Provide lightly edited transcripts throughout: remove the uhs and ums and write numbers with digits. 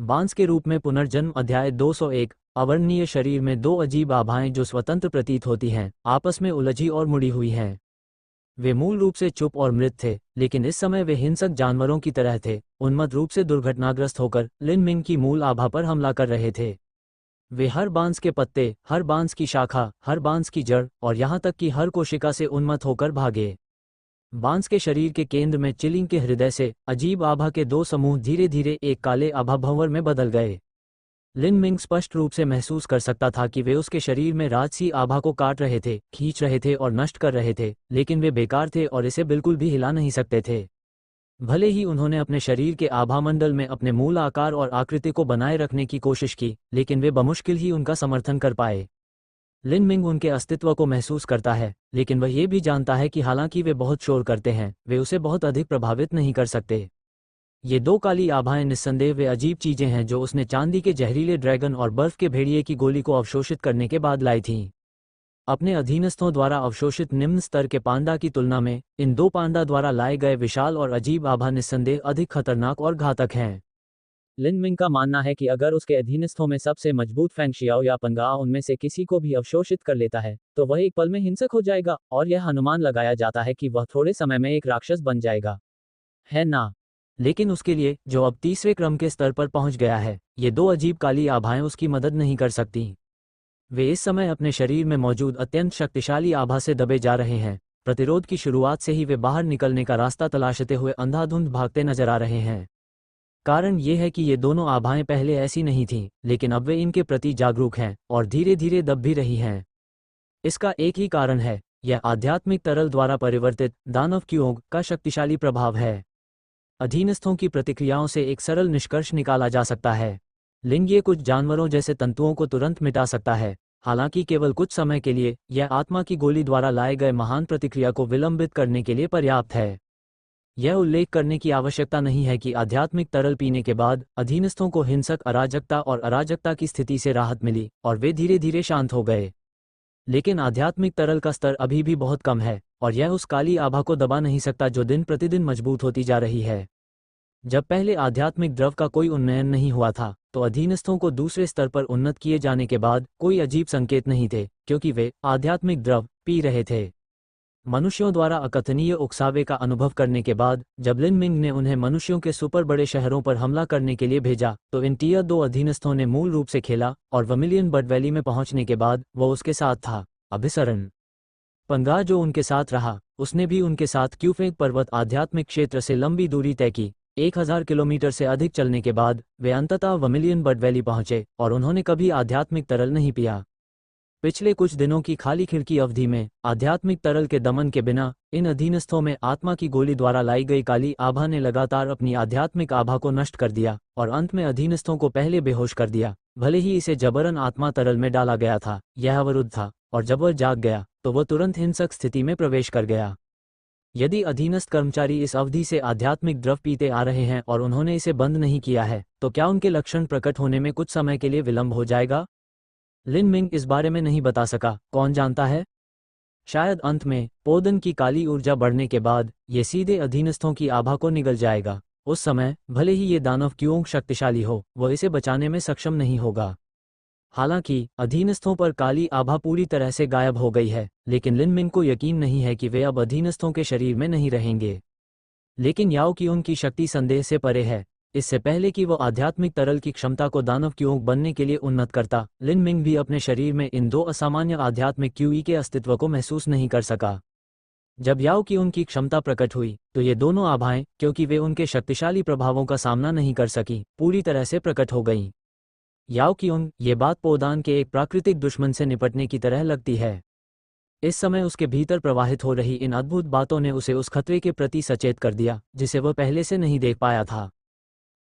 बांस के रूप में पुनर्जन्म अध्याय 201। अवर्णनीय शरीर में दो अजीब आभाएं जो स्वतंत्र प्रतीत होती हैं, आपस में उलझी और मुड़ी हुई हैं। वे मूल रूप से चुप और मृत थे, लेकिन इस समय वे हिंसक जानवरों की तरह थे, उन्मत्त रूप से दुर्घटनाग्रस्त होकर लिन मिंग की मूल आभा पर हमला कर रहे थे। वे हर बांस के पत्ते, हर बांस की शाखा, हर बांस की जड़ और यहाँ तक कि हर कोशिका से उन्मत्त होकर भागे। बांस के शरीर के केंद्र में चिलिंग के हृदय से अजीब आभा के दो समूह धीरे धीरे एक काले आभा भंवर में बदल गए। लिन मिंग स्पष्ट रूप से महसूस कर सकता था कि वे उसके शरीर में राजसी आभा को काट रहे थे, खींच रहे थे और नष्ट कर रहे थे, लेकिन वे बेकार थे और इसे बिल्कुल भी हिला नहीं सकते थे। भले ही उन्होंने अपने शरीर के आभामंडल में अपने मूल आकार और आकृति को बनाए रखने की कोशिश की, लेकिन वे बमुश्किल ही उनका समर्थन कर पाए। लिन मिंग उनके अस्तित्व को महसूस करता है, लेकिन वह ये भी जानता है कि हालांकि वे बहुत शोर करते हैं, वे उसे बहुत अधिक प्रभावित नहीं कर सकते। ये दो काली आभाएं निस्संदेह वे अजीब चीजें हैं जो उसने चांदी के जहरीले ड्रैगन और बर्फ के भेड़िए की गोली को अवशोषित करने के बाद लाई थीं। अपने अधीनस्थों द्वारा अवशोषित निम्न स्तर के पांडा की तुलना में इन दो पांडा द्वारा लाए गए विशाल और अजीब आभा निस्संदेह अधिक खतरनाक और घातक हैं। लिन मिंग का मानना है कि अगर उसके अधीनस्थों में सबसे मजबूत फेंग शियाओ या पंगाओ उनमें से किसी को भी अवशोषित कर लेता है, तो वह एक पल में हिंसक हो जाएगा, और यह अनुमान लगाया जाता है कि वह थोड़े समय में एक राक्षस बन जाएगा, है ना? लेकिन उसके लिए, जो अब तीसरे क्रम के स्तर पर पहुंच गया है, ये दो अजीब काली आभाएं उसकी मदद नहीं कर सकती। वे इस समय अपने शरीर में मौजूद अत्यंत शक्तिशाली आभा से दबे जा रहे हैं। प्रतिरोध की शुरुआत से ही वे बाहर निकलने का रास्ता तलाशते हुए अंधाधुंध भागते नजर आ रहे हैं। कारण ये है कि ये दोनों आभाएं पहले ऐसी नहीं थीं, लेकिन अब वे इनके प्रति जागरूक हैं और धीरे धीरे दब भी रही हैं। इसका एक ही कारण है, यह आध्यात्मिक तरल द्वारा परिवर्तित दानव क्योंग का शक्तिशाली प्रभाव है। अधीनस्थों की प्रतिक्रियाओं से एक सरल निष्कर्ष निकाला जा सकता है। लिंग ये कुछ जानवरों जैसे तंतुओं को तुरंत मिटा सकता है, हालांकि केवल कुछ समय के लिए। यह आत्मा की गोली द्वारा लाए गए महान प्रतिक्रिया को विलंबित करने के लिए पर्याप्त है। यह उल्लेख करने की आवश्यकता नहीं है कि आध्यात्मिक तरल पीने के बाद अधीनस्थों को हिंसक अराजकता और अराजकता की स्थिति से राहत मिली और वे धीरे धीरे शांत हो गए। लेकिन आध्यात्मिक तरल का स्तर अभी भी बहुत कम है, और यह उस काली आभा को दबा नहीं सकता जो दिन प्रतिदिन मजबूत होती जा रही है। जब पहले आध्यात्मिक द्रव का कोई उन्नयन नहीं हुआ था, तो अधीनस्थों को दूसरे स्तर पर उन्नत किए जाने के बाद कोई अजीब संकेत नहीं थे, क्योंकि वे आध्यात्मिक द्रव पी रहे थे। मनुष्यों द्वारा अकथनीय उकसावे का अनुभव करने के बाद जब लिन मिंग ने उन्हें मनुष्यों के सुपर बड़े शहरों पर हमला करने के लिए भेजा, तो इन टियर 2 अधीनस्थों ने मूल रूप से खेला, और वर्मिलियन बर्ड वैली में पहुंचने के बाद वो उसके साथ था। अभिसरण पंगा जो उनके साथ रहा, उसने भी उनके साथ क्यूफेंग पर्वत आध्यात्मिक क्षेत्र से लंबी दूरी तय की। 1000 किलोमीटर से अधिक चलने के बाद वे अंततः वर्मिलियन बर्ड वैली पहुंचे, और उन्होंने कभी आध्यात्मिक तरल नहीं पिया। पिछले कुछ दिनों की खाली खिड़की अवधि में आध्यात्मिक तरल के दमन के बिना इन अधीनस्थों में आत्मा की गोली द्वारा लाई गई काली आभा ने लगातार अपनी आध्यात्मिक आभा को नष्ट कर दिया, और अंत में अधीनस्थों को पहले बेहोश कर दिया। भले ही इसे जबरन आत्मा तरल में डाला गया था, यह अवरुद्ध था, और जब वह जाग गया तो वह तुरंत हिंसक स्थिति में प्रवेश कर गया। यदि अधीनस्थ कर्मचारी इस अवधि से आध्यात्मिक द्रव पीते आ रहे हैं और उन्होंने इसे बंद नहीं किया है, तो क्या उनके लक्षण प्रकट होने में कुछ समय के लिए विलंब हो जाएगा? लिन मिंग इस बारे में नहीं बता सका, कौन जानता है? शायद अंत में पोदन की काली ऊर्जा बढ़ने के बाद ये सीधे अधीनस्थों की आभा को निगल जाएगा। उस समय भले ही ये दानव क्यों शक्तिशाली हो, वह इसे बचाने में सक्षम नहीं होगा। हालांकि अधीनस्थों पर काली आभा पूरी तरह से गायब हो गई है, लेकिन लिन मिंग को यकीन नहीं है कि वे अब अधीनस्थों के शरीर में नहीं रहेंगे। लेकिन याओ की उनकी शक्ति संदेह से परे है। इससे पहले कि वो आध्यात्मिक तरल की क्षमता को दानव क्यों बनने के लिए उन्नत करता, लिन मिंग भी अपने शरीर में इन दो असामान्य आध्यात्मिक क्यूई के अस्तित्व को महसूस नहीं कर सका। जब याओ की उनकी क्षमता प्रकट हुई, तो ये दोनों आभाएं, क्योंकि वे उनके शक्तिशाली प्रभावों का सामना नहीं कर सकी, पूरी तरह से प्रकट हो गईं। याओ की ये बात पोदान के एक प्राकृतिक दुश्मन से निपटने की तरह लगती है। इस समय उसके भीतर प्रवाहित हो रही इन अद्भुत बातों ने उसे उस खतरे के प्रति सचेत कर दिया जिसे वह पहले से नहीं देख पाया था।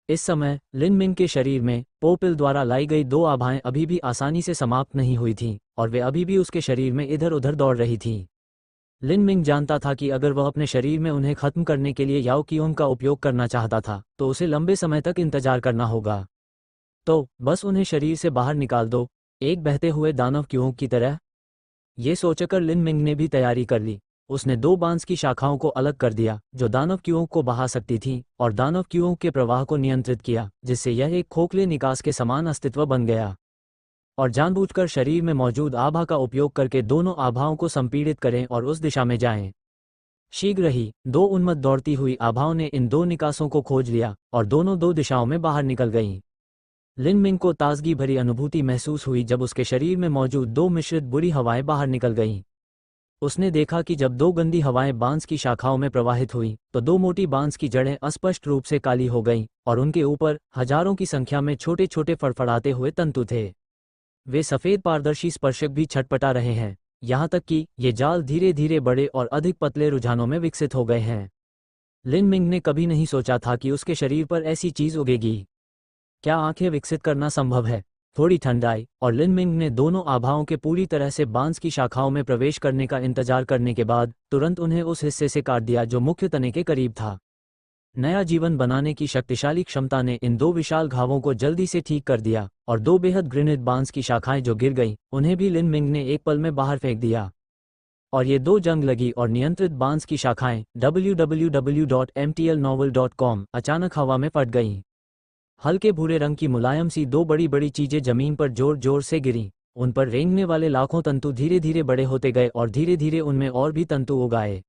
इस समय लिन मिंग के शरीर में पोपिल द्वारा लाई गई दो आभाएं अभी भी आसानी से समाप्त नहीं हुई थीं, और वे अभी भी उसके शरीर में इधर उधर दौड़ रही थीं। लिन मिंग जानता था कि अगर वह अपने शरीर में उन्हें खत्म करने के लिए याओ कियोंग का उपयोग करना चाहता था, तो उसे लंबे समय तक इंतजार करना होगा। तो बस उन्हें शरीर से बाहर निकाल दो, एक बहते हुए दानव क्यों की तरह। ये सोचकर लिन मिंग ने भी तैयारी कर ली। उसने 2 बांस की शाखाओं को अलग कर दिया जो दानवक्यूओं को बहा सकती थीं और दानवक्यूओं के प्रवाह को नियंत्रित किया, जिससे यह एक खोखले निकास के समान अस्तित्व बन गया। और जानबूझकर शरीर में मौजूद आभा का उपयोग करके दोनों आभाओं को संपीड़ित करें और उस दिशा में जाएं। शीघ्र ही 2 उन्मत्त दौड़ती हुई आभाओं ने इन 2 निकासों को खोज लिया और दोनों 2 दिशाओं में बाहर निकल गईं। लिन मिंग को ताजगी भरी अनुभूति महसूस हुई जब उसके शरीर में मौजूद 2 मिश्रित बुरी हवाएं बाहर निकल गईं। उसने देखा कि जब 2 गंदी हवाएं बांस की शाखाओं में प्रवाहित हुईं तो 2 मोटी बांस की जड़ें अस्पष्ट रूप से काली हो गईं और उनके ऊपर हजारों की संख्या में छोटे छोटे फड़फड़ाते हुए तंतु थे। वे सफ़ेद पारदर्शी स्पर्शक भी छटपटा रहे हैं, यहाँ तक कि ये जाल धीरे धीरे बड़े और अधिक पतले रुझानों में विकसित हो गए हैं। लिन मिंग ने कभी नहीं सोचा था कि उसके शरीर पर ऐसी चीज़ उगेगी। क्या आंखें विकसित करना संभव है? थोड़ी ठंड आई और लिन मिंग ने दोनों आभाओं के पूरी तरह से बांस की शाखाओं में प्रवेश करने का इंतजार करने के बाद तुरंत उन्हें उस हिस्से से काट दिया जो मुख्य तने के करीब था। नया जीवन बनाने की शक्तिशाली क्षमता ने इन 2 विशाल घावों को जल्दी से ठीक कर दिया और 2 बेहद घृणित बांस की शाखाएं जो गिर गईं उन्हें भी लिन मिंग ने एक पल में बाहर फेंक दिया। और ये 2 जंग लगी और नियंत्रित बांस की शाखाएं www.mtlnovel.com अचानक हवा में फट गईं। हल्के भूरे रंग की मुलायम सी 2 बड़ी बड़ी चीजें जमीन पर जोर जोर से गिरीं। उन पर रेंगने वाले लाखों तंतु धीरे धीरे बड़े होते गए और धीरे धीरे उनमें और भी तंतु उगाए।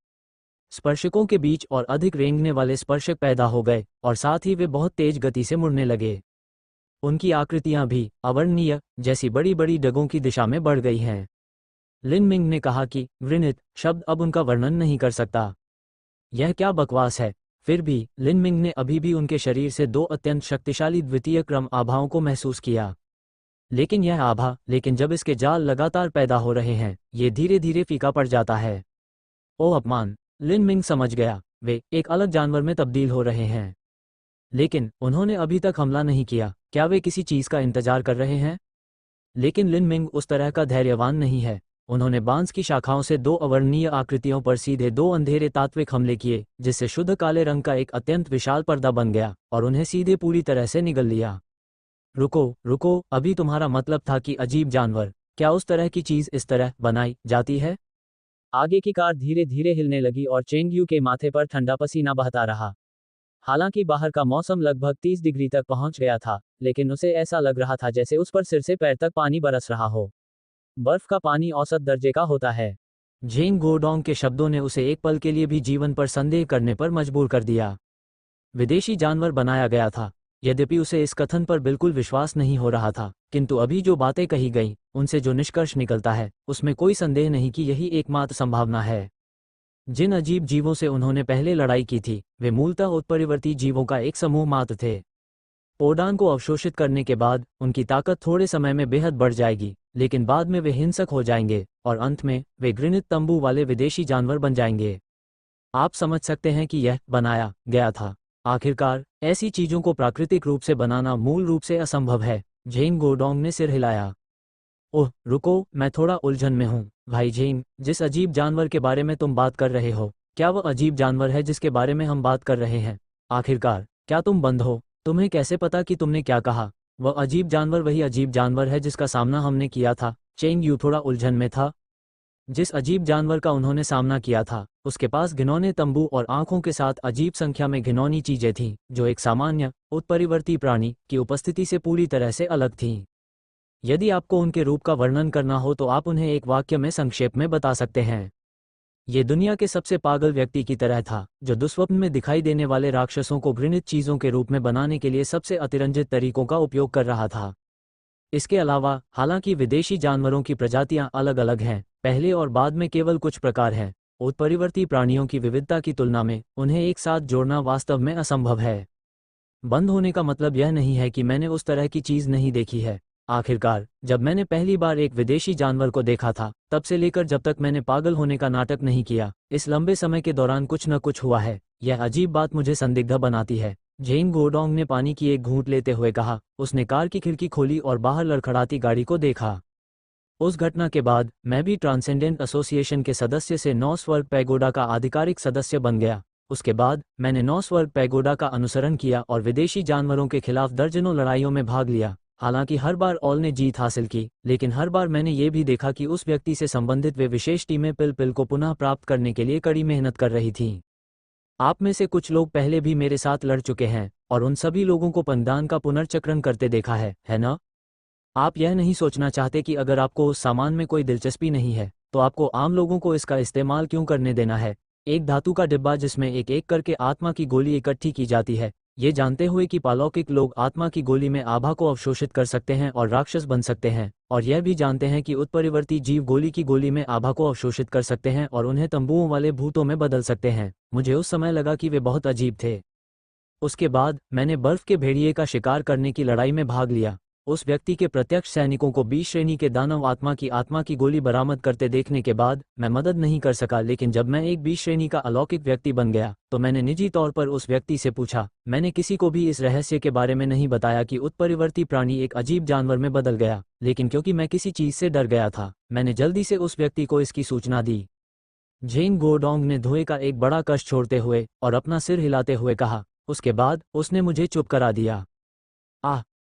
स्पर्शकों के बीच और अधिक रेंगने वाले स्पर्शक पैदा हो गए और साथ ही वे बहुत तेज गति से मुड़ने लगे। उनकी आकृतियां भी अवर्णनीय जैसी बड़ी बड़ी डगों की दिशा में बढ़ गई हैं। लिन मिंग ने कहा कि घृणित शब्द अब उनका वर्णन नहीं कर सकता। यह क्या बकवास है। फिर भी लिन मिंग ने अभी भी उनके शरीर से 2 अत्यंत शक्तिशाली द्वितीय क्रम आभाओं को महसूस किया। लेकिन जब इसके जाल लगातार पैदा हो रहे हैं, ये धीरे धीरे फीका पड़ जाता है। ओह अपमान! लिन मिंग समझ गया, वे एक अलग जानवर में तब्दील हो रहे हैं। लेकिन उन्होंने अभी तक हमला नहीं किया। क्या वे किसी चीज का इंतजार कर रहे हैं? लेकिन लिन मिंग उस तरह का धैर्यवान नहीं है। उन्होंने बांस की शाखाओं से 2 अवर्णनीय आकृतियों पर सीधे 2 अंधेरे तात्विक हमले किए, जिससे शुद्ध काले रंग का एक अत्यंत विशाल पर्दा बन गया और उन्हें सीधे पूरी तरह से निगल लिया। रुको, अभी तुम्हारा मतलब था कि अजीब जानवर। क्या उस तरह की चीज इस तरह बनाई जाती है? आगे की कार धीरे धीरे हिलने लगी और चेंग यू के माथे पर ठंडा पसीना बहता रहा। हालांकि बाहर का मौसम लगभग 30 डिग्री तक पहुंच गया था, लेकिन उसे ऐसा लग रहा था जैसे उस पर सिर से पैर तक पानी बरस रहा हो। बर्फ का पानी औसत दर्जे का होता है। जेंग गोडोंग के शब्दों ने उसे एक पल के लिए भी जीवन पर संदेह करने पर मजबूर कर दिया। विदेशी जानवर बनाया गया था। यद्यपि उसे इस कथन पर बिल्कुल विश्वास नहीं हो रहा था, किंतु अभी जो बातें कही गईं, उनसे जो निष्कर्ष निकलता है, उसमें कोई संदेह नहीं कि यही एकमात्र संभावना है। जिन अजीब जीवों से उन्होंने पहले लड़ाई की थी, वे मूलतः उत्परिवर्ती जीवों का एक समूह मात्र थे। पोडान को अवशोषित करने के बाद उनकी ताकत थोड़े समय में बेहद बढ़ जाएगी, लेकिन बाद में वे हिंसक हो जाएंगे और अंत में वे घृणित तंबू वाले विदेशी जानवर बन जाएंगे। आप समझ सकते हैं कि यह बनाया गया था। आखिरकार ऐसी चीजों को प्राकृतिक रूप से बनाना मूल रूप से असंभव है। जेंग गोडोंग ने सिर हिलाया। ओह रुको, मैं थोड़ा उलझन में हूँ। भाई जेंग, जिस अजीब जानवर के बारे में तुम बात कर रहे हो, क्या वह अजीब जानवर है जिसके बारे में हम बात कर रहे हैं? आखिरकार क्या तुम बंद हो? तुम्हें कैसे पता कि तुमने क्या कहा? वह अजीब जानवर वही अजीब जानवर है जिसका सामना हमने किया था। चेंग यू थोड़ा उलझन में था। जिस अजीब जानवर का उन्होंने सामना किया था, उसके पास घिनौने तंबू और आंखों के साथ अजीब संख्या में घिनौनी चीजें थीं, जो एक सामान्य उत्परिवर्ती प्राणी की उपस्थिति से पूरी तरह से अलग थीं। यदि आपको उनके रूप का वर्णन करना हो तो आप उन्हें एक वाक्य में संक्षेप में बता सकते हैं। ये दुनिया के सबसे पागल व्यक्ति की तरह था, जो दुस्वप्न में दिखाई देने वाले राक्षसों को घृणित चीजों के रूप में बनाने के लिए सबसे अतिरंजित तरीकों का उपयोग कर रहा था। इसके अलावा, हालांकि विदेशी जानवरों की प्रजातियां अलग अलग हैं, पहले और बाद में केवल कुछ प्रकार हैं, उत्परिवर्ती प्राणियों की विविधता की तुलना में उन्हें एक साथ जोड़ना वास्तव में असंभव है। बंद होने का मतलब यह नहीं है कि मैंने उस तरह की चीज नहीं देखी है। आखिरकार जब मैंने पहली बार एक विदेशी जानवर को देखा था, तब से लेकर जब तक मैंने पागल होने का नाटक नहीं किया, इस लंबे समय के दौरान कुछ न कुछ हुआ है। यह अजीब बात मुझे संदिग्ध बनाती है। जेंग गोडोंग ने पानी की एक घूंट लेते हुए कहा। उसने कार की खिड़की खोली और बाहर लड़खड़ाती गाड़ी को देखा। उस घटना के बाद मैं भी ट्रांसेंडेंट एसोसिएशन के सदस्य से 9 स्वर्ग पैगोडा का आधिकारिक सदस्य बन गया। उसके बाद मैंने 9 स्वर्ग पैगोडा का अनुसरण किया और विदेशी जानवरों के खिलाफ दर्जनों लड़ाइयों में भाग लिया। हालांकि हर बार ऑल ने जीत हासिल की, लेकिन हर बार मैंने ये भी देखा कि उस व्यक्ति से संबंधित वे विशेष टीमें पिल को पुनः प्राप्त करने के लिए कड़ी मेहनत कर रही थीं। आप में से कुछ लोग पहले भी मेरे साथ लड़ चुके हैं और उन सभी लोगों को पंदान का पुनर्चक्रण करते देखा है ना? आप यह नहीं सोचना चाहते कि अगर आपको उस सामान में कोई दिलचस्पी नहीं है तो आपको आम लोगों को इसका इस्तेमाल क्यों करने देना है? एक धातु का डिब्बा जिसमें एक एक करके आत्मा की गोली इकट्ठी की जाती है, ये जानते हुए कि पालौकिक लोग आत्मा की गोली में आभा को अवशोषित कर सकते हैं और राक्षस बन सकते हैं, और यह भी जानते हैं कि उत्परिवर्ती जीव गोली की गोली में आभा को अवशोषित कर सकते हैं और उन्हें तंबुओं वाले भूतों में बदल सकते हैं। मुझे उस समय लगा कि वे बहुत अजीब थे। उसके बाद मैंने बर्फ के भेड़िए का शिकार करने की लड़ाई में भाग लिया। उस व्यक्ति के प्रत्यक्ष सैनिकों को 20 श्रेणी के दानव आत्मा की गोली बरामद करते देखने के बाद मैं मदद नहीं कर सका, लेकिन जब मैं एक 20 श्रेणी का अलौकिक व्यक्ति बन गया तो मैंने निजी तौर पर उस व्यक्ति से पूछा। मैंने किसी को भी इस रहस्य के बारे में नहीं बताया कि उत्परिवर्ती प्राणी एक अजीब जानवर में बदल गया, लेकिन क्योंकि मैं किसी चीज से डर गया था, मैंने जल्दी से उस व्यक्ति को इसकी सूचना दी। जेन गोडोंग ने धुएं का एक बड़ा कश छोड़ते हुए और अपना सिर हिलाते हुए कहा। उसके बाद उसने मुझे चुप करा दिया।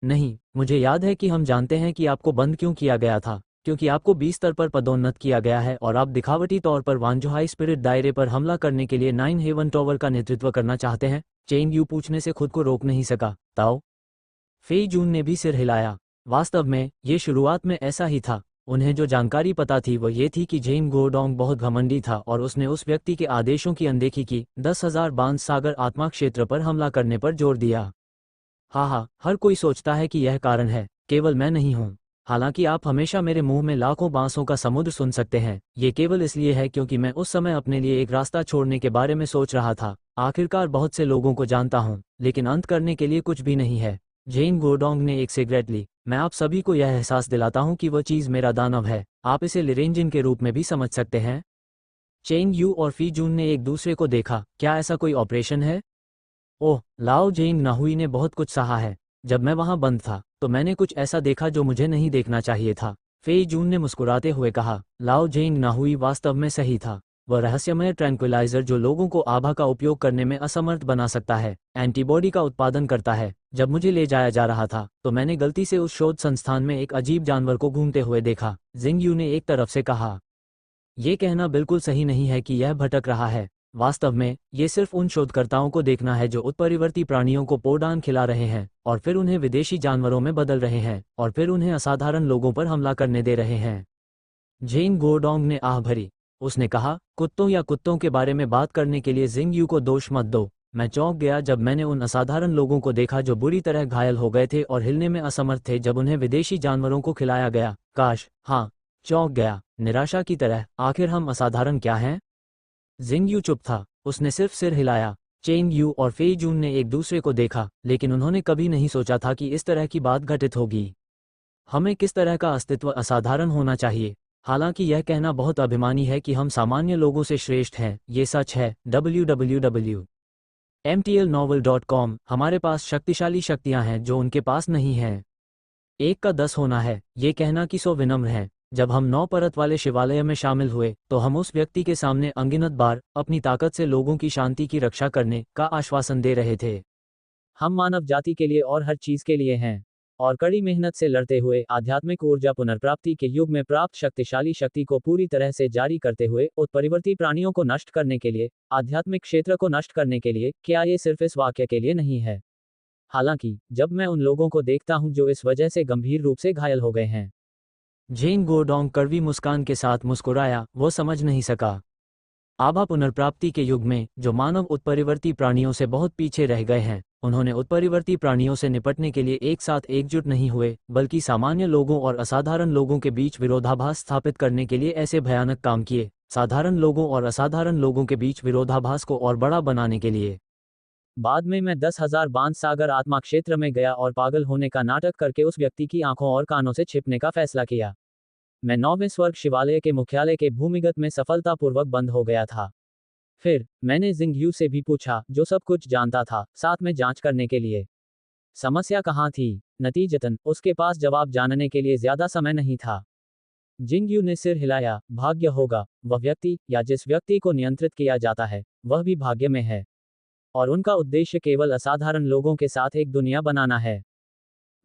नहीं, मुझे याद है कि हम जानते हैं कि आपको बंद क्यों किया गया था, क्योंकि आपको 20 स्तर पर पदोन्नत किया गया है और आप दिखावटी तौर पर वांजोहाई स्पिरिट दायरे पर हमला करने के लिए 9 हेवन टॉवर का नेतृत्व करना चाहते हैं। चेंग यू पूछने से खुद को रोक नहीं सका। ताओ फेई जून ने भी सिर हिलाया। वास्तव में ये शुरुआत में ऐसा ही था। उन्हें जो जानकारी पता थी वह ये थी कि जेन गोडोंग बहुत घमंडी था और उसने उस व्यक्ति के आदेशों की अनदेखी की। 10,000 बांस सागर आत्मा क्षेत्र पर हमला करने पर जोर दिया। हाँ, हर कोई सोचता है कि यह कारण है, केवल मैं नहीं हूँ। हालांकि आप हमेशा मेरे मुंह में लाखों बांसों का समुद्र सुन सकते हैं, ये केवल इसलिए है क्योंकि मैं उस समय अपने लिए एक रास्ता छोड़ने के बारे में सोच रहा था। आखिरकार बहुत से लोगों को जानता हूँ, लेकिन अंत करने के लिए कुछ भी नहीं है। जेन गोडोंग ने एक सिगरेट ली। मैं आप सभी को यह एहसास दिलाता हूँ कि वह चीज़ मेरा दानव है। आप इसे लिरेंजिन के रूप में भी समझ सकते हैं। चेंग यू और फी जून ने एक दूसरे को देखा। क्या ऐसा कोई ऑपरेशन है? ओह, लाओ जेंग नाहुई ने बहुत कुछ सहा है। जब मैं वहां बंद था तो मैंने कुछ ऐसा देखा जो मुझे नहीं देखना चाहिए था। फेई जून ने मुस्कुराते हुए कहा। लाओ जेंग नाहुई वास्तव में सही था। वह रहस्यमय ट्रैंक्विलाइजर जो लोगों को आभा का उपयोग करने में असमर्थ बना सकता है, एंटीबॉडी का उत्पादन करता है। जब मुझे ले जाया जा रहा था तो मैंने गलती से उस शोध संस्थान में एक अजीब जानवर को घूमते हुए देखा। जिंग यू ने एक तरफ से कहा। ये कहना बिल्कुल सही नहीं है कि यह भटक रहा है। वास्तव में ये सिर्फ उन शोधकर्ताओं को देखना है जो उत्परिवर्ती प्राणियों को पोडान खिला रहे हैं और फिर उन्हें विदेशी जानवरों में बदल रहे हैं और फिर उन्हें असाधारण लोगों पर हमला करने दे रहे हैं। जेन गोडोंग ने आह भरी। उसने कहा, कुत्तों या कुत्तों के बारे में बात करने के लिए जिंग यू को दोष मत दो। मैं चौंक गया जब मैंने उन असाधारण लोगों को देखा जो बुरी तरह घायल हो गए थे और हिलने में असमर्थ थे जब उन्हें विदेशी जानवरों को खिलाया गया। काश, हाँ, चौंक गया, निराशा की तरह। आखिर हम असाधारण क्या हैं? जिंग यू चुप था। उसने सिर्फ सिर हिलाया। चेंग यू और फेई जून ने एक दूसरे को देखा, लेकिन उन्होंने कभी नहीं सोचा था कि इस तरह की बात घटित होगी। हमें किस तरह का अस्तित्व असाधारण होना चाहिए? हालांकि यह कहना बहुत अभिमानी है कि हम सामान्य लोगों से श्रेष्ठ हैं, ये सच है। www.mtlnovel.com। हमारे पास शक्तिशाली शक्तियां हैं जो उनके पास नहीं हैं। 1 का 10 होना है, ये कहना कि 100 विनम्र हैं। जब हम 9 परत वाले शिवालय में शामिल हुए तो हम उस व्यक्ति के सामने अनगिनत बार अपनी ताकत से लोगों की शांति की रक्षा करने का आश्वासन दे रहे थे। हम मानव जाति के लिए और हर चीज के लिए हैं, और कड़ी मेहनत से लड़ते हुए आध्यात्मिक ऊर्जा पुनर्प्राप्ति के युग में प्राप्त शक्तिशाली शक्ति को पूरी तरह से जारी करते हुए उत्परिवर्ती प्राणियों को नष्ट करने के लिए, आध्यात्मिक क्षेत्र को नष्ट करने के लिए। क्या ये सिर्फ इस वाक्य के लिए नहीं है? हालांकि जब मैं उन लोगों को देखता हूं जो इस वजह से गंभीर रूप से घायल हो गए हैं। जेन गोडोंग कड़वी मुस्कान के साथ मुस्कुराया। वो समझ नहीं सका। आभा पुनर्प्राप्ति के युग में जो मानव उत्परिवर्ती प्राणियों से बहुत पीछे रह गए हैं, उन्होंने उत्परिवर्ती प्राणियों से निपटने के लिए एक साथ एकजुट नहीं हुए, बल्कि सामान्य लोगों और असाधारण लोगों के बीच विरोधाभास स्थापित करने के लिए ऐसे भयानक काम किए। साधारण लोगों और असाधारण लोगों के बीच विरोधाभास को और बड़ा बनाने के लिए। बाद में मैं 10,000 बांस सागर आत्मा क्षेत्र में गया और पागल होने का नाटक करके उस व्यक्ति की आंखों और कानों से छिपने का फैसला किया। मैं 9वें स्वर्ग शिवालय के मुख्यालय के भूमिगत में सफलतापूर्वक बंद हो गया था। फिर मैंने जिंग यू से भी पूछा, जो सब कुछ जानता था, साथ में जांच करने के लिए। समस्या कहाँ थी? नतीजतन उसके पास जवाब जानने के लिए ज्यादा समय नहीं था। जिंग यू ने सिर हिलाया। भाग्य होगा, वह व्यक्ति या जिस व्यक्ति को नियंत्रित किया जाता है वह भी भाग्य में है, और उनका उद्देश्य केवल असाधारण लोगों के साथ एक दुनिया बनाना है।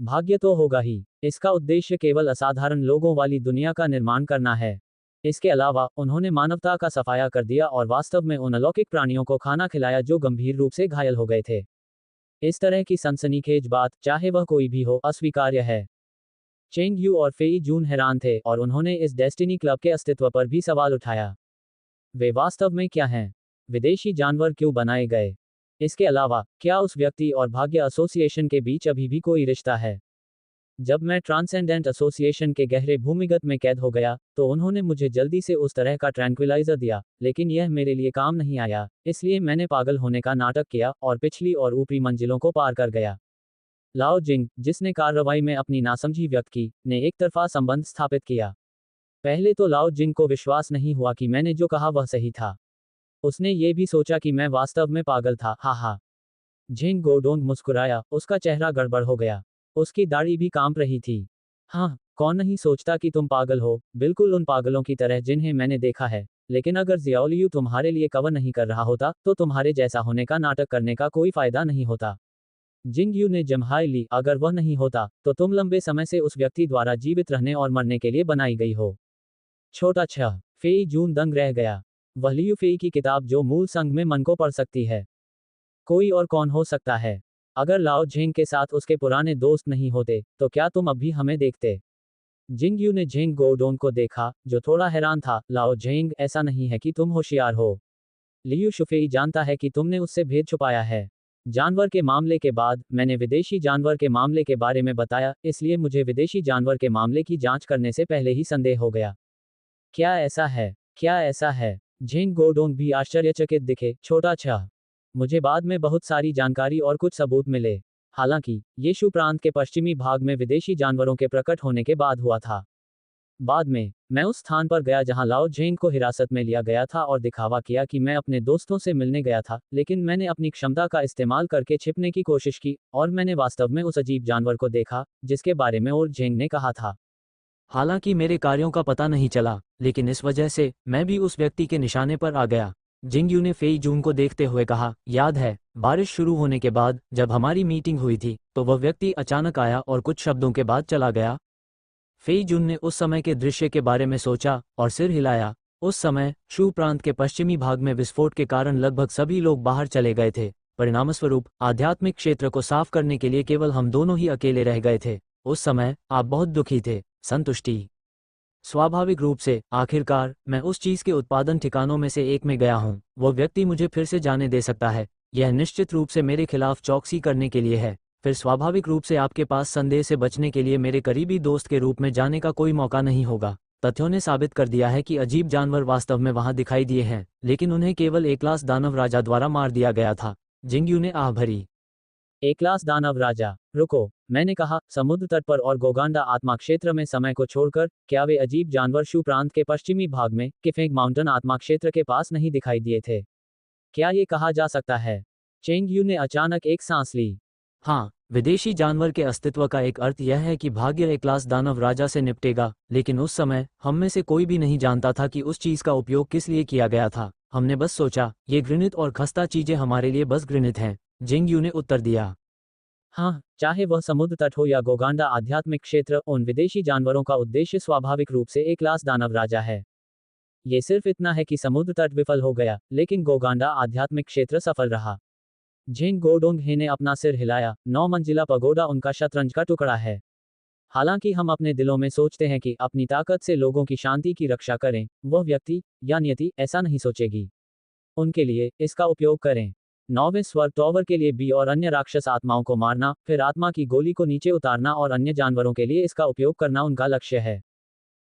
भाग्य तो होगा ही, इसका उद्देश्य केवल असाधारण लोगों वाली दुनिया का निर्माण करना है। इसके अलावा उन्होंने मानवता का सफाया कर दिया और वास्तव में उन अलौकिक प्राणियों को खाना खिलाया जो गंभीर रूप से घायल हो गए थे। इस तरह की सनसनीखेज बात, चाहे वह कोई भी हो, अस्वीकार्य है। चेंग यू और फेई जून हैरान थे और उन्होंने इस डेस्टिनी क्लब के अस्तित्व पर भी सवाल उठाया। वे वास्तव में क्या हैं? विदेशी जानवर क्यों बनाए गए? इसके अलावा, क्या उस व्यक्ति और भाग्य एसोसिएशन के बीच अभी भी कोई रिश्ता है? जब मैं ट्रांसेंडेंट एसोसिएशन के गहरे भूमिगत में कैद हो गया, तो उन्होंने मुझे जल्दी से उस तरह का ट्रैंक्विलाइजर दिया, लेकिन यह मेरे लिए काम नहीं आया, इसलिए मैंने पागल होने का नाटक किया और पिछली और ऊपरी मंजिलों को पार कर गया। लाओ जिंग, जिसने कार्रवाई में अपनी नासमझी व्यक्त की, ने एक तरफा संबंध स्थापित किया। पहले तो लाओ जिंग को विश्वास नहीं हुआ कि मैंने जो कहा वह सही था। उसने ये भी सोचा कि मैं वास्तव में पागल था, हा हा। झिंग गोडोंग मुस्कुराया, उसका चेहरा गड़बड़ हो गया। उसकी दाढ़ी भी कांप रही थी। हाँ, कौन नहीं सोचता कि तुम पागल हो, बिल्कुल उन पागलों की तरह जिन्हें मैंने देखा है। लेकिन अगर जियाओलियू तुम्हारे लिए कवर नहीं कर रहा होता, तो तुम्हारे जैसा होने का नाटक करने का कोई फायदा नहीं होता। जिंगयू ने जम्हाई ली, अगर वह नहीं होता, तो तुम लंबे समय से उस व्यक्ति द्वारा जीवित रहने और मरने के लिए बनाई गई हो। छोटा छह, फेई जून दंग रह गया। वह लियू फेई की किताब जो मूल संघ में मन को पढ़ सकती है। कोई और कौन हो सकता है? अगर लाओ झेंग के साथ उसके पुराने दोस्त नहीं होते, तो क्या तुम अब भी हमें देखते? जिंगयू ने झेंग गोडोन को देखा, जो थोड़ा हैरान था। लाओ झेंग, ऐसा नहीं है कि तुम होशियार हो। लियू शुफेई जानता है कि तुमने उससे भेद छुपाया है। जानवर के मामले के बाद, मैंने विदेशी जानवर के मामले के बारे में बताया, इसलिए मुझे विदेशी जानवर के मामले की जांच करने से पहले ही संदेह हो गया। क्या ऐसा है? क्या ऐसा है? झेंग गोडोंग भी आश्चर्यचकित दिखे। छोटा छह, मुझे बाद में बहुत सारी जानकारी और कुछ सबूत मिले। हालांकि, ये शू प्रांत के पश्चिमी भाग में विदेशी जानवरों के प्रकट होने के बाद हुआ था। बाद में, मैं उस स्थान पर गया जहां लाओ झेंग को हिरासत में लिया गया था और दिखावा किया कि मैं अपने दोस्तों से मिलने गया था, लेकिन मैंने अपनी क्षमता का इस्तेमाल करके छिपने की कोशिश की, और मैंने वास्तव में उस अजीब जानवर को देखा, जिसके बारे में और झेंग ने कहा था। हालांकि मेरे कार्यों का पता नहीं चला, लेकिन इस वजह से, मैं भी उस व्यक्ति के निशाने पर आ गया। जिंगयू ने फेई जून को देखते हुए कहा, याद है, बारिश शुरू होने के बाद, जब हमारी मीटिंग हुई थी, तो वह व्यक्ति अचानक आया और कुछ शब्दों के बाद चला गया। फेई जून ने उस समय के दृश्य के बारे में सोचा, और सिर हिलाया। उस समय, शू प्रांत के पश्चिमी भाग में विस्फोट के कारण लगभग सभी लोग बाहर चले गए थे। परिणामस्वरूप, आध्यात्मिक क्षेत्र को साफ करने के लिए केवल हम दोनों ही अकेले रह गए थे। उस समय, आप बहुत दुखी थे। संतुष्टि। स्वाभाविक रूप से, आखिरकार, मैं उस चीज के उत्पादन ठिकानों में से एक में गया हूं। वो व्यक्ति मुझे फिर से जाने दे सकता है। यह निश्चित रूप से मेरे खिलाफ चौकसी करने के लिए है। फिर स्वाभाविक रूप से आपके पास संदेह से बचने के लिए मेरे करीबी दोस्त के रूप में जाने का कोई मौका नहीं होगा। तथ्यों ने साबित कर दिया है कि अजीब जानवर वास्तव में वहां दिखाई दिए हैं, लेकिन उन्हें केवल एकलास दानव राजा द्वारा मार दिया गया था। जिंगयू ने आह भरी। एकलास दानव राजा? रुको, मैंने कहा, समुद्र तट पर और गोगांडा आत्मा क्षेत्र में समय को छोड़कर, क्या वे अजीब जानवर शू प्रांत के पश्चिमी भाग में, किफेंग माउंटेन आत्मा क्षेत्र के पास नहीं दिखाई दिए थे? क्या ये कहा जा सकता है? चेंग यू ने अचानक एक सांस ली। हाँ, विदेशी जानवर के अस्तित्व का एक अर्थ यह है कि भाग्य एकलास दानव राजा से निपटेगा, लेकिन उस समय, हम में से कोई भी नहीं जानता था कि उस चीज का उपयोग किस लिए किया गया था। हमने बस सोचा, ये घृणित और खस्ता चीजें हमारे लिए बस घृणित हैं। जिंग यू ने उत्तर दिया। हाँ, चाहे वह समुद्र तट हो या गोगांडा आध्यात्मिक क्षेत्र, उन विदेशी जानवरों का उद्देश्य स्वाभाविक रूप से एकलास दानव राजा है। ये सिर्फ इतना है कि समुद्र तट विफल हो गया, लेकिन गोगांडा आध्यात्मिक क्षेत्र सफल रहा। झेंग गोडोंग हे ने अपना सिर हिलाया। 9 मंजिला पगोडा उनका शतरंज का टुकड़ा है। हालांकि हम अपने दिलों में सोचते हैं कि अपनी ताकत से लोगों की शांति की रक्षा करें, वह व्यक्ति या नियति ऐसा नहीं सोचेगी। उनके लिए, इसका उपयोग करें। 9वें स्वर्ग टॉवर के लिए बी और अन्य राक्षस आत्माओं को मारना, फिर आत्मा की गोली को नीचे उतारना और अन्य जानवरों के लिए इसका उपयोग करना उनका लक्ष्य है।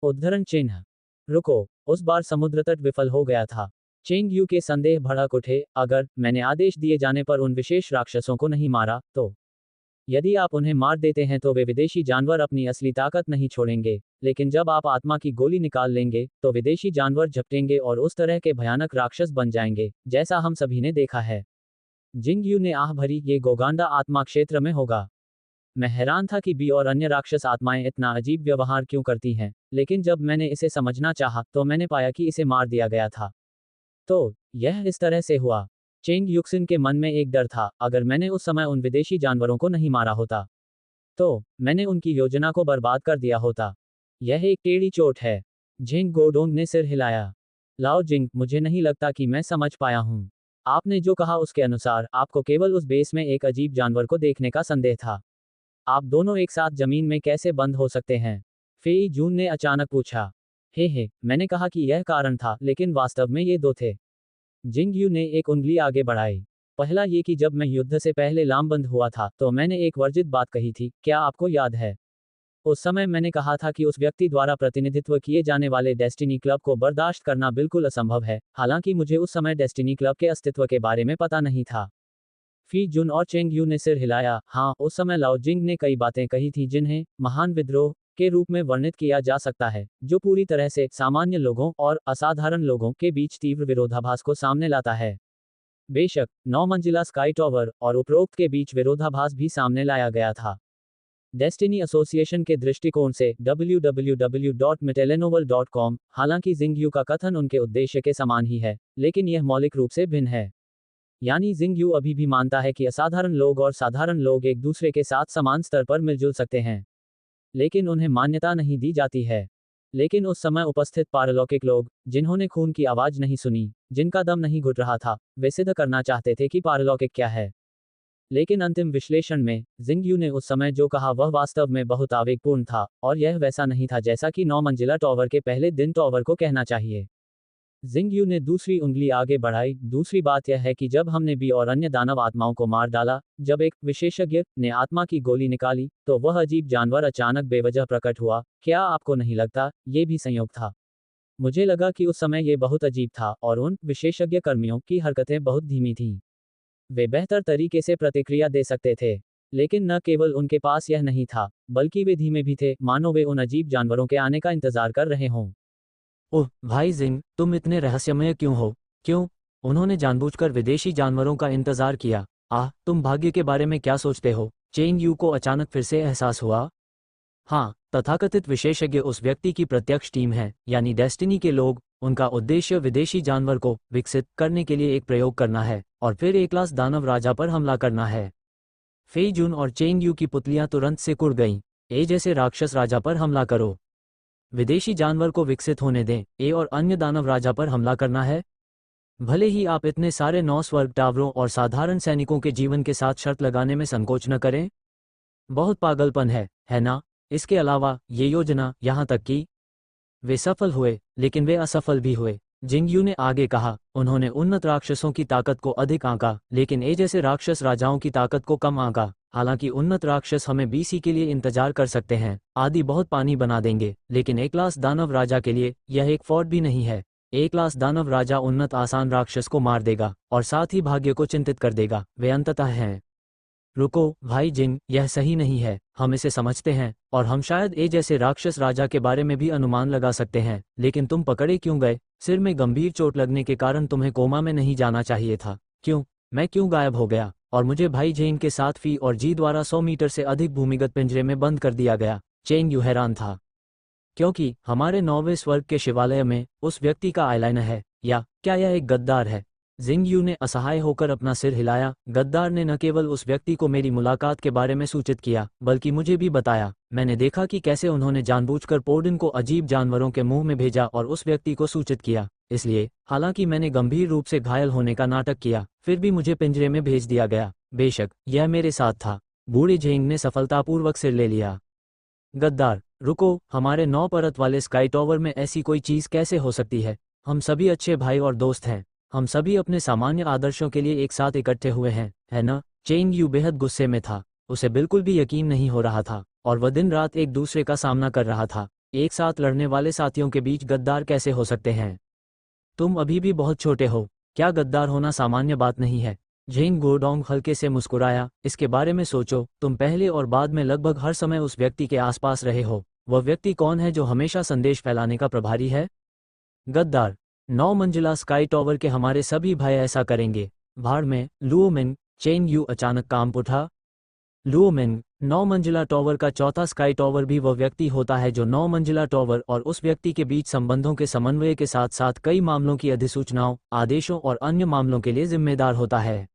उद्धरण चिन्ह। रुको, उस बार समुद्र तट विफल हो गया था। चेंग यू के संदेह भड़क उठे, अगर मैंने आदेश दिए जाने पर उन विशेष राक्षसों को नहीं मारा, तो यदि आप उन्हें मार देते हैं तो वे विदेशी जानवर अपनी असली ताकत नहीं छोड़ेंगे, लेकिन जब आप आत्मा की गोली निकाल लेंगे, तो विदेशी जानवर झपटेंगे और उस तरह के भयानक राक्षस बन जाएंगे, जैसा हम सभी ने देखा है। जिंग यू ने आह भरी, ये गोगांडा आत्मा क्षेत्र में होगा। मैं हैरान था कि बी और अन्य राक्षस आत्माएं इतना अजीब व्यवहार क्यों करती हैं, लेकिन जब मैंने इसे समझना चाहा, तो मैंने पाया कि इसे मार दिया गया था। तो, यह इस तरह से हुआ। चेंग युक्सिन के मन में एक डर था, अगर मैंने उस समय उन विदेशी जानवरों को नहीं मारा होता, तो मैंने उनकी योजना को बर्बाद कर दिया होता। यह एक टेढ़ी चोट है। झिंग गोडोंग ने सिर हिलाया। लाओ जिंग, मुझे नहीं लगता कि मैं समझ पाया हूँ। आपने जो कहा उसके अनुसार आपको केवल उस बेस में एक अजीब जानवर को देखने का संदेह था। आप दोनों एक साथ जमीन में कैसे बंद हो सकते हैं? फेई जून ने अचानक पूछा। हे, मैंने कहा कि यह कारण था, लेकिन वास्तव में ये दो थे। जिंग यू ने एक उंगली आगे बढ़ाई। पहला ये कि जब मैं युद्ध से पहले लामबंद हुआ था तो मैंने एक वर्जित बात कही थी, क्या आपको याद है? उस समय मैंने कहा था कि उस व्यक्ति द्वारा प्रतिनिधित्व किए जाने वाले डेस्टिनी क्लब को बर्दाश्त करना बिल्कुल असंभव है, हालांकि मुझे उस समय डेस्टिनी क्लब के अस्तित्व के बारे में पता नहीं था। फी जुन और चेंग यू ने सिर हिलाया। हाँ, उस समय लाओ जिंग ने कई बातें कही थी जिन्हें महान विद्रोह के रूप में वर्णित किया जा सकता है, जो पूरी तरह से सामान्य लोगों और असाधारण लोगों के बीच तीव्र विरोधाभास को सामने लाता है। बेशक 9 मंजिला स्काई टॉवर और उपरोक्त के बीच विरोधाभास भी सामने लाया गया था। डेस्टिनी एसोसिएशन के दृष्टिकोण से www.metelenovel.com, हालांकि जिंग यू का कथन उनके उद्देश्य के समान ही है, लेकिन यह मौलिक रूप से भिन्न है। यानी जिंग यू अभी भी मानता है कि असाधारण लोग और साधारण लोग एक दूसरे के साथ समान स्तर पर मिलजुल सकते हैं, लेकिन उन्हें मान्यता नहीं दी जाती है। लेकिन उस समय उपस्थित पारलौकिक लोग, जिन्होंने खून की आवाज नहीं सुनी, जिनका दम नहीं घुट रहा था, वे सिद्ध करना चाहते थे कि पारलौकिक क्या है। लेकिन अंतिम विश्लेषण में जिंग यू ने उस समय जो कहा वह वास्तव में बहुत आवेगपूर्ण था, और यह वैसा नहीं था जैसा कि 9 मंजिला टॉवर के पहले दिन टॉवर को कहना चाहिए। जिंग यू ने दूसरी उंगली आगे बढ़ाई। दूसरी बात यह है कि जब हमने बी और अन्य दानव आत्माओं को मार डाला, जब एक विशेषज्ञ ने आत्मा की गोली निकाली, तो वह अजीब जानवर अचानक बेवजह प्रकट हुआ। क्या आपको नहीं लगता ये भी संयोग था? मुझे लगा कि उस समय ये बहुत अजीब था और उन विशेषज्ञ कर्मियों की हरकतें बहुत धीमी थीं। वे बेहतर तरीके से प्रतिक्रिया दे सकते थे, लेकिन न केवल उनके पास यह नहीं था, बल्कि वे धीमे भी थे, मानो वे उन अजीब जानवरों के आने का इंतजार कर रहे हों। ओह भाई जिंग, तुम इतने रहस्यमय क्यों हो? क्यों? उन्होंने जानबूझकर विदेशी जानवरों का इंतजार किया। तुम भाग्य के बारे में क्या सोचते हो? चेंग यू को अचानक फिर से एहसास हुआ। हाँ, तथाकथित विशेषज्ञ उस व्यक्ति की प्रत्यक्ष टीम है, यानी डेस्टिनी के लोग। उनका उद्देश्य विदेशी जानवर को विकसित करने के लिए एक प्रयोग करना है और फिर एक लाश दानव राजा पर हमला करना है। फेई जून और चेंग यू की पुतलियां तुरंत से कुड़ गईं। ए जैसे राक्षस राजा पर हमला करो। विदेशी जानवर को विकसित होने दें। ए और अन्य दानव राजा पर हमला करना है। भले ही आप इतने सारे 9 स्वर्ग टावरों और साधारण सैनिकों के जीवन के साथ शर्त लगाने में संकोच न करें। बहुत पागलपन है ना? इसके अलावा ये योजना, यहाँ तक कि वे सफल हुए, लेकिन वे असफल भी हुए। जिंग यू ने आगे कहा, उन्होंने उन्नत राक्षसों की ताकत को अधिक आंका, लेकिन ए जैसे राक्षस राजाओं की ताकत को कम आंका। हालांकि उन्नत राक्षस हमें बीसी के लिए इंतजार कर सकते हैं, आदि बहुत पानी बना देंगे, लेकिन एक लाश दानव राजा के लिए यह एक फोर्ट भी नहीं है। एक लाश दानव राजा उन्नत आसान राक्षस को मार देगा और साथ ही भाग्य को चिंतित कर देगा। वे अंततः हैं। रुको भाई जिंग, यह सही नहीं है। हम इसे समझते हैं और हम शायद ए जैसे राक्षस राजा के बारे में भी अनुमान लगा सकते हैं, लेकिन तुम पकड़े क्यों गए? सिर में गंभीर चोट लगने के कारण तुम्हें कोमा में नहीं जाना चाहिए था। क्यों? मैं क्यों गायब हो गया और मुझे भाई जेन के साथ फी और जी द्वारा 100 मीटर से अधिक भूमिगत पिंजरे में बंद कर दिया गया? चेंग यू हैरान था, क्योंकि हमारे 9वें स्वर्ग के शिवालय में उस व्यक्ति का आईलाइनर है, या क्या यह एक गद्दार है? जिंग यू ने असहाय होकर अपना सिर हिलाया। गद्दार ने न केवल उस व्यक्ति को मेरी मुलाकात के बारे में सूचित किया, बल्कि मुझे भी बताया। मैंने देखा कि कैसे उन्होंने जानबूझकर पोर्डिन को अजीब जानवरों के मुंह में भेजा और उस व्यक्ति को सूचित किया। इसलिए हालांकि मैंने गंभीर रूप से घायल होने का नाटक किया, फिर भी मुझे पिंजरे में भेज दिया गया। बेशक यह मेरे साथ था। बूढ़े झेंग ने सफलतापूर्वक सिर ले लिया। गद्दार, रुको, हमारे 9 परत वाले स्काई टॉवर में ऐसी कोई चीज कैसे हो सकती है? हम सभी अच्छे भाई और दोस्त हैं। हम सभी अपने सामान्य आदर्शों के लिए एक साथ इकट्ठे हुए हैं, है ना? चेंग यू बेहद गुस्से में था। उसे बिल्कुल भी यकीन नहीं हो रहा था, और वह दिन रात एक दूसरे का सामना कर रहा था। एक साथ लड़ने वाले साथियों के बीच गद्दार कैसे हो सकते हैं? तुम अभी भी बहुत छोटे हो। क्या गद्दार होना सामान्य बात नहीं है? झेंग गोडोंग हल्के से मुस्कुराया। इसके बारे में सोचो, तुम पहले और बाद में लगभग हर समय उस व्यक्ति के आसपास रहे हो। वह व्यक्ति कौन है जो हमेशा संदेश फैलाने का प्रभारी है? गद्दार। 9 मंजिला स्काई टॉवर के हमारे सभी भाई ऐसा करेंगे। भाड़ में, लुओमिंग। चेंग यू अचानक कांप उठा। लुओमिंग, 9 मंजिला टॉवर का चौथा स्काई टॉवर भी वह व्यक्ति होता है जो 9 मंजिला टॉवर और उस व्यक्ति के बीच संबंधों के समन्वय के साथ साथ कई मामलों की अधिसूचनाओं, आदेशों और अन्य मामलों के लिए जिम्मेदार होता है।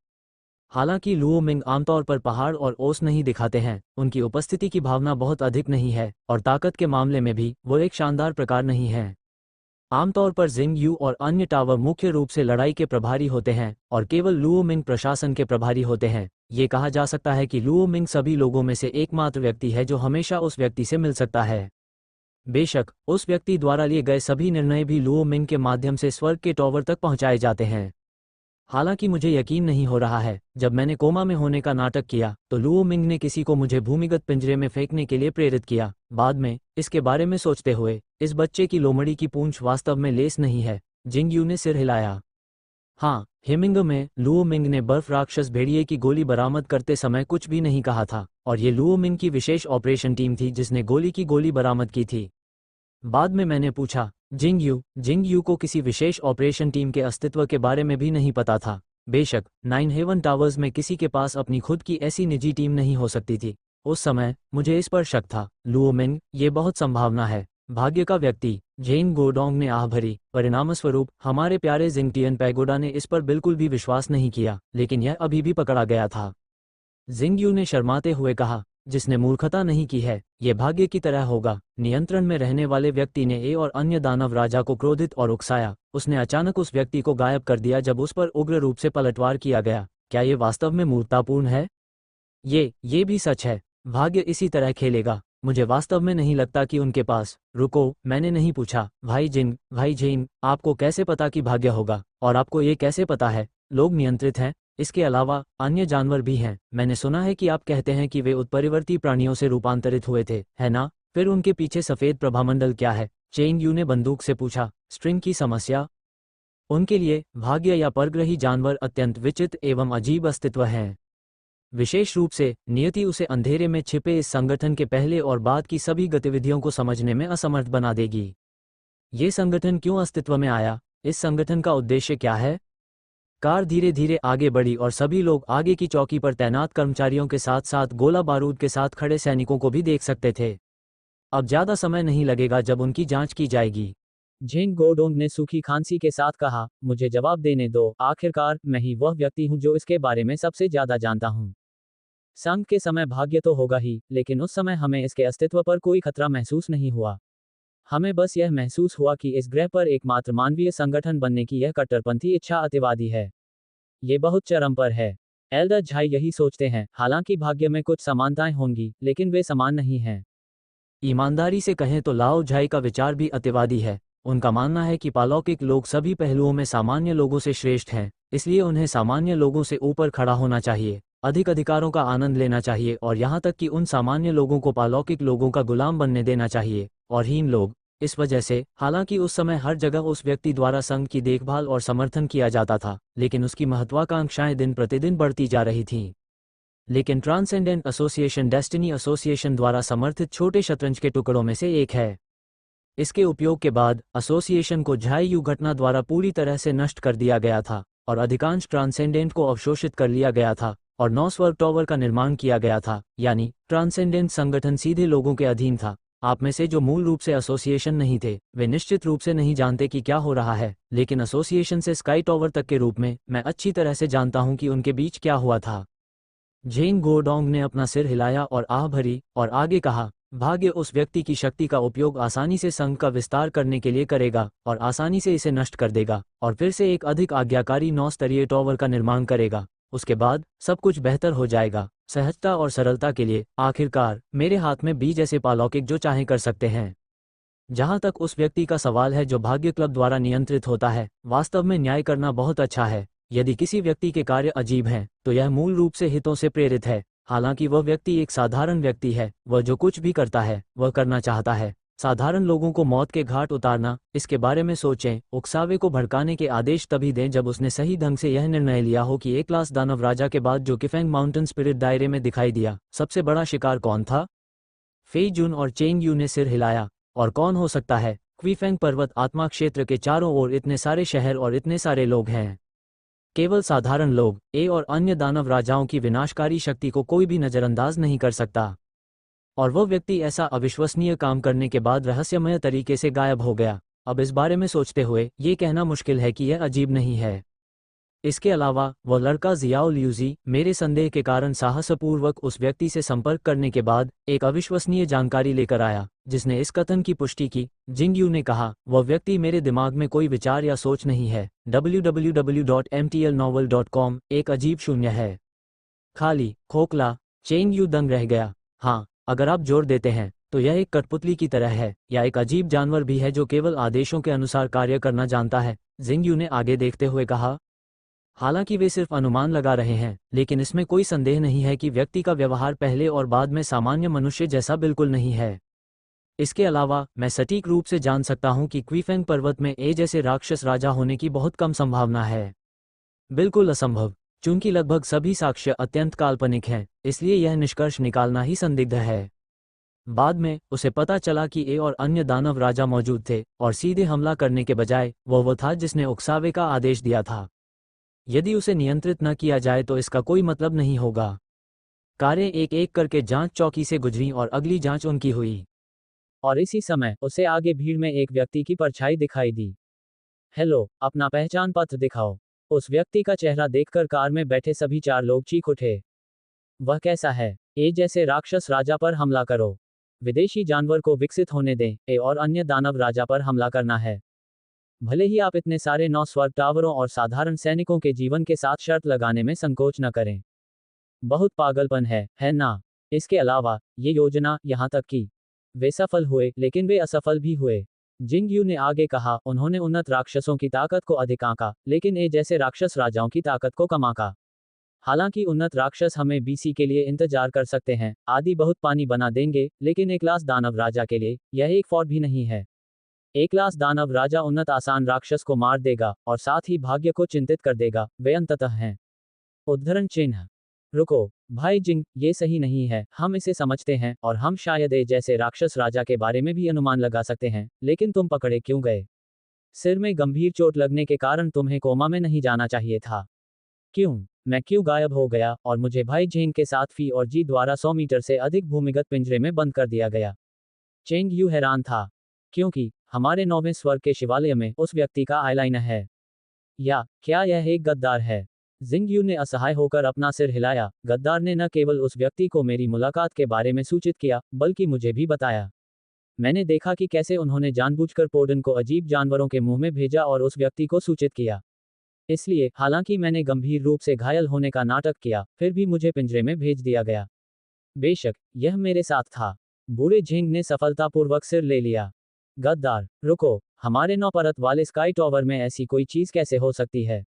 हालांकि लुओ मिंग आमतौर पर पहाड़ और ओस नहीं दिखाते हैं, उनकी उपस्थिति की भावना बहुत अधिक नहीं है और ताकत के मामले में भी वो एक शानदार प्रकार नहीं है। आमतौर पर जिंग यू और अन्य टावर मुख्य रूप से लड़ाई के प्रभारी होते हैं और केवल लुओ मिंग प्रशासन के प्रभारी होते हैं। ये कहा जा सकता है कि लुओ मिंग सभी लोगों में से एकमात्र व्यक्ति है जो हमेशा उस व्यक्ति से मिल सकता है। बेशक उस व्यक्ति द्वारा लिए गए सभी निर्णय भी लुओ मिंग के माध्यम से स्वर्ग के टावर तक पहुंचाए जाते हैं। हालांकि मुझे यकीन नहीं हो रहा है, जब मैंने कोमा में होने का नाटक किया तो लुओ मिंग ने किसी को मुझे भूमिगत पिंजरे में फेंकने के लिए प्रेरित किया। बाद में इसके बारे में सोचते हुए, इस बच्चे की लोमड़ी की पूंछ वास्तव में लेस नहीं है। जिंग यू ने सिर हिलाया। हाँ, हेमिंग में लुओ मिंग ने बर्फ राक्षस भेड़िए की गोली बरामद करते समय कुछ भी नहीं कहा था और ये लुओ मिंग की विशेष ऑपरेशन टीम थी जिसने गोली बरामद की थी। बाद में मैंने पूछा, जिंग यू को किसी विशेष ऑपरेशन टीम के अस्तित्व के बारे में भी नहीं पता था। बेशक नाइन हेवन टावर्स में किसी के पास अपनी खुद की ऐसी निजी टीम नहीं हो सकती थी। उस समय मुझे इस पर शक था। लुओ मिंग, ये बहुत संभावना है। भाग्य का व्यक्ति, जेन गोडोंग ने आह भरी। परिणामस्वरूप हमारे प्यारे जिंगटियन पैगोडा ने इस पर बिल्कुल भी विश्वास नहीं किया, लेकिन यह अभी भी पकड़ा गया था। जिंग यू ने शर्माते हुए कहा, जिसने मूर्खता नहीं की है, ये भाग्य की तरह होगा। नियंत्रण में रहने वाले व्यक्ति ने ए और अन्य दानव राजा को क्रोधित और उकसाया। उसने अचानक उस व्यक्ति को गायब कर दिया जब उस पर उग्र रूप से पलटवार किया गया। क्या ये वास्तव में मूर्खतापूर्ण है? ये भी सच है। भाग्य इसी तरह खेलेगा। मुझे वास्तव में नहीं लगता कि उनके पास। रुको, मैंने नहीं पूछा। भाई जेन, आपको कैसे पता कि भाग्य होगा? और आपको ये कैसे पता है लोग नियंत्रित हैं? इसके अलावा अन्य जानवर भी हैं। मैंने सुना है कि आप कहते हैं कि वे उत्परिवर्ती प्राणियों से रूपांतरित हुए थे, है ना? फिर उनके पीछे सफेद प्रभामंडल क्या है? चेंग यू ने बंदूक से पूछा। स्ट्रिंग की समस्या? उनके लिए भाग्य या परग्रही जानवर अत्यंत विचित्र एवं अजीब अस्तित्व हैं। विशेष रूप से नियति उसे अंधेरे में छिपे इस संगठन के पहले और बाद की सभी गतिविधियों को समझने में असमर्थ बना देगी। ये संगठन क्यों अस्तित्व में आया? इस संगठन का उद्देश्य क्या है? कार धीरे धीरे आगे बढ़ी और सभी लोग आगे की चौकी पर तैनात कर्मचारियों के साथ साथ गोला बारूद के साथ खड़े सैनिकों को भी देख सकते थे। अब ज्यादा समय नहीं लगेगा जब उनकी जांच की जाएगी। जेन गोडोंग ने सूखी खांसी के साथ कहा, मुझे जवाब देने दो। आखिरकार मैं ही वह व्यक्ति हूं जो इसके बारे में सबसे ज्यादा जानता हूं। संघ के समय भाग्य तो होगा ही, लेकिन उस समय हमें इसके अस्तित्व पर कोई खतरा महसूस नहीं हुआ। हमें बस यह महसूस हुआ कि इस ग्रह पर एकमात्र मानवीय संगठन बनने की यह कट्टरपंथी इच्छा अतिवादी है। ये बहुत चरम पर है। एल्डर झाई यही सोचते हैं। हालांकि भाग्य में कुछ समानताएं होंगी, लेकिन वे समान नहीं हैं। ईमानदारी से कहें तो लाओ झाई का विचार भी अतिवादी है। उनका मानना है कि पालौकिक लोग सभी पहलुओं में सामान्य लोगों से श्रेष्ठ हैं, इसलिए उन्हें सामान्य लोगों से ऊपर खड़ा होना चाहिए, अधिक अधिकारों का आनंद लेना चाहिए और यहाँ तक कि उन सामान्य लोगों को पालौकिक लोगों का गुलाम बनने देना चाहिए, और हीन लोग। इस वजह से हालांकि उस समय हर जगह उस व्यक्ति द्वारा संघ की देखभाल और समर्थन किया जाता था, लेकिन उसकी महत्वाकांक्षाएं दिन प्रतिदिन बढ़ती जा रही थीं। लेकिन ट्रांसेंडेंट एसोसिएशन डेस्टिनी एसोसिएशन द्वारा समर्थित छोटे शतरंज के टुकड़ों में से एक है। इसके उपयोग के बाद एसोसिएशन को झाई यू घटना द्वारा पूरी तरह से नष्ट कर दिया गया था और अधिकांश ट्रांसेंडेंट को अवशोषित कर लिया गया था और 9 स्वर्ग टावर का निर्माण किया गया था, यानी ट्रांसेंडेंट संगठन सीधे लोगों के अधीन था। आप में से जो मूल रूप से एसोसिएशन नहीं थे, वे निश्चित रूप से नहीं जानते कि क्या हो रहा है, लेकिन एसोसिएशन से स्काई टावर तक के रूप में मैं अच्छी तरह से जानता हूं कि उनके बीच क्या हुआ था। जेन गोडोंग ने अपना सिर हिलाया और आह भरी और आगे कहा, भाग्य उस व्यक्ति की शक्ति का उपयोग आसानी से संघ का विस्तार करने के लिए करेगा और आसानी से इसे नष्ट कर देगा और फिर से एक अधिक आज्ञाकारी 9 स्तरीय टावर का निर्माण करेगा। उसके बाद सब कुछ बेहतर हो जाएगा। सहजता और सरलता के लिए आखिरकार मेरे हाथ में बीज ऐसे पालौकिक जो चाहे कर सकते हैं। जहां तक उस व्यक्ति का सवाल है जो भाग्य क्लब द्वारा नियंत्रित होता है, वास्तव में न्याय करना बहुत अच्छा है। यदि किसी व्यक्ति के कार्य अजीब हैं, तो यह मूल रूप से हितों से प्रेरित है। हालांकि वह व्यक्ति एक साधारण व्यक्ति है, वह जो कुछ भी करता है वह करना चाहता है साधारण लोगों को मौत के घाट उतारना। इसके बारे में सोचें। उकसावे को भड़काने के आदेश तभी दें जब उसने सही ढंग से यह निर्णय लिया हो कि एक क्लास दानव राजा के बाद जो किफेंग माउंटेन स्पिरिट दायरे में दिखाई दिया, सबसे बड़ा शिकार कौन था? फेई जुन और चेंग यू ने सिर हिलाया। और कौन हो सकता है? क्वीफेंग पर्वत आत्मा क्षेत्र के चारों ओर इतने सारे शहर और इतने सारे लोग हैं। केवल साधारण लोग। ए और अन्य दानव राजाओं की विनाशकारी शक्ति को कोई भी नजरअंदाज नहीं कर सकता। और वह व्यक्ति ऐसा अविश्वसनीय काम करने के बाद रहस्यमय तरीके से गायब हो गया। अब इस बारे में सोचते हुए ये कहना मुश्किल है कि यह अजीब नहीं है। इसके अलावा वह लड़का जियाओ लियूजी मेरे संदेह के कारण साहसपूर्वक उस व्यक्ति से संपर्क करने के बाद एक अविश्वसनीय जानकारी लेकर आया, जिसने इस कथन की पुष्टि की। जिंग यू ने कहा, वह व्यक्ति मेरे दिमाग में कोई विचार या सोच नहीं है। www.mtlnovel.com एक अजीब शून्य है, खाली, खोखला। चेंग यू दंग रह गया। हाँ, अगर आप जोर देते हैं तो यह एक कठपुतली की तरह है, या एक अजीब जानवर भी है जो केवल आदेशों के अनुसार कार्य करना जानता है। जिंग यू ने आगे देखते हुए कहा, हालांकि वे सिर्फ अनुमान लगा रहे हैं, लेकिन इसमें कोई संदेह नहीं है कि व्यक्ति का व्यवहार पहले और बाद में सामान्य मनुष्य जैसा बिल्कुल नहीं है। इसके अलावा मैं सटीक रूप से जान सकता हूं कि क्वीफेंग पर्वत में ए जैसे राक्षस राजा होने की बहुत कम संभावना है। बिल्कुल असंभव। चूंकि लगभग सभी साक्ष्य अत्यंत काल्पनिक हैं, इसलिए यह निष्कर्ष निकालना ही संदिग्ध है। बाद में उसे पता चला कि ए और अन्य दानव राजा मौजूद थे, और सीधे हमला करने के बजाय वह था जिसने उकसावे का आदेश दिया था। यदि उसे नियंत्रित न किया जाए तो इसका कोई मतलब नहीं होगा। कारें एक एक करके जांच चौकी से गुजरीं और अगली जांच उनकी हुई, और इसी समय उसे आगे भीड़ में एक व्यक्ति की परछाई दिखाई दी। हेलो, अपना पहचान पत्र दिखाओ। उस व्यक्ति का चेहरा देखकर कार में बैठे सभी 4 लोग चीख उठे। वह कैसा है? ए जैसे राक्षस राजा पर हमला करो। विदेशी जानवर को विकसित होने दें। ए और अन्य दानव राजा पर हमला करना है। भले ही आप इतने सारे 9 स्वर्ग टावरों और साधारण सैनिकों के जीवन के साथ शर्त लगाने में संकोच न करें। बहुत पागलपन है ना? इसके अलावा ये योजना, यहाँ तक कि वे सफल हुए, लेकिन वे असफल भी हुए। जिंग यू ने आगे कहा, उन्होंने उन्नत राक्षसों की ताकत को अधिक आंका, लेकिन ए जैसे राक्षस राजाओं की ताकत को कम आंका। हालांकि उन्नत राक्षस हमें बीसी के लिए इंतजार कर सकते हैं, आदि बहुत पानी बना देंगे, लेकिन एक क्लास दानव राजा के लिए यह एक फॉर्ट भी नहीं है। एक क्लास दानव राजा उन्नत आसान राक्षस को मार देगा और साथ ही भाग्य को चिंतित कर देगा। वे अंततः हैं। उद्धरण चिन्ह। रुको भाई जिंग, ये सही नहीं है। हम इसे समझते हैं और हम शायद ए जैसे राक्षस राजा के बारे में भी अनुमान लगा सकते हैं, लेकिन तुम पकड़े क्यों गए? सिर में गंभीर चोट लगने के कारण तुम्हें कोमा में नहीं जाना चाहिए था। क्यों? मैं क्यों गायब हो गया और मुझे भाई जिंग के साथ फी और जी द्वारा 100 मीटर से अधिक भूमिगत पिंजरे में बंद कर दिया गया? चेंग यू हैरान था, क्योंकि हमारे 9वें स्वर्ग के शिवालय में उस व्यक्ति का आईलाइनर है। या क्या यह एक गद्दार है? जिंग यू ने असहाय होकर अपना सिर हिलाया। गद्दार ने न केवल उस व्यक्ति को मेरी मुलाकात के बारे में सूचित किया, बल्कि मुझे भी बताया। मैंने देखा कि कैसे उन्होंने जानबूझकर पोडन को अजीब जानवरों के मुंह में भेजा और उस व्यक्ति को सूचित किया। इसलिए, हालांकि मैंने गंभीर रूप से घायल होने का नाटक किया, फिर भी मुझे पिंजरे में भेज दिया गया। बेशक, यह मेरे साथ था। बूढ़े झिंग ने सफलतापूर्वक सिर ले लिया। गद्दार, रुको, हमारे 9 परत वाले स्काई टॉवर में ऐसी कोई चीज कैसे हो सकती है?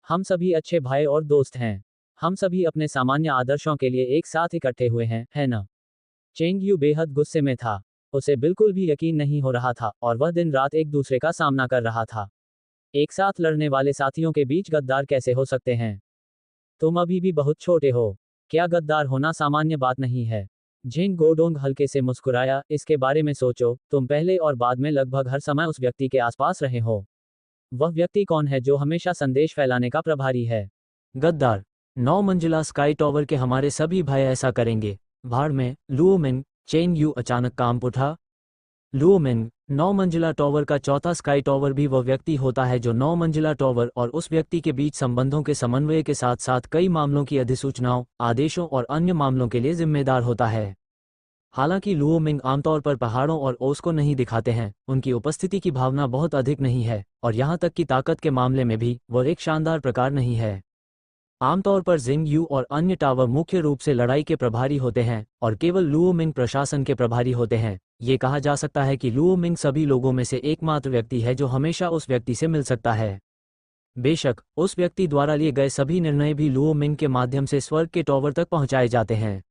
हम सभी अच्छे भाई और दोस्त हैं। हम सभी अपने सामान्य आदर्शों के लिए एक साथ इकट्ठे हुए हैं, है ना? चेंग यू बेहद गुस्से में था। उसे बिल्कुल भी यकीन नहीं हो रहा था, और वह दिन रात एक दूसरे का सामना कर रहा था। एक साथ लड़ने वाले साथियों के बीच गद्दार कैसे हो सकते हैं? तुम अभी भी बहुत छोटे हो। क्या गद्दार होना सामान्य बात नहीं है? झिंग गोडोंग हल्के से मुस्कुराया। इसके बारे में सोचो, तुम पहले और बाद में लगभग हर समय उस व्यक्ति के आसपास रहे हो। वह व्यक्ति कौन है जो हमेशा संदेश फैलाने का प्रभारी है? गद्दार। 9 मंजिला स्काई टॉवर के हमारे सभी भाई ऐसा करेंगे। भाड़ में, लुओमिंग। चेंग यू अचानक कांप उठा। लुओमिंग, 9 मंजिला टॉवर का चौथा स्काई टॉवर भी वह व्यक्ति होता है जो 9 मंजिला टॉवर और उस व्यक्ति के बीच संबंधों के समन्वय के साथ साथ कई मामलों की अधिसूचनाओं, आदेशों और अन्य मामलों के लिए जिम्मेदार होता है। हालांकि लुओमिंग आमतौर पर पहाड़ों और ओस को नहीं दिखाते हैं, उनकी उपस्थिति की भावना बहुत अधिक नहीं है, और यहाँ तक कि ताकत के मामले में भी वह एक शानदार प्रकार नहीं है। आमतौर पर जिंग यू और अन्य टावर मुख्य रूप से लड़ाई के प्रभारी होते हैं, और केवल लुओमिंग प्रशासन के प्रभारी होते हैं। ये कहा जा सकता है कि लुओमिंग सभी लोगों में से एकमात्र व्यक्ति है जो हमेशा उस व्यक्ति से मिल सकता है। बेशक, उस व्यक्ति द्वारा लिए गए सभी निर्णय भी लुओमिंग के माध्यम से स्वर्ग के टॉवर तक पहुंचाए जाते हैं।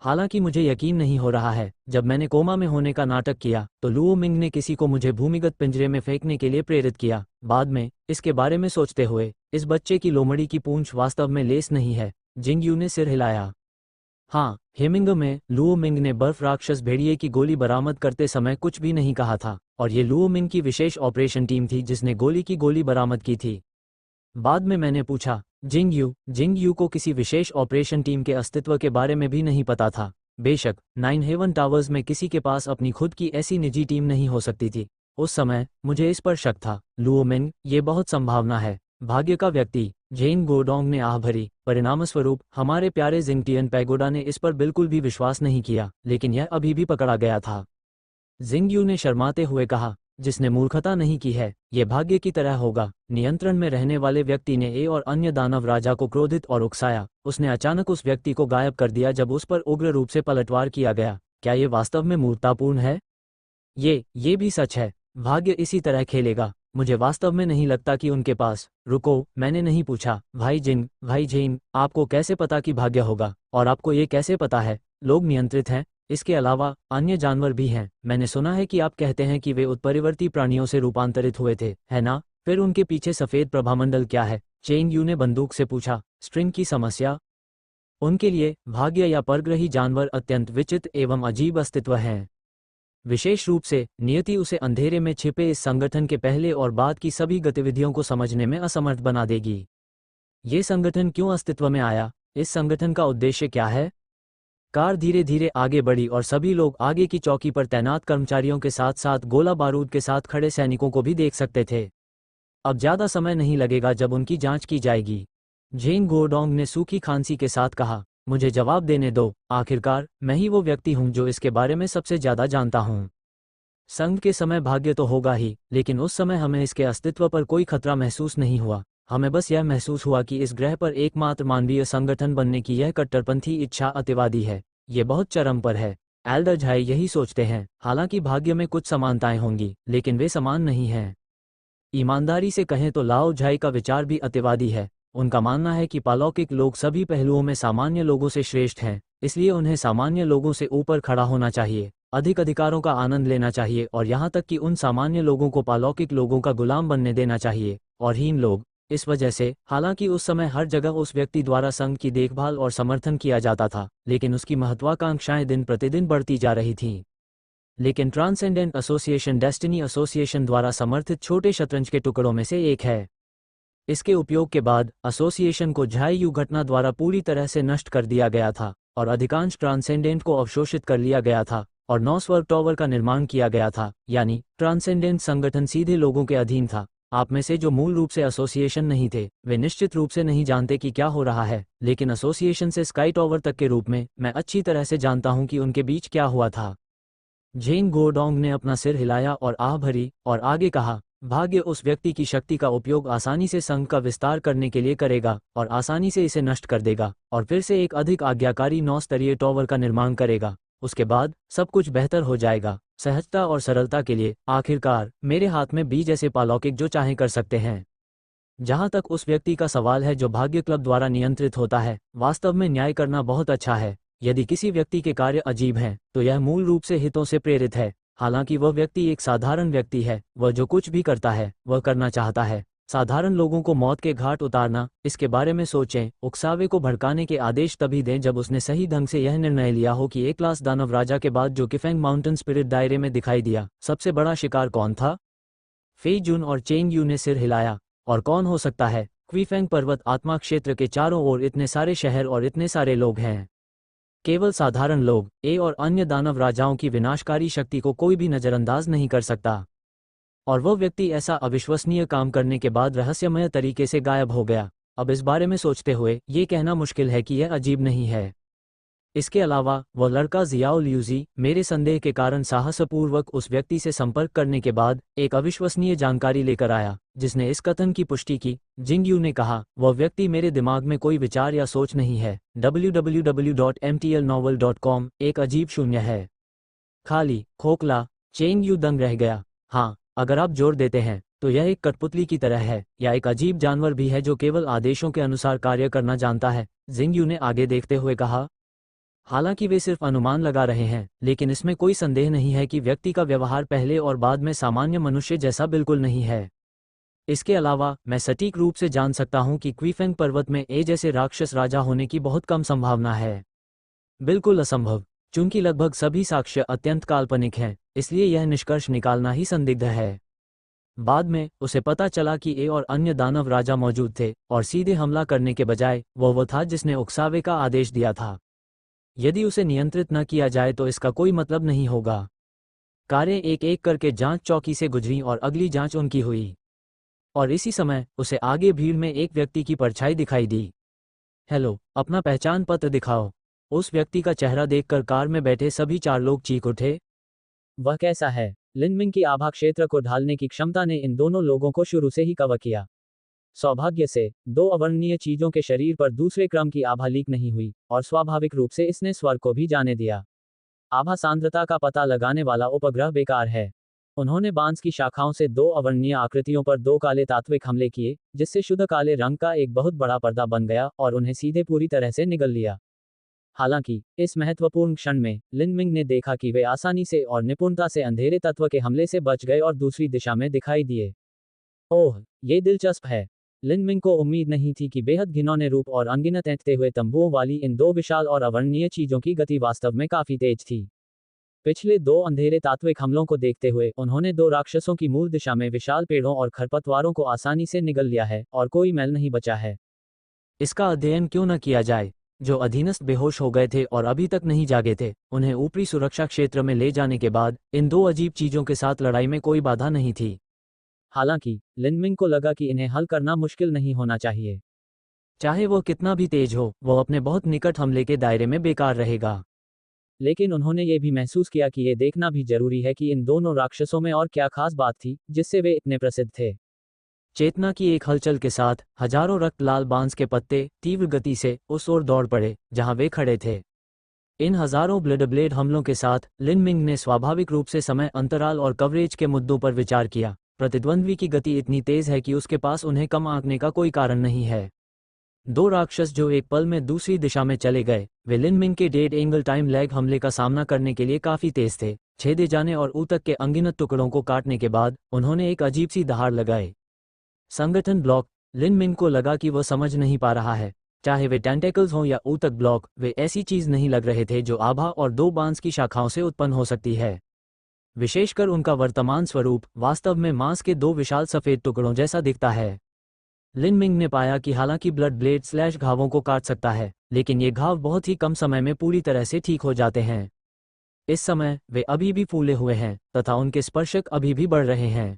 हालांकि मुझे यकीन नहीं हो रहा है, जब मैंने कोमा में होने का नाटक किया तो लुओमिंग ने किसी को मुझे भूमिगत पिंजरे में फेंकने के लिए प्रेरित किया। बाद में, इसके बारे में सोचते हुए, इस बच्चे की लोमड़ी की पूंछ वास्तव में लेस नहीं है। जिंग यू ने सिर हिलाया। हाँ, हेमिंग में, लुओमिंग ने बर्फ राक्षस भेड़िए की गोली बरामद करते समय कुछ भी नहीं कहा था, और ये लुओमिंग की विशेष ऑपरेशन टीम थी जिसने गोली बरामद की थी। बाद में मैंने पूछा, जिंग यू को किसी विशेष ऑपरेशन टीम के अस्तित्व के बारे में भी नहीं पता था। बेशक, 9 हेवन टावर्स में किसी के पास अपनी खुद की ऐसी निजी टीम नहीं हो सकती थी। उस समय मुझे इस पर शक था। लुओमिंग, ये बहुत संभावना है भाग्य का व्यक्ति, जेन गोडोंग ने आह भरी। परिणामस्वरूप हमारे प्यारे जिंगटियन पैगोडा ने इस पर बिल्कुल भी विश्वास नहीं किया, लेकिन यह अभी भी पकड़ा गया था। जिंगयू ने शर्माते हुए कहा, जिसने मूर्खता नहीं की है, यह भाग्य की तरह होगा। नियंत्रण में रहने वाले व्यक्ति ने ए और अन्य दानव राजा को क्रोधित और उकसाया। उसने अचानक उस व्यक्ति को गायब कर दिया जब उस पर उग्र रूप से पलटवार किया गया। क्या ये वास्तव में मूर्खतापूर्ण है? ये भी सच है। भाग्य इसी तरह खेलेगा। मुझे वास्तव में नहीं लगता कि उनके पास। रुको, मैंने नहीं पूछा। भाई जेन, आपको कैसे पता कि भाग्य होगा? और आपको ये कैसे पता है लोग नियंत्रित हैं? इसके अलावा अन्य जानवर भी हैं। मैंने सुना है कि आप कहते हैं कि वे उत्परिवर्ती प्राणियों से रूपांतरित हुए थे, है ना? फिर उनके पीछे सफेद प्रभामंडल क्या है? चेंग यू ने बंदूक से पूछा। स्ट्रिंग की समस्या? उनके लिए भाग्य या परग्रही जानवर अत्यंत विचित्र एवं अजीब अस्तित्व हैं। विशेष रूप से नियति उसे अंधेरे में छिपे इस संगठन के पहले और बाद की सभी गतिविधियों को समझने में असमर्थ बना देगी। ये संगठन क्यों अस्तित्व में आया? इस संगठन का उद्देश्य क्या है? कार धीरे धीरे आगे बढ़ी और सभी लोग आगे की चौकी पर तैनात कर्मचारियों के साथ साथ गोला बारूद के साथ खड़े सैनिकों को भी देख सकते थे। अब ज्यादा समय नहीं लगेगा जब उनकी जांच की जाएगी। जेन गोडोंग ने सूखी खांसी के साथ कहा, मुझे जवाब देने दो। आखिरकार मैं ही वो व्यक्ति हूं जो इसके बारे में सबसे ज्यादा जानता हूं। संघ के समय भाग्य तो होगा ही, लेकिन उस समय हमें इसके अस्तित्व पर कोई खतरा महसूस नहीं हुआ। हमें बस यह महसूस हुआ कि इस ग्रह पर एकमात्र मानवीय संगठन बनने की यह कट्टरपंथी इच्छा अतिवादी है। ये बहुत चरम पर है। एल्डर झाई यही सोचते हैं। हालांकि भाग्य में कुछ समानताएं होंगी, लेकिन वे समान नहीं हैं। ईमानदारी से कहें तो लाओ झाई का विचार भी अतिवादी है। उनका मानना है कि पालौकिक लोग सभी पहलुओं में सामान्य लोगों से श्रेष्ठ हैं, इसलिए उन्हें सामान्य लोगों से ऊपर खड़ा होना चाहिए, अधिक अधिकारों का आनंद लेना चाहिए और यहाँ तक कि उन सामान्य लोगों को पालौकिक लोगों का गुलाम बनने देना चाहिए, और हीन लोग। इस वजह से हालांकि उस समय हर जगह उस व्यक्ति द्वारा संघ की देखभाल और समर्थन किया जाता था, लेकिन उसकी महत्वाकांक्षाएं दिन प्रतिदिन बढ़ती जा रही थीं। लेकिन ट्रांसेंडेंट एसोसिएशन डेस्टिनी एसोसिएशन द्वारा समर्थित छोटे शतरंज के टुकड़ों में से एक है। इसके उपयोग के बाद एसोसिएशन को झाई यू घटना द्वारा पूरी तरह से नष्ट कर दिया गया था और अधिकांश ट्रांसेंडेंट को अवशोषित कर लिया गया था और 9 स्वर्ग टॉवर का निर्माण किया गया था। यानी ट्रांसेंडेंट संगठन सीधे लोगों के अधीन था। आप में से जो मूल रूप से एसोसिएशन नहीं थे, वे निश्चित रूप से नहीं जानते कि क्या हो रहा है, लेकिन एसोसिएशन से स्काई टॉवर तक के रूप में मैं अच्छी तरह से जानता हूं कि उनके बीच क्या हुआ था। जेन गोडोंग ने अपना सिर हिलाया और आह भरी और आगे कहा, भाग्य उस व्यक्ति की शक्ति का उपयोग आसानी से संघ का विस्तार करने के लिए करेगा और आसानी से इसे नष्ट कर देगा और फिर से एक अधिक आज्ञाकारी 9 स्तरीय टॉवर का निर्माण करेगा। उसके बाद सब कुछ बेहतर हो जाएगा। सहजता और सरलता के लिए आखिरकार मेरे हाथ में बी जैसे पालौकिक जो चाहे कर सकते हैं। जहां तक उस व्यक्ति का सवाल है जो भाग्य क्लब द्वारा नियंत्रित होता है, वास्तव में न्याय करना बहुत अच्छा है। यदि किसी व्यक्ति के कार्य अजीब हैं, तो यह मूल रूप से हितों से प्रेरित है। हालांकि वह व्यक्ति एक साधारण व्यक्ति है, वह जो कुछ भी करता है वह करना चाहता है साधारण लोगों को मौत के घाट उतारना। इसके बारे में सोचें। उकसावे को भड़काने के आदेश तभी दें जब उसने सही ढंग से यह निर्णय लिया हो कि एक क्लास दानव राजा के बाद जो किफेंग माउंटेन स्पिरिट दायरे में दिखाई दिया, सबसे बड़ा शिकार कौन था? फेई जुन और चेंग यू ने सिर हिलाया। और कौन हो सकता है? क्वीफेंग पर्वत आत्मा क्षेत्र के चारों ओर इतने सारे शहर और इतने सारे लोग हैं। केवल साधारण लोग। ए और अन्य दानव राजाओं की विनाशकारी शक्ति को कोई भी नजरअंदाज नहीं कर सकता। और वह व्यक्ति ऐसा अविश्वसनीय काम करने के बाद रहस्यमय तरीके से गायब हो गया। अब इस बारे में सोचते हुए ये कहना मुश्किल है कि यह अजीब नहीं है। इसके अलावा वह लड़का जियाओ ल्यूजी मेरे संदेह के कारण साहसपूर्वक उस व्यक्ति से संपर्क करने के बाद एक अविश्वसनीय जानकारी लेकर आया, जिसने इस कथन की पुष्टि की। जिंगयू ने कहा, वह व्यक्ति मेरे दिमाग में कोई विचार या सोच नहीं है। www.mtlnovel.com एक अजीब शून्य है। खाली, खोखला। चेंग यू दंग रह गया। हाँ, अगर आप जोर देते हैं तो यह एक कठपुतली की तरह है, या एक अजीब जानवर भी है जो केवल आदेशों के अनुसार कार्य करना जानता है। जिंगयू ने आगे देखते हुए कहा, हालांकि वे सिर्फ अनुमान लगा रहे हैं, लेकिन इसमें कोई संदेह नहीं है कि व्यक्ति का व्यवहार पहले और बाद में सामान्य मनुष्य जैसा बिल्कुल नहीं है। इसके अलावा मैं सटीक रूप से जान सकता हूं कि क्वीफेंग पर्वत में ए जैसे राक्षस राजा होने की बहुत कम संभावना है। बिल्कुल असंभव। चूंकि लगभग सभी साक्ष्य अत्यंत काल्पनिक हैं, इसलिए यह निष्कर्ष निकालना ही संदिग्ध है। बाद में उसे पता चला कि ए और अन्य दानव राजा मौजूद थे और सीधे हमला करने के बजाय वह था जिसने उकसावे का आदेश दिया था। यदि उसे नियंत्रित न किया जाए तो इसका कोई मतलब नहीं होगा। कारें एक एक करके जांच चौकी से गुजरीं और अगली जांच उनकी हुई। और इसी समय उसे आगे भीड़ में एक व्यक्ति की परछाई दिखाई दी। हेलो, अपना पहचान पत्र दिखाओ। उस व्यक्ति का चेहरा देखकर कार में बैठे सभी 4 लोग चीख उठे। वह कैसा है? लिनमिंग की आभा क्षेत्र को ढालने की क्षमता ने इन दोनों लोगों को शुरू से ही कवर किया। सौभाग्य से 2 अवर्णनीय चीजों के शरीर पर दूसरे क्रम की आभा लीक नहीं हुई, और स्वाभाविक रूप से इसने स्वर्ग को भी जाने दिया। आभा सांद्रता का पता लगाने वाला उपग्रह बेकार है। उन्होंने बांस की शाखाओं से 2 अवर्णनीय आकृतियों पर 2 काले तात्विक हमले किए, जिससे शुद्ध काले रंग का एक बहुत बड़ा पर्दा बन गया और उन्हें सीधे पूरी तरह से निगल लिया। हालांकि इस महत्वपूर्ण क्षण में लिनमिंग ने देखा कि वे आसानी से और निपुणता से अंधेरे तत्व के हमले से बच गए और दूसरी दिशा में दिखाई दिए। ओह, ये दिलचस्प है। लिनमिंग को उम्मीद नहीं थी कि बेहद घिनौने रूप और अनगिनत ऐंठते हुए तंबुओं वाली इन 2 विशाल और अवर्णनीय चीजों की गति वास्तव में काफी तेज थी। पिछले 2 अंधेरे तात्विक हमलों को देखते हुए उन्होंने 2 राक्षसों की मूल दिशा में विशाल पेड़ों और खरपतवारों को आसानी से निगल लिया है और कोई मैल नहीं बचा है। इसका अध्ययन क्यों न किया जाए? जो अधीनस्थ बेहोश हो गए थे और अभी तक नहीं जागे थे, उन्हें ऊपरी सुरक्षा क्षेत्र में ले जाने के बाद इन 2 अजीब चीजों के साथ लड़ाई में कोई बाधा नहीं थी। हालांकि लिनमिंग को लगा कि इन्हें हल करना मुश्किल नहीं होना चाहिए। चाहे वो कितना भी तेज हो, वो अपने बहुत निकट हमले के दायरे में बेकार रहेगा। लेकिन उन्होंने ये भी महसूस किया कि ये देखना भी जरूरी है कि इन दोनों राक्षसों में और क्या खास बात थी जिससे वे इतने प्रसिद्ध थे। चेतना की एक हलचल के साथ हजारों रक्त लाल बांस के पत्ते तीव्र गति से उस ओर दौड़ पड़े जहां वे खड़े थे। इन हजारों ब्लेड हमलों के साथ लिनमिंग ने स्वाभाविक रूप से समय अंतराल और कवरेज के मुद्दों पर विचार किया। प्रतिद्वंद्वी की गति इतनी तेज है कि उसके पास उन्हें कम आंकने का कोई कारण नहीं है। 2 राक्षस जो एक पल में दूसरी दिशा में चले गए, वे लिनमिंग के डेड एंगल टाइम लैग हमले का सामना करने के लिए काफी तेज थे। छेदे जाने और ऊतक के अनगिनत टुकड़ों को काटने के बाद उन्होंने एक अजीब सी दहाड़ लगाई। संगठन ब्लॉक। लिनमिंग को लगा कि वह समझ नहीं पा रहा है। चाहे वे टेंटेकल्स हों या ऊतक ब्लॉक, वे ऐसी चीज नहीं लग रहे थे जो आभा और 2 बांस की शाखाओं से उत्पन्न हो सकती है। विशेषकर उनका वर्तमान स्वरूप वास्तव में मांस के 2 विशाल सफेद टुकड़ों जैसा दिखता है। लिनमिंग ने पाया कि हालांकि ब्लड ब्लेड स्लैश घावों को काट सकता है, लेकिन ये घाव बहुत ही कम समय में पूरी तरह से ठीक हो जाते हैं। इस समय वे अभी भी फूले हुए हैं तथा उनके स्पर्शक अभी भी बढ़ रहे हैं।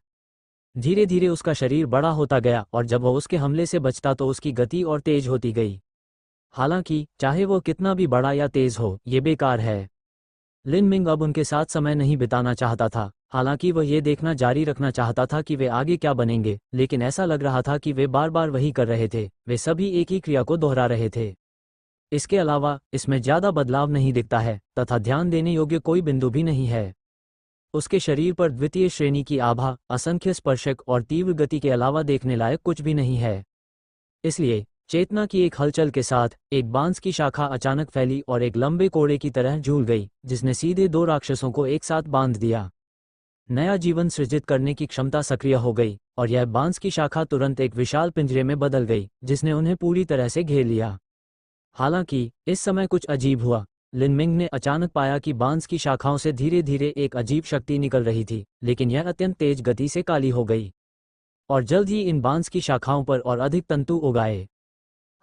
धीरे धीरे उसका शरीर बड़ा होता गया और जब वह उसके हमले से बचता तो उसकी गति और तेज होती गई। हालांकि चाहे वो कितना भी बड़ा या तेज हो, ये बेकार है। लिनमिंग अब उनके साथ समय नहीं बिताना चाहता था। हालांकि वह ये देखना जारी रखना चाहता था कि वे आगे क्या बनेंगे, लेकिन ऐसा लग रहा था कि वे बार बार वही कर रहे थे। वे सभी एक ही क्रिया को दोहरा रहे थे। इसके अलावा इसमें ज्यादा बदलाव नहीं दिखता है तथा ध्यान देने योग्य कोई बिंदु भी नहीं है। उसके शरीर पर द्वितीय श्रेणी की आभा, असंख्य स्पर्शक और तीव्र गति के अलावा देखने लायक कुछ भी नहीं है। इसलिए चेतना की एक हलचल के साथ एक बांस की शाखा अचानक फैली और एक लंबे कोड़े की तरह झूल गई, जिसने सीधे 2 राक्षसों को एक साथ बांध दिया। नया जीवन सृजित करने की क्षमता सक्रिय हो गई और यह बांस की शाखा तुरंत एक विशाल पिंजरे में बदल गई, जिसने उन्हें पूरी तरह से घेर लिया। हालांकि इस समय कुछ अजीब हुआ। लिनमिंग ने अचानक पाया कि बांस की शाखाओं से धीरे धीरे एक अजीब शक्ति निकल रही थी, लेकिन यह अत्यंत तेज गति से काली हो गई और जल्द ही इन बांस की शाखाओं पर और अधिक तंतु उगाए।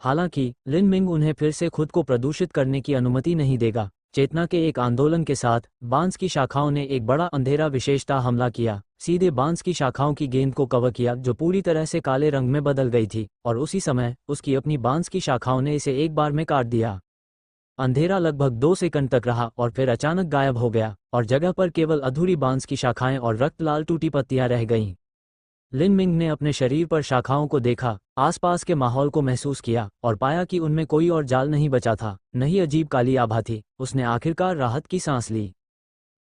हालांकि लिनमिंग उन्हें फिर से खुद को प्रदूषित करने की अनुमति नहीं देगा। चेतना के एक आंदोलन के साथ बांस की शाखाओं ने एक बड़ा अंधेरा विशेषता हमला किया, सीधे बांस की शाखाओं की गेंद को कवर किया जो पूरी तरह से काले रंग में बदल गई थी, और उसी समय उसकी अपनी बांस की शाखाओं ने इसे एक बार में काट दिया। अंधेरा लगभग 2 सेकंड तक रहा और फिर अचानक गायब हो गया और जगह पर केवल अधूरी बांस की शाखाएं और रक्त लाल टूटी पत्तियां रह गईं। लिनमिंग ने अपने शरीर पर शाखाओं को देखा, आसपास के माहौल को महसूस किया और पाया कि उनमें कोई और जाल नहीं बचा था, नहीं अजीब काली आभा थी। उसने आखिरकार राहत की सांस ली।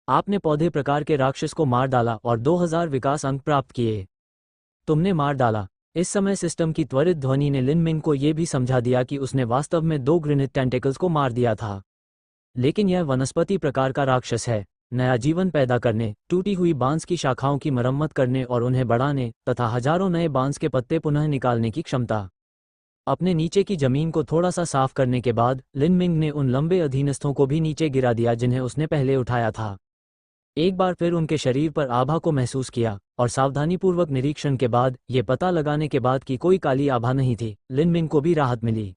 आपने पौधे प्रकार के राक्षस को मार डाला और 2000 विकास अंक प्राप्त किए। तुमने मार डाला। इस समय सिस्टम की त्वरित ध्वनि ने लिनमिंग को यह भी समझा दिया कि उसने वास्तव में 2 घृणित टेंटेकल्स को मार दिया था। लेकिन यह वनस्पति प्रकार का राक्षस है, नया जीवन पैदा करने, टूटी हुई बांस की शाखाओं की मरम्मत करने और उन्हें बढ़ाने तथा हजारों नए बांस के पत्ते पुनः निकालने की क्षमता। अपने नीचे की जमीन को थोड़ा सा साफ करने के बाद लिनमिंग ने उन लंबे अधीनस्थों को भी नीचे गिरा दिया जिन्हें उसने पहले उठाया था। एक बार फिर उनके शरीर पर आभा को महसूस किया और सावधानीपूर्वक निरीक्षण के बाद ये पता लगाने के बाद कि कोई काली आभा नहीं थी, लिनमिंग को भी राहत मिली।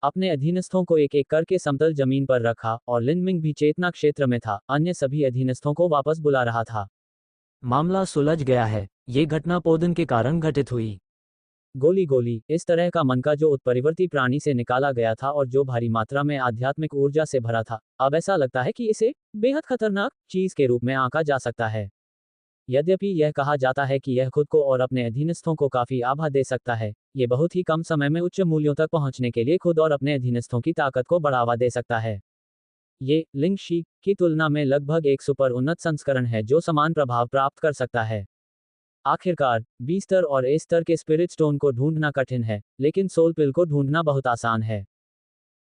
अपने अधीनस्थों को एक एक करके समतल जमीन पर रखा और लिनमिंग भी चेतना क्षेत्र में था, अन्य सभी अधीनस्थों को वापस बुला रहा था। मामला सुलझ गया है। ये घटना पोदन के कारण घटित हुई। गोली गोली इस तरह का मन का जो उत्परिवर्ती प्राणी से निकाला गया था और जो भारी मात्रा में आध्यात्मिक ऊर्जा से भरा था, अब ऐसा लगता है कि इसे बेहद खतरनाक चीज के रूप में आंका जा सकता है। यद्यपि यह कहा जाता है कि यह खुद को और अपने अधीनस्थों को काफी आभा दे सकता है, ये बहुत ही कम समय में उच्च मूल्यों तक पहुंचने के लिए खुद और अपने अधीनस्थों की ताकत को बढ़ावा दे सकता है। ये लिंग शी की तुलना में लगभग एक सुपर उन्नत संस्करण है जो समान प्रभाव प्राप्त कर सकता है। आखिरकार बी स्तर और ए स्तर के स्पिरिट स्टोन को ढूंढना कठिन है, लेकिन सोल पिल को ढूंढना बहुत आसान है।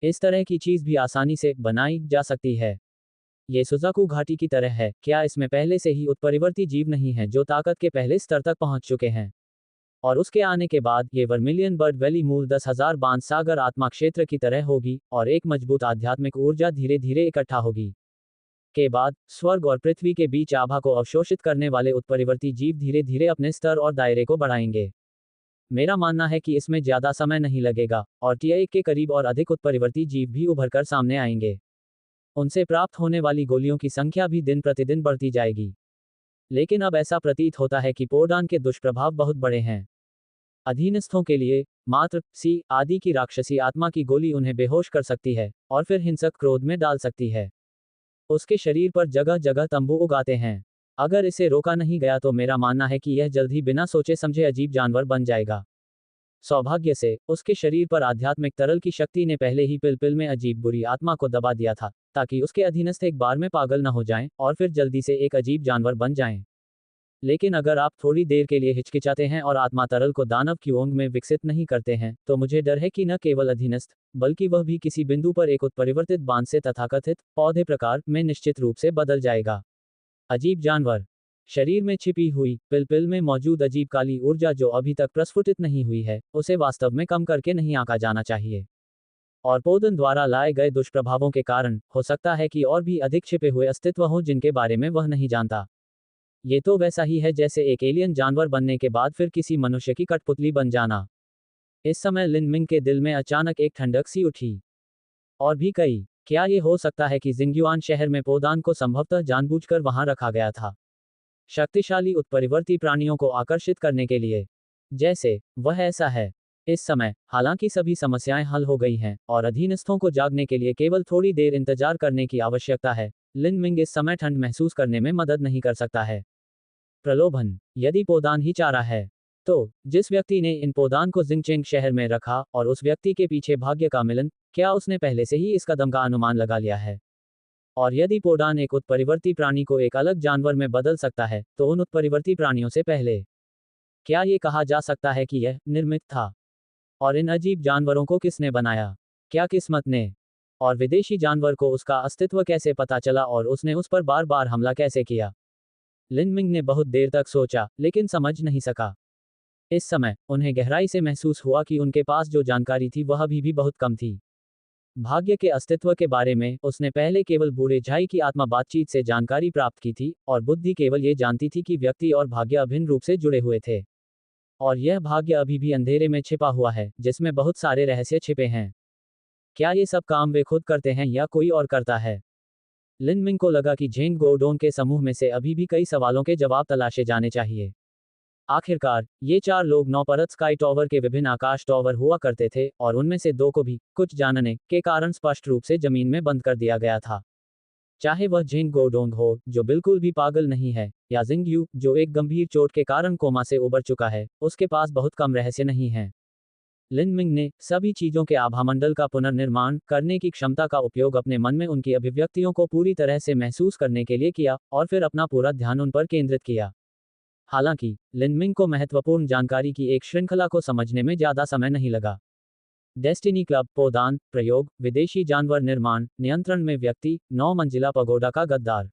इस तरह की चीज भी आसानी से बनाई जा सकती है। ये सुजाकू घाटी की तरह है, क्या इसमें पहले से ही उत्परिवर्ती जीव नहीं है जो ताकत के पहले स्तर तक पहुंच चुके हैं? और उसके आने के बाद ये वर्मिलियन बर्ड वैली मूल 10,000 बांस सागर आत्मा क्षेत्र की तरह होगी और एक मजबूत आध्यात्मिक ऊर्जा धीरे धीरे इकट्ठा होगी। के बाद स्वर्ग और पृथ्वी के बीच आभा को अवशोषित करने वाले उत्परिवर्ती जीव धीरे धीरे अपने स्तर और दायरे को बढ़ाएंगे। मेरा मानना है कि इसमें ज्यादा समय नहीं लगेगा और टीआई के करीब और अधिक उत्परिवर्ती जीव भी उभर कर सामने आएंगे। उनसे प्राप्त होने वाली गोलियों की संख्या भी दिन प्रतिदिन बढ़ती जाएगी। लेकिन अब ऐसा प्रतीत होता है कि पोडान के दुष्प्रभाव बहुत बड़े हैं। अधीनस्थों के लिए मात्र सी आदि की राक्षसी आत्मा की गोली उन्हें बेहोश कर सकती है और फिर हिंसक क्रोध में डाल सकती है। उसके शरीर पर जगह जगह तंबू उगाते हैं। अगर इसे रोका नहीं गया तो मेरा मानना है कि यह जल्द ही बिना सोचे समझे अजीब जानवर बन जाएगा। सौभाग्य से उसके शरीर पर आध्यात्मिक तरल की शक्ति ने पहले ही पिल में अजीब बुरी आत्मा को दबा दिया था, ताकि उसके अधीनस्थ एक बार में पागल न हो जाएं और फिर जल्दी से एक अजीब जानवर बन जाएं। लेकिन अगर आप थोड़ी देर के लिए हिचकिचाते हैं और आत्मा तरल को दानव की ओंग में विकसित नहीं करते हैं, तो मुझे डर है कि न केवल अधीनस्थ, बल्कि वह भी किसी बिंदु पर एक उत्परिवर्तित बांध से तथाकथित पौधे प्रकार में निश्चित रूप से बदल जाएगा। अजीब जानवर शरीर में छिपी हुई पिल में मौजूद अजीब काली ऊर्जा जो अभी तक प्रस्फुटित नहीं हुई है, उसे वास्तव में कम करके नहीं आंका जाना चाहिए। और पोदन द्वारा लाए गए दुष्प्रभावों के कारण हो सकता है कि और भी अधिक छिपे हुए अस्तित्व हों जिनके बारे में वह नहीं जानता। ये तो वैसा ही है जैसे एक एलियन जानवर बनने के बाद फिर किसी मनुष्य की कठपुतली बन जाना। इस समय लिन मिंग के दिल में अचानक एक ठंडक सी उठी। और भी कई, क्या ये हो सकता है कि जिंग्युआन शहर में पोदान को संभवतः जानबूझकर वहां रखा गया था, शक्तिशाली उत्परिवर्ती प्राणियों को आकर्षित करने के लिए? जैसे वह ऐसा है। इस समय हालांकि सभी समस्याएं हल हो गई हैं और अधीनस्थों को जागने के लिए केवल थोड़ी देर इंतजार करने की आवश्यकता है, लिन मिंग इस समय ठंड महसूस करने में मदद नहीं कर सकता है। प्रलोभन यदि पोदान ही चारा है, तो जिस व्यक्ति ने इन पोदान को जिंगचेंग शहर में रखा और उस व्यक्ति के पीछे भाग्य का मिलन, क्या उसने पहले से ही इस कदम का अनुमान लगा लिया है? और यदि पोडान एक उत्परिवर्ती प्राणी को एक अलग जानवर में बदल सकता है, तो उन उत्परिवर्ती प्राणियों से पहले क्या ये कहा जा सकता है कि यह निर्मित था? और इन अजीब जानवरों को किसने बनाया? क्या किस्मत ने? और विदेशी जानवर को उसका अस्तित्व कैसे पता चला और उसने उस पर बार बार हमला कैसे किया? लिन मिंग ने बहुत देर तक सोचा, लेकिन समझ नहीं सका। इस समय उन्हें गहराई से महसूस हुआ कि उनके पास जो जानकारी थी वह अभी भी बहुत कम थी। भाग्य के अस्तित्व के बारे में उसने पहले केवल बूढ़े झाई की आत्मा बातचीत से जानकारी प्राप्त की थी, और बुद्धि केवल ये जानती थी कि व्यक्ति और भाग्य अभिन्न रूप से जुड़े हुए थे। और यह भाग्य अभी भी अंधेरे में छिपा हुआ है, जिसमें बहुत सारे रहस्य छिपे हैं। क्या ये सब काम वे खुद करते हैं या कोई और करता है? लिन मिंग को लगा कि झेंग गोडोन के समूह में से अभी भी कई सवालों के जवाब तलाशे जाने चाहिए। आखिरकार ये 4 लोग 9 परत स्काई टॉवर के विभिन्न आकाश टॉवर हुआ करते थे और उनमें से 2 को भी कुछ जानने के कारण स्पष्ट रूप से जमीन में बंद कर दिया गया था। चाहे वह झेंग गोडोंग हो, जो बिल्कुल भी पागल नहीं है, या जिंग यू, जो एक गंभीर चोट के कारण कोमा से उबर चुका है, उसके पास बहुत कम रहस्य नहीं है। लिन मिंग ने सभी चीजों के आभामंडल का पुनर्निर्माण करने की क्षमता का उपयोग अपने मन में उनकी अभिव्यक्तियों को पूरी तरह से महसूस करने के लिए किया और फिर अपना पूरा ध्यान उन पर केंद्रित किया। हालांकि लिन मिंग को महत्वपूर्ण जानकारी की एक श्रृंखला को समझने में ज्यादा समय नहीं लगा। डेस्टिनी क्लब, पोदान, प्रयोग, विदेशी जानवर निर्माण, नियंत्रण में व्यक्ति, 9 मंजिला पगोडा का गद्दार,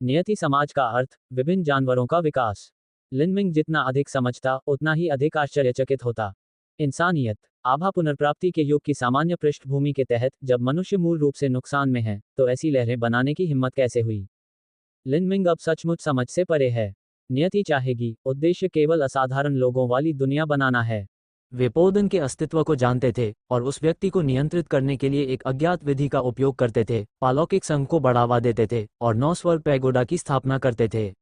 नियति समाज का अर्थ, विभिन्न जानवरों का विकास। लिन मिंग जितना अधिक समझता उतना ही अधिक आश्चर्यचकित होता। इंसानियत, आभा पुनर्प्राप्ति के युग की सामान्य पृष्ठभूमि के तहत जब मनुष्य मूल रूप से नुकसान में है, तो ऐसी लहरें बनाने की हिम्मत कैसे हुई? लिन मिंग अब सचमुच समझ से परे है। नियति चाहेगी, उद्देश्य केवल असाधारण लोगों वाली दुनिया बनाना है। वे पोदन के अस्तित्व को जानते थे और उस व्यक्ति को नियंत्रित करने के लिए एक अज्ञात विधि का उपयोग करते थे, अलौकिक संघ को बढ़ावा देते थे और 9 स्वर्ग पैगोडा की स्थापना करते थे।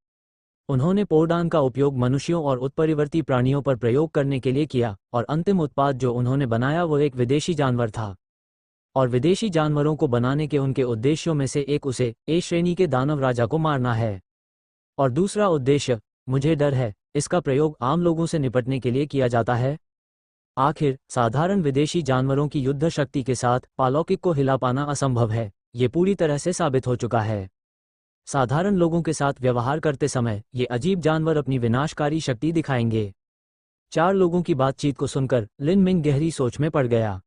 उन्होंने पोर्डान का उपयोग मनुष्यों और उत्परिवर्ती प्राणियों पर प्रयोग करने के लिए किया, और अंतिम उत्पाद जो उन्होंने बनाया वो एक विदेशी जानवर था। और विदेशी जानवरों को बनाने के उनके उद्देश्यों में से एक उसे ए श्रेणी के दानव राजा को मारना है, और दूसरा उद्देश्य, मुझे डर है, इसका प्रयोग आम लोगों से निपटने के लिए किया जाता है। आखिर साधारण विदेशी जानवरों की युद्ध शक्ति के साथ पालौकिक को हिला पाना असंभव है, ये पूरी तरह से साबित हो चुका है। साधारण लोगों के साथ व्यवहार करते समय ये अजीब जानवर अपनी विनाशकारी शक्ति दिखाएंगे। 4 लोगों की बातचीत को सुनकर लिन मिंग गहरी सोच में पड़ गया।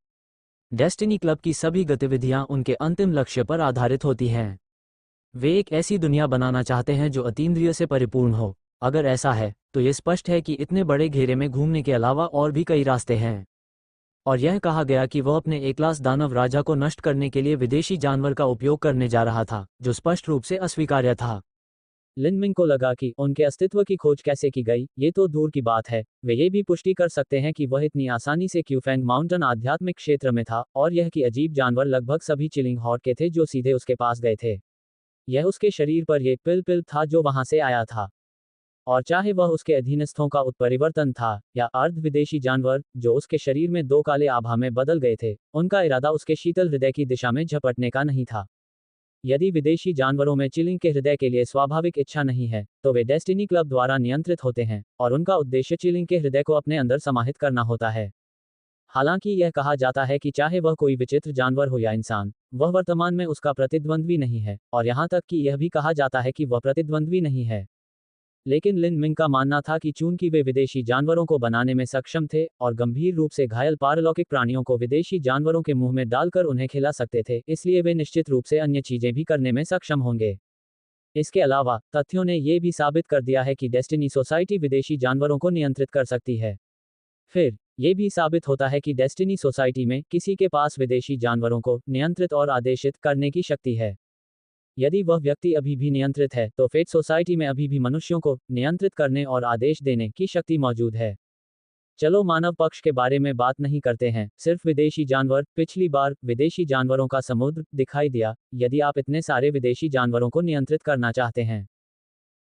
डेस्टिनी क्लब की सभी गतिविधियां उनके अंतिम लक्ष्य पर आधारित होती हैं। वे एक ऐसी दुनिया बनाना चाहते हैं जो अतीन्द्रिय से परिपूर्ण हो। अगर ऐसा है तो ये स्पष्ट है कि इतने बड़े घेरे में घूमने के अलावा और भी कई रास्ते हैं। और यह कहा गया कि वह अपने एकलास दानव राजा को नष्ट करने के लिए विदेशी जानवर का उपयोग करने जा रहा था, जो स्पष्ट रूप से अस्वीकार्य था। लिन मिंग को लगा कि उनके अस्तित्व की खोज कैसे की गई, ये तो दूर की बात है, वे ये भी पुष्टि कर सकते हैं कि वह इतनी आसानी से क्यूफेंग माउंटेन आध्यात्मिक क्षेत्र में था, और यह कि अजीब जानवर लगभग सभी चिलिंग हॉट के थे जो सीधे उसके पास गए थे। यह उसके शरीर पर ये पिल था जो वहां से आया था। और चाहे वह उसके अधीनस्थों का उत्परिवर्तन था या अर्ध विदेशी जानवर जो उसके शरीर में 2 काले आभा में बदल गए थे, उनका इरादा उसके शीतल हृदय की दिशा में झपटने का नहीं था। यदि विदेशी जानवरों में चिलिंग के हृदय के लिए स्वाभाविक इच्छा नहीं है, तो वे डेस्टिनी क्लब द्वारा नियंत्रित होते हैं, और उनका उद्देश्य चिलिंग के हृदय को अपने अंदर समाहित करना होता है। हालांकि यह कहा जाता है कि चाहे वह कोई विचित्र जानवर हो या इंसान, वह वर्तमान में उसका प्रतिद्वंद्वी नहीं है, और यहाँ तक कि यह भी कहा जाता है कि वह प्रतिद्वंद्वी नहीं है। लेकिन लिन मिंग का मानना था कि चूंकि वे विदेशी जानवरों को बनाने में सक्षम थे और गंभीर रूप से घायल पारलौकिक प्राणियों को विदेशी जानवरों के मुंह में डालकर उन्हें खिला सकते थे, इसलिए वे निश्चित रूप से अन्य चीजें भी करने में सक्षम होंगे। इसके अलावा तथ्यों ने यह भी साबित कर दिया है कि डेस्टिनी सोसाइटी विदेशी जानवरों को नियंत्रित कर सकती है। फिर यह भी साबित होता है कि डेस्टिनी सोसाइटी में किसी के पास विदेशी जानवरों को नियंत्रित और आदेशित करने की शक्ति है। यदि वह व्यक्ति अभी भी नियंत्रित है, तो फेट सोसाइटी में अभी भी मनुष्यों को नियंत्रित करने और आदेश देने की शक्ति मौजूद है। चलो मानव पक्ष के बारे में बात नहीं करते हैं, सिर्फ विदेशी जानवर। पिछली बार विदेशी जानवरों का समुद्र दिखाई दिया। यदि आप इतने सारे विदेशी जानवरों को नियंत्रित करना चाहते हैं,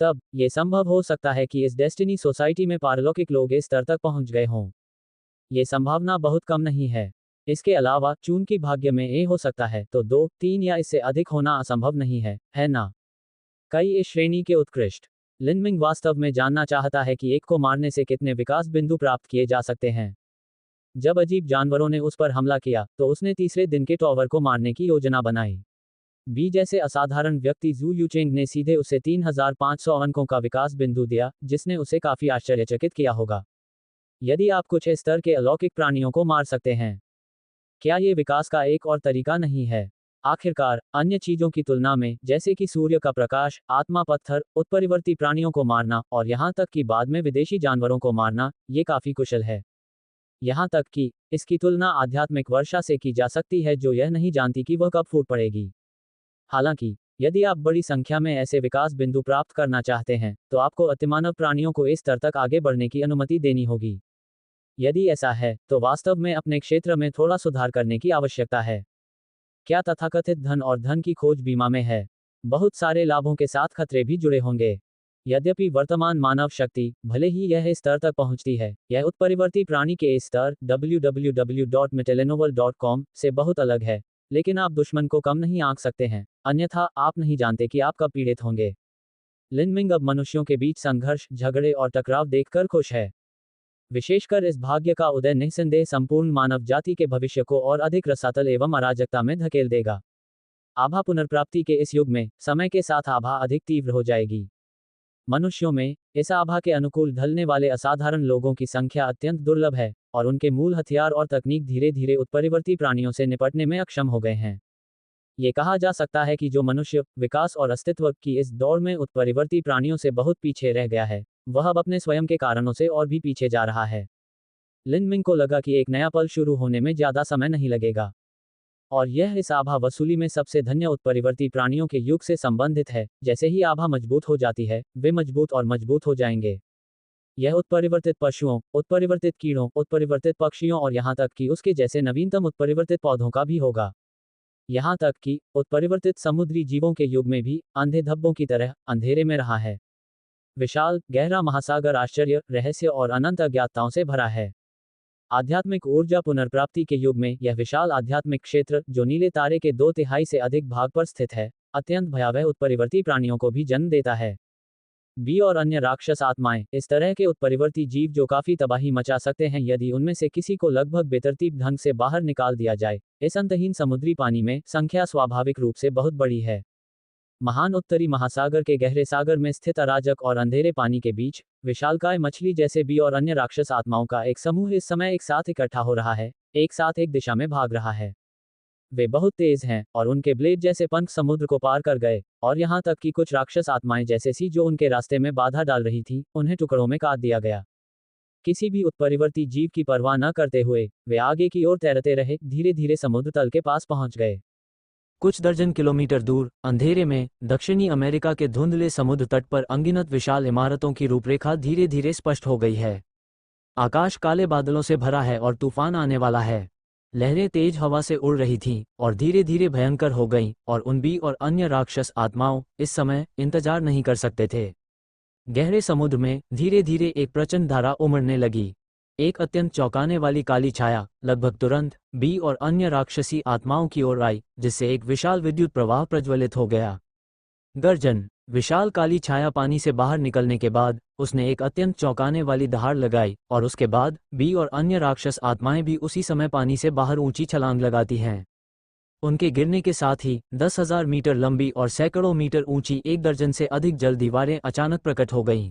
तब यह संभव हो सकता है कि इस डेस्टिनी सोसाइटी में पारलौकिक लोग इस स्तर तक पहुंच गए हों। यह संभावना बहुत कम नहीं है। इसके अलावा चूंकि भाग्य में ए हो सकता है, तो 2, 3 या इससे अधिक होना असंभव नहीं है ना? कई इस श्रेणी के उत्कृष्ट। लिन मिंग वास्तव में जानना चाहता है कि एक को मारने से कितने विकास बिंदु प्राप्त किए जा सकते हैं। जब अजीब जानवरों ने उस पर हमला किया, तो उसने तीसरे दिन के टॉवर को मारने की योजना बनाई। बी जैसे असाधारण व्यक्ति जू यूचेंग ने सीधे उसे 3500 अंकों का विकास बिंदु दिया, जिसने उसे काफी आश्चर्यचकित किया होगा। यदि आप कुछ इस स्तर के अलौकिक प्राणियों को मार सकते हैं, क्या ये विकास का एक और तरीका नहीं है? आखिरकार अन्य चीजों की तुलना में, जैसे कि सूर्य का प्रकाश, आत्मा पत्थर, उत्परिवर्ती प्राणियों को मारना और यहाँ तक कि बाद में विदेशी जानवरों को मारना, ये काफी कुशल है। यहाँ तक कि इसकी तुलना आध्यात्मिक वर्षा से की जा सकती है जो यह नहीं जानती कि वह कब फूट पड़ेगी। हालांकि यदि आप बड़ी संख्या में ऐसे विकास बिंदु प्राप्त करना चाहते हैं, तो आपको अतिमानव प्राणियों को इस स्तर तक आगे बढ़ने की अनुमति देनी होगी। यदि ऐसा है, तो वास्तव में अपने क्षेत्र में थोड़ा सुधार करने की आवश्यकता है। क्या तथाकथित धन और धन की खोज बीमा में है? बहुत सारे लाभों के साथ खतरे भी जुड़े होंगे। यद्यपि वर्तमान मानव शक्ति, भले ही यह इस स्तर तक पहुंचती है, यह उत्परिवर्ती प्राणी के इस स्तर www.metalenovel.com से बहुत अलग है। लेकिन आप दुश्मन को कम नहीं आंक सकते हैं, अन्यथा आप नहीं जानते कि आप कब पीड़ित होंगे। लिन मिंग अब मनुष्यों के बीच संघर्ष, झगड़े और टकराव देखकर खुश है। विशेषकर इस भाग्य का उदय निस्संदेह संपूर्ण मानव जाति के भविष्य को और अधिक रसातल एवं अराजकता में धकेल देगा। आभा पुनर्प्राप्ति के इस युग में समय के साथ आभा अधिक तीव्र हो जाएगी। मनुष्यों में इस आभा के अनुकूल ढलने वाले असाधारण लोगों की संख्या अत्यंत दुर्लभ है, और उनके मूल हथियार और तकनीक धीरे धीरे उत्परिवर्ती प्राणियों से निपटने में अक्षम हो गए हैं। ये कहा जा सकता है कि जो मनुष्य विकास और अस्तित्व की इस दौड़ में उत्परिवर्ती प्राणियों से बहुत पीछे रह गया है, वह अब अपने स्वयं के कारणों से और भी पीछे जा रहा है। लिन मिंग को लगा कि एक नया पल शुरू होने में ज्यादा समय नहीं लगेगा, और यह इस आभा वसूली में सबसे धन्य उत्परिवर्ती प्राणियों के युग से संबंधित है। जैसे ही आभा मजबूत हो जाती है, वे मजबूत और मजबूत हो जाएंगे। यह उत्परिवर्तित पशुओं, उत्परिवर्तित कीड़ों, उत्परिवर्तित पक्षियों और यहाँ तक कि उसके जैसे नवीनतम उत्परिवर्तित पौधों का भी होगा। यहाँ तक कि उत्परिवर्तित समुद्री जीवों के युग में भी अंधे धब्बों की तरह अंधेरे में रहा है। विशाल गहरा महासागर आश्चर्य, रहस्य और अनंत अज्ञातताओं से भरा है। आध्यात्मिक ऊर्जा पुनर्प्राप्ति के युग में यह विशाल आध्यात्मिक क्षेत्र, जो नीले तारे के 2/3 से अधिक भाग पर स्थित है, अत्यंत भयावह उत्परिवर्ती प्राणियों को भी जन्म देता है। बी और अन्य राक्षस आत्माएं, इस तरह के उत्परिवर्ती जीव जो काफी तबाही मचा सकते हैं यदि उनमें से किसी को लगभग बेतरतीब ढंग से बाहर निकाल दिया जाए। इस अंतहीन समुद्री पानी में संख्या स्वाभाविक रूप से बहुत बड़ी है। महान उत्तरी महासागर के गहरे सागर में स्थित अराजक और अंधेरे पानी के बीच विशालकाय मछली जैसे बी और अन्य राक्षस आत्माओं का एक समूह इस समय एक साथ इकट्ठा हो रहा है, एक साथ एक दिशा में भाग रहा है। वे बहुत तेज हैं और उनके ब्लेड जैसे पंख समुद्र को पार कर गए, और यहाँ तक कि कुछ राक्षस आत्माएं जैसे सी जो उनके रास्ते में बाधा डाल रही थी, उन्हें टुकड़ों में काट दिया गया। किसी भी उत्परिवर्ती जीव की परवाह न करते हुए वे आगे की ओर तैरते रहे, धीरे धीरे समुद्र तल के पास पहुंच गए। कुछ दर्जन किलोमीटर दूर अंधेरे में दक्षिणी अमेरिका के धुंधले समुद्र तट पर अनगिनत विशाल इमारतों की रूपरेखा धीरे धीरे स्पष्ट हो गई है। आकाश काले बादलों से भरा है और तूफान आने वाला है। लहरें तेज हवा से उड़ रही थीं और धीरे धीरे भयंकर हो गईं, और उन बी और अन्य राक्षस आत्माओं इस समय इंतजार नहीं कर सकते थे। गहरे समुद्र में धीरे धीरे एक प्रचंड धारा उमड़ने लगी। एक अत्यंत चौंकाने वाली काली छाया लगभग तुरंत बी और अन्य राक्षसी आत्माओं की ओर आई, जिससे एक विशाल विद्युत प्रवाह प्रज्वलित हो गया। गर्जन। विशाल काली छाया पानी से बाहर निकलने के बाद उसने एक अत्यंत चौंकाने वाली दहाड़ लगाई, और उसके बाद बी और अन्य राक्षस आत्माएं भी उसी समय पानी से बाहर ऊंची छलांग लगाती हैं। उनके गिरने के साथ ही 10,000 मीटर लंबी और सैकड़ों मीटर ऊंची 1 दर्जन से अधिक जल दीवारें अचानक प्रकट हो गईं।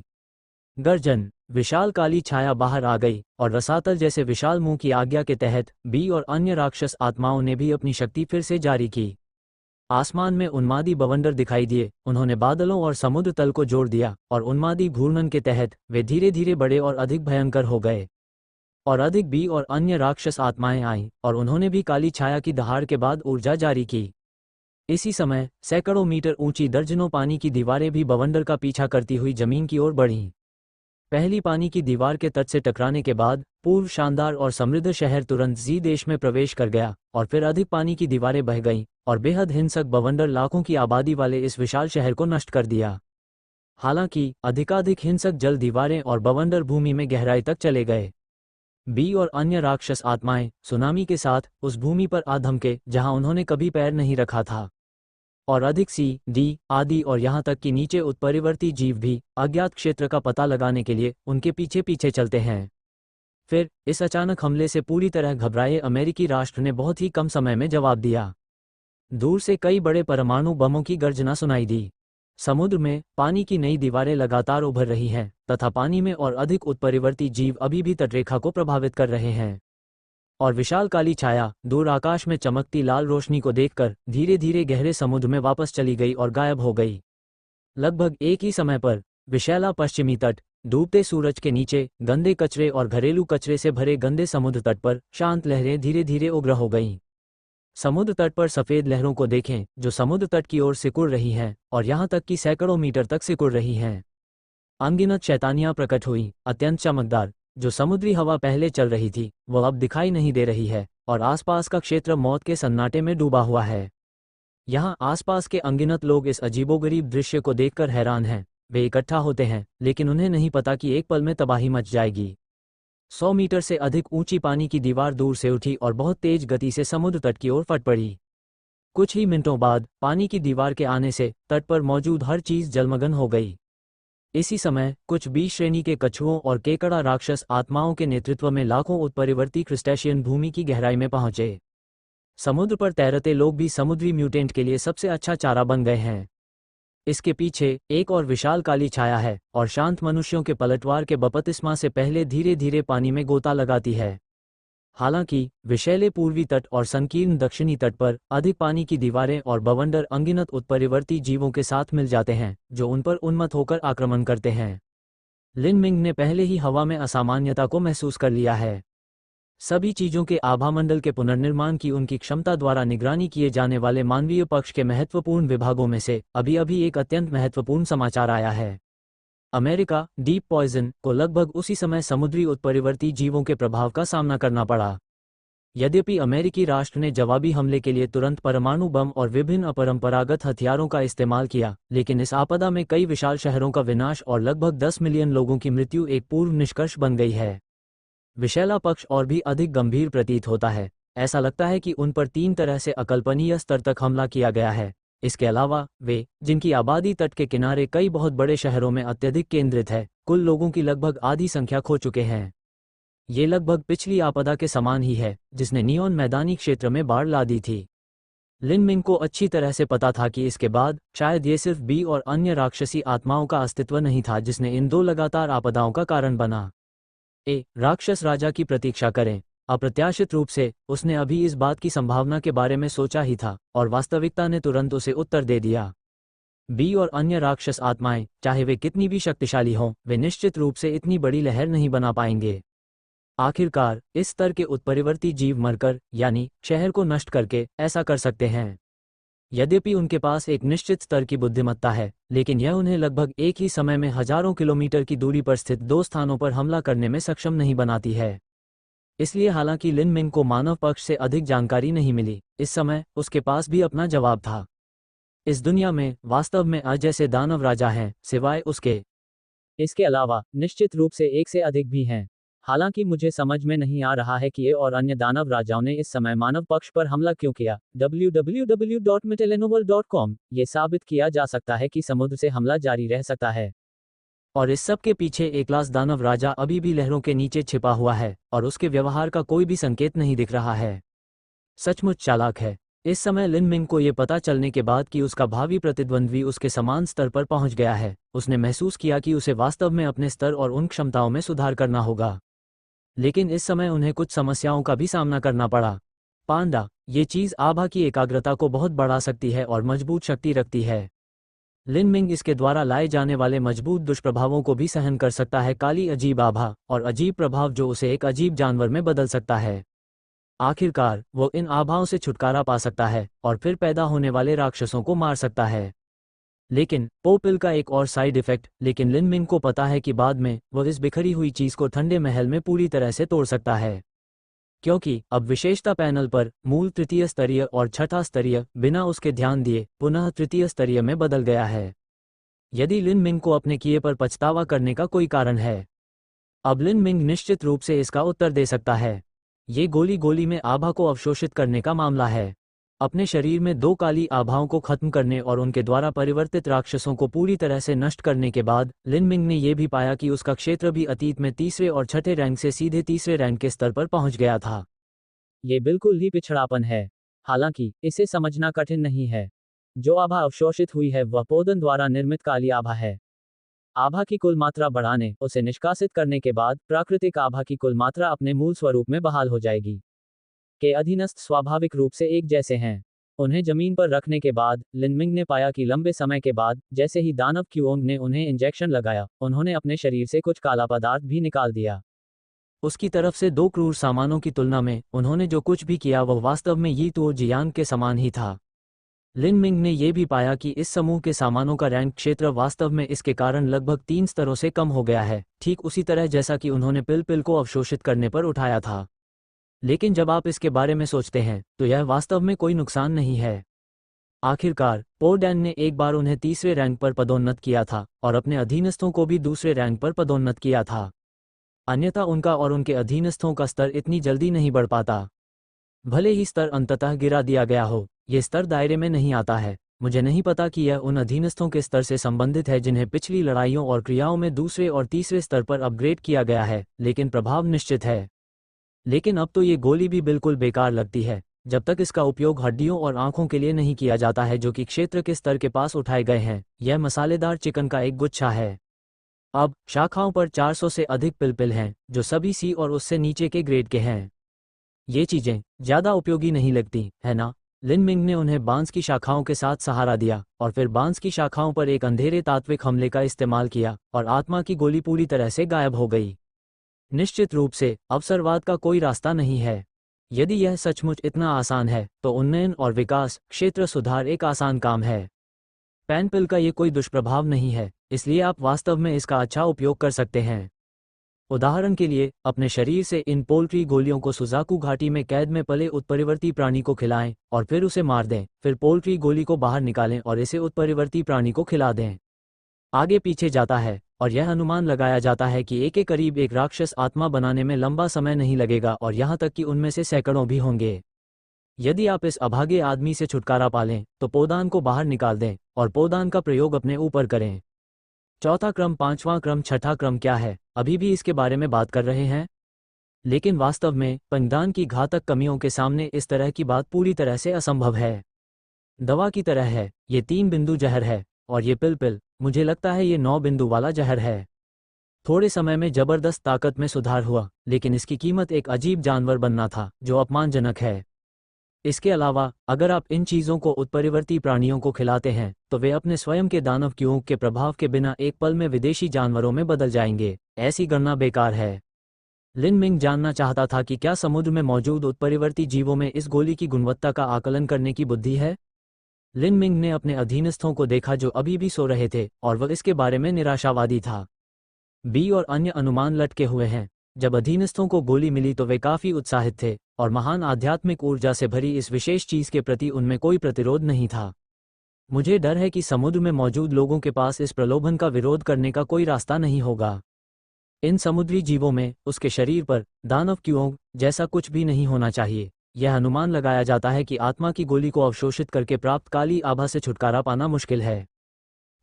गर्जन। विशाल काली छाया बाहर आ गई और रसातल जैसे विशाल मुंह की आज्ञा के तहत बी और अन्य राक्षस आत्माओं ने भी अपनी शक्ति फिर से जारी की। आसमान में उन्मादी बवंडर दिखाई दिए, उन्होंने बादलों और समुद्र तल को जोड़ दिया, और उन्मादी घूर्णन के तहत वे धीरे धीरे बड़े और अधिक भयंकर हो गए। और अधिक बी और अन्य राक्षस आत्माएं आईं, और उन्होंने भी काली छाया की दहाड़ के बाद ऊर्जा जारी की। इसी समय सैकड़ों मीटर ऊंची दर्जनों पानी की दीवारें भी बवंडर का पीछा करती हुई जमीन की ओर बढ़ीं। पहली पानी की दीवार के तट से टकराने के बाद पूर्व शानदार और समृद्ध शहर तुरंत जी देश में प्रवेश कर गया, और फिर अधिक पानी की दीवारें बह गईं, और बेहद हिंसक बवंडर लाखों की आबादी वाले इस विशाल शहर को नष्ट कर दिया। हालांकि अधिकाधिक हिंसक जल दीवारें और बवंडर भूमि में गहराई तक चले गए। बी और अन्य राक्षस आत्माएं सुनामी के साथ उस भूमि पर आ धमके जहां उन्होंने कभी पैर नहीं रखा था। और अधिक सी, डी आदि और यहाँ तक कि नीचे उत्परिवर्ती जीव भी अज्ञात क्षेत्र का पता लगाने के लिए उनके पीछे पीछे चलते हैं। फिर इस अचानक हमले से पूरी तरह घबराए अमेरिकी राष्ट्र ने बहुत ही कम समय में जवाब दिया। दूर से कई बड़े परमाणु बमों की गर्जना सुनाई दी। समुद्र में पानी की नई दीवारें लगातार उभर रही हैं, तथा पानी में और अधिक उत्परिवर्ती जीव अभी भी तटरेखा को प्रभावित कर रहे हैं। और विशाल काली छाया दूर आकाश में चमकती लाल रोशनी को देखकर धीरे धीरे गहरे समुद्र में वापस चली गई और गायब हो गई। लगभग एक ही समय पर विशाला पश्चिमी तट, डूबते सूरज के नीचे गंदे कचरे और घरेलू कचरे से भरे गंदे समुद्र तट पर शांत लहरें धीरे धीरे उग्र हो गईं। समुद्र तट पर सफेद लहरों को देखें जो समुद्र तट की ओर सिकुड़ रही हैं, और यहाँ तक कि सैकड़ों मीटर तक सिकुड़ रही हैं। अनगिनत शैतानियां प्रकट हुई, अत्यंत चमकदार। जो समुद्री हवा पहले चल रही थी वह अब दिखाई नहीं दे रही है, और आसपास का क्षेत्र मौत के सन्नाटे में डूबा हुआ है। यहाँ आसपास के अनगिनत लोग इस अजीबोगरीब दृश्य को देखकर हैरान हैं। वे इकट्ठा होते हैं, लेकिन उन्हें नहीं पता कि एक पल में तबाही मच जाएगी। 100 मीटर से अधिक ऊंची पानी की दीवार दूर से उठी और बहुत तेज गति से समुद्र तट की ओर फट पड़ी। कुछ ही मिनटों बाद पानी की दीवार के आने से तट पर मौजूद हर चीज जलमग्न हो गई। इसी समय कुछ बी श्रेणी के कछुओं और केकड़ा राक्षस आत्माओं के नेतृत्व में लाखों उत्परिवर्ती क्रिस्टेशियन भूमि की गहराई में पहुंचे। समुद्र पर तैरते लोग भी समुद्री म्यूटेंट के लिए सबसे अच्छा चारा बन गए हैं। इसके पीछे एक और विशाल काली छाया है, और शांत मनुष्यों के पलटवार के बपतिस्मा से पहले धीरे धीरे पानी में गोता लगाती है। हालांकि विशैले पूर्वी तट और संकीर्ण दक्षिणी तट पर अधिक पानी की दीवारें और बवंडर अनगिनत उत्परिवर्ती जीवों के साथ मिल जाते हैं जो उन पर उन्मत्त होकर आक्रमण करते हैं। लिन मिंग ने पहले ही हवा में असामान्यता को महसूस कर लिया है। सभी चीजों के आभामंडल के पुनर्निर्माण की उनकी क्षमता द्वारा निगरानी किए जाने वाले मानवीय पक्ष के महत्वपूर्ण विभागों में से अभी अभी एक अत्यंत महत्वपूर्ण समाचार आया है। अमेरिका डीप पॉइजन को लगभग उसी समय समुद्री उत्परिवर्ती जीवों के प्रभाव का सामना करना पड़ा। यद्यपि अमेरिकी राष्ट्र ने जवाबी हमले के लिए तुरंत परमाणु बम और विभिन्न अपरंपरागत हथियारों का इस्तेमाल किया, लेकिन इस आपदा में कई विशाल शहरों का विनाश और लगभग 10 मिलियन लोगों की मृत्यु एक पूर्व निष्कर्ष बन गई है। विषैला पक्ष और भी अधिक गंभीर प्रतीत होता है। ऐसा लगता है कि उन पर 3 तरह से अकल्पनीय स्तर तक हमला किया गया है। इसके अलावा वे, जिनकी आबादी तट के किनारे कई बहुत बड़े शहरों में अत्यधिक केंद्रित है, कुल लोगों की लगभग आधी संख्या खो चुके हैं। ये लगभग पिछली आपदा के समान ही है, जिसने नियोन मैदानी क्षेत्र में बाढ़ ला दी थी। लिन मिंग को अच्छी तरह से पता था कि इसके बाद शायद ये सिर्फ बी और अन्य राक्षसी आत्माओं का अस्तित्व नहीं था जिसने इन 2 लगातार आपदाओं का कारण बना। राक्षस राजा की प्रतीक्षा करें। अप्रत्याशित रूप से उसने अभी इस बात की संभावना के बारे में सोचा ही था, और वास्तविकता ने तुरंत उसे उत्तर दे दिया। बी और अन्य राक्षस आत्माएं, चाहे वे कितनी भी शक्तिशाली हों, वे निश्चित रूप से इतनी बड़ी लहर नहीं बना पाएंगे। आखिरकार इस स्तर के उत्परिवर्ती जीव मरकर, यानी शहर को नष्ट करके, ऐसा कर सकते हैं। यद्यपि उनके पास एक निश्चित स्तर की बुद्धिमत्ता है, लेकिन यह उन्हें लगभग एक ही समय में हजारों किलोमीटर की दूरी पर स्थित 2 स्थानों पर हमला करने में सक्षम नहीं बनाती है। इसलिए हालांकि लिन मिंग को मानव पक्ष से अधिक जानकारी नहीं मिली, इस समय उसके पास भी अपना जवाब था। इस दुनिया में वास्तव में जैसे दानव राजा हैं, सिवाय उसके। इसके अलावा निश्चित रूप से एक से अधिक भी हैं। हालांकि मुझे समझ में नहीं आ रहा है कि ये और अन्य दानव राजाओं ने इस समय मानव पक्ष पर हमला क्यों किया। www.mytelenovel.com ये साबित किया जा सकता है कि समुद्र से हमला जारी रह सकता है, और इस सब के पीछे एकलास दानव राजा अभी भी लहरों के नीचे छिपा हुआ है, और उसके व्यवहार का कोई भी संकेत नहीं दिख रहा है। सचमुच चालाक है। इस समय लिन मिंग को ये पता चलने के बाद कि उसका भावी प्रतिद्वंद्वी उसके समान स्तर पर पहुंच गया है, उसने महसूस किया कि उसे वास्तव में अपने स्तर और उन क्षमताओं में सुधार करना होगा। लेकिन इस समय उन्हें कुछ समस्याओं का भी सामना करना पड़ा। पांडा, ये चीज़ आभा की एकाग्रता को बहुत बढ़ा सकती है और मजबूत शक्ति रखती है। लिन मिंग इसके द्वारा लाए जाने वाले मजबूत दुष्प्रभावों को भी सहन कर सकता है। काली अजीब आभा और अजीब प्रभाव जो उसे एक अजीब जानवर में बदल सकता है। आखिरकार वो इन आभाओं से छुटकारा पा सकता है और फिर पैदा होने वाले राक्षसों को मार सकता है। लेकिन पोपिल का एक और साइड इफेक्ट, लेकिन लिन मिंग को पता है कि बाद में वो इस बिखरी हुई चीज को ठंडे महल में पूरी तरह से तोड़ सकता है, क्योंकि अब विशेषता पैनल पर मूल तृतीय स्तरीय और छठा स्तरीय बिना उसके ध्यान दिए पुनः तृतीय स्तरीय में बदल गया है। यदि लिन मिंग को अपने किए पर पछतावा करने का कोई कारण है, अब लिन मिंग निश्चित रूप से इसका उत्तर दे सकता है। ये गोली गोली में आभा को अवशोषित करने का मामला है। अपने शरीर में 2 काली आभाओं को खत्म करने और उनके द्वारा परिवर्तित राक्षसों को पूरी तरह से नष्ट करने के बाद लिन मिंग ने यह भी पाया कि उसका क्षेत्र भी अतीत में तीसरे और छठे रैंक से सीधे तीसरे रैंक के स्तर पर पहुंच गया था। ये बिल्कुल ही पिछड़ापन है। हालांकि इसे समझना कठिन नहीं है। जो आभा अवशोषित हुई है वह पोदन द्वारा निर्मित काली आभा है। आभा की कुल मात्रा बढ़ाने, उसे निष्कासित करने के बाद प्राकृतिक आभा की कुल मात्रा अपने मूल स्वरूप में बहाल हो जाएगी। के अधीनस्थ स्वाभाविक रूप से एक जैसे हैं। उन्हें जमीन पर रखने के बाद लिन मिंग ने पाया कि लंबे समय के बाद जैसे ही दानव क्यूओंग ने उन्हें इंजेक्शन लगाया, उन्होंने अपने शरीर से कुछ काला पदार्थ भी निकाल दिया। उसकी तरफ से 2 क्रूर सामानों की तुलना में उन्होंने जो कुछ भी किया वह वास्तव में यी तुओ जियांग के समान ही था। लिन मिंग ने यह भी पाया कि इस समूह के सामानों का रैंक क्षेत्र वास्तव में इसके कारण लगभग 3 स्तरों से कम हो गया है, ठीक उसी तरह जैसा कि उन्होंने पिल को अवशोषित करने पर उठाया था। लेकिन जब आप इसके बारे में सोचते हैं तो यह वास्तव में कोई नुकसान नहीं है। आखिरकार पोडैन ने एक बार उन्हें तीसरे रैंक पर पदोन्नत किया था और अपने अधीनस्थों को भी दूसरे रैंक पर पदोन्नत किया था। अन्यथा उनका और उनके अधीनस्थों का स्तर इतनी जल्दी नहीं बढ़ पाता। भले ही स्तर अंततः गिरा दिया गया हो, यह स्तर दायरे में नहीं आता है। मुझे नहीं पता कि यह उन अधीनस्थों के स्तर से संबंधित है जिन्हें पिछली लड़ाइयों और क्रियाओं में दूसरे और तीसरे स्तर पर अपग्रेड किया गया है, लेकिन प्रभाव निश्चित है। लेकिन अब तो ये गोली भी बिल्कुल बेकार लगती है जब तक इसका उपयोग हड्डियों और आंखों के लिए नहीं किया जाता है जो कि क्षेत्र के स्तर के पास उठाए गए हैं। यह मसालेदार चिकन का एक गुच्छा है। अब शाखाओं पर 400 से अधिक पिल हैं जो सभी सी और उससे नीचे के ग्रेड के हैं। ये चीजें ज्यादा उपयोगी नहीं लगती, है ना? लिन मिंग ने उन्हें बांस की शाखाओं के साथ सहारा दिया और फिर बांस की शाखाओं पर एक अंधेरे तात्विक हमले का इस्तेमाल किया और आत्मा की गोली पूरी तरह से गायब हो गई। निश्चित रूप से अवसरवाद का कोई रास्ता नहीं है। यदि यह सचमुच इतना आसान है तो उन्नयन और विकास क्षेत्र सुधार एक आसान काम है। पैनपिल का ये कोई दुष्प्रभाव नहीं है, इसलिए आप वास्तव में इसका अच्छा उपयोग कर सकते हैं। उदाहरण के लिए अपने शरीर से इन पोल्ट्री गोलियों को सुजाकू घाटी में कैद में पले उत्परिवर्ती प्राणी को खिलाएं और फिर उसे मार दें, फिर पोल्ट्री गोली को बाहर निकालें और इसे उत्परिवर्ती प्राणी को खिला दें। आगे पीछे जाता है और यह अनुमान लगाया जाता है कि एक के करीब एक राक्षस आत्मा बनाने में लंबा समय नहीं लगेगा और यहाँ तक कि उनमें से सैकड़ों भी होंगे। यदि आप इस अभागे आदमी से छुटकारा पालें तो पोदान को बाहर निकाल दें और पोदान का प्रयोग अपने ऊपर करें। चौथा क्रम, पांचवां क्रम, छठा क्रम क्या है, अभी भी इसके बारे में बात कर रहे हैं। लेकिन वास्तव में पंचदान की घातक कमियों के सामने इस तरह की बात पूरी तरह से असंभव है। दवा की तरह है, ये 3 बिंदु जहर है और ये पिल मुझे लगता है ये 9 बिंदु वाला जहर है। थोड़े समय में जबरदस्त ताकत में सुधार हुआ, लेकिन इसकी कीमत एक अजीब जानवर बनना था जो अपमानजनक है। इसके अलावा अगर आप इन चीज़ों को उत्परिवर्ती प्राणियों को खिलाते हैं तो वे अपने स्वयं के दानव क्यूओं के प्रभाव के बिना एक पल में विदेशी जानवरों में बदल जाएंगे। ऐसी गणना बेकार है। लिन मिंग जानना चाहता था कि क्या समुद्र में मौजूद उत्परिवर्ती जीवों में इस गोली की गुणवत्ता का आकलन करने की बुद्धि है। लिन मिंग ने अपने अधीनस्थों को देखा जो अभी भी सो रहे थे और वह इसके बारे में निराशावादी था। बी और अन्य अनुमान लटके हुए हैं। जब अधीनस्थों को गोली मिली तो वे काफी उत्साहित थे और महान आध्यात्मिक ऊर्जा से भरी इस विशेष चीज के प्रति उनमें कोई प्रतिरोध नहीं था। मुझे डर है कि समुद्र में मौजूद लोगों के पास इस प्रलोभन का विरोध करने का कोई रास्ता नहीं होगा। इन समुद्री जीवों में उसके शरीर पर दानव क्यूओं जैसा कुछ भी नहीं होना चाहिए। यह अनुमान लगाया जाता है कि आत्मा की गोली को अवशोषित करके प्राप्त काली आभा से छुटकारा पाना मुश्किल है।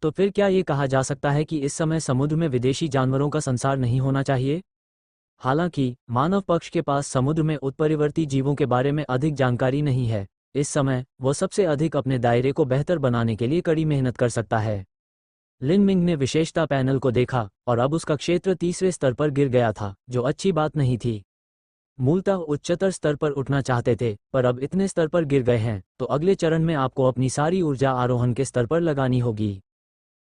तो फिर क्या ये कहा जा सकता है कि इस समय समुद्र में विदेशी जानवरों का संसार नहीं होना चाहिए? हालांकि मानव पक्ष के पास समुद्र में उत्परिवर्ती जीवों के बारे में अधिक जानकारी नहीं है। इस समय वो सबसे अधिक अपने दायरे को बेहतर बनाने के लिए कड़ी मेहनत कर सकता है। लिन मिंग ने विशेषता पैनल को देखा और अब उसका क्षेत्र तीसरे स्तर पर गिर गया था, जो अच्छी बात नहीं थी। मूलतः उच्चतर स्तर पर उठना चाहते थे, पर अब इतने स्तर पर गिर गए हैं तो अगले चरण में आपको अपनी सारी ऊर्जा आरोहण के स्तर पर लगानी होगी।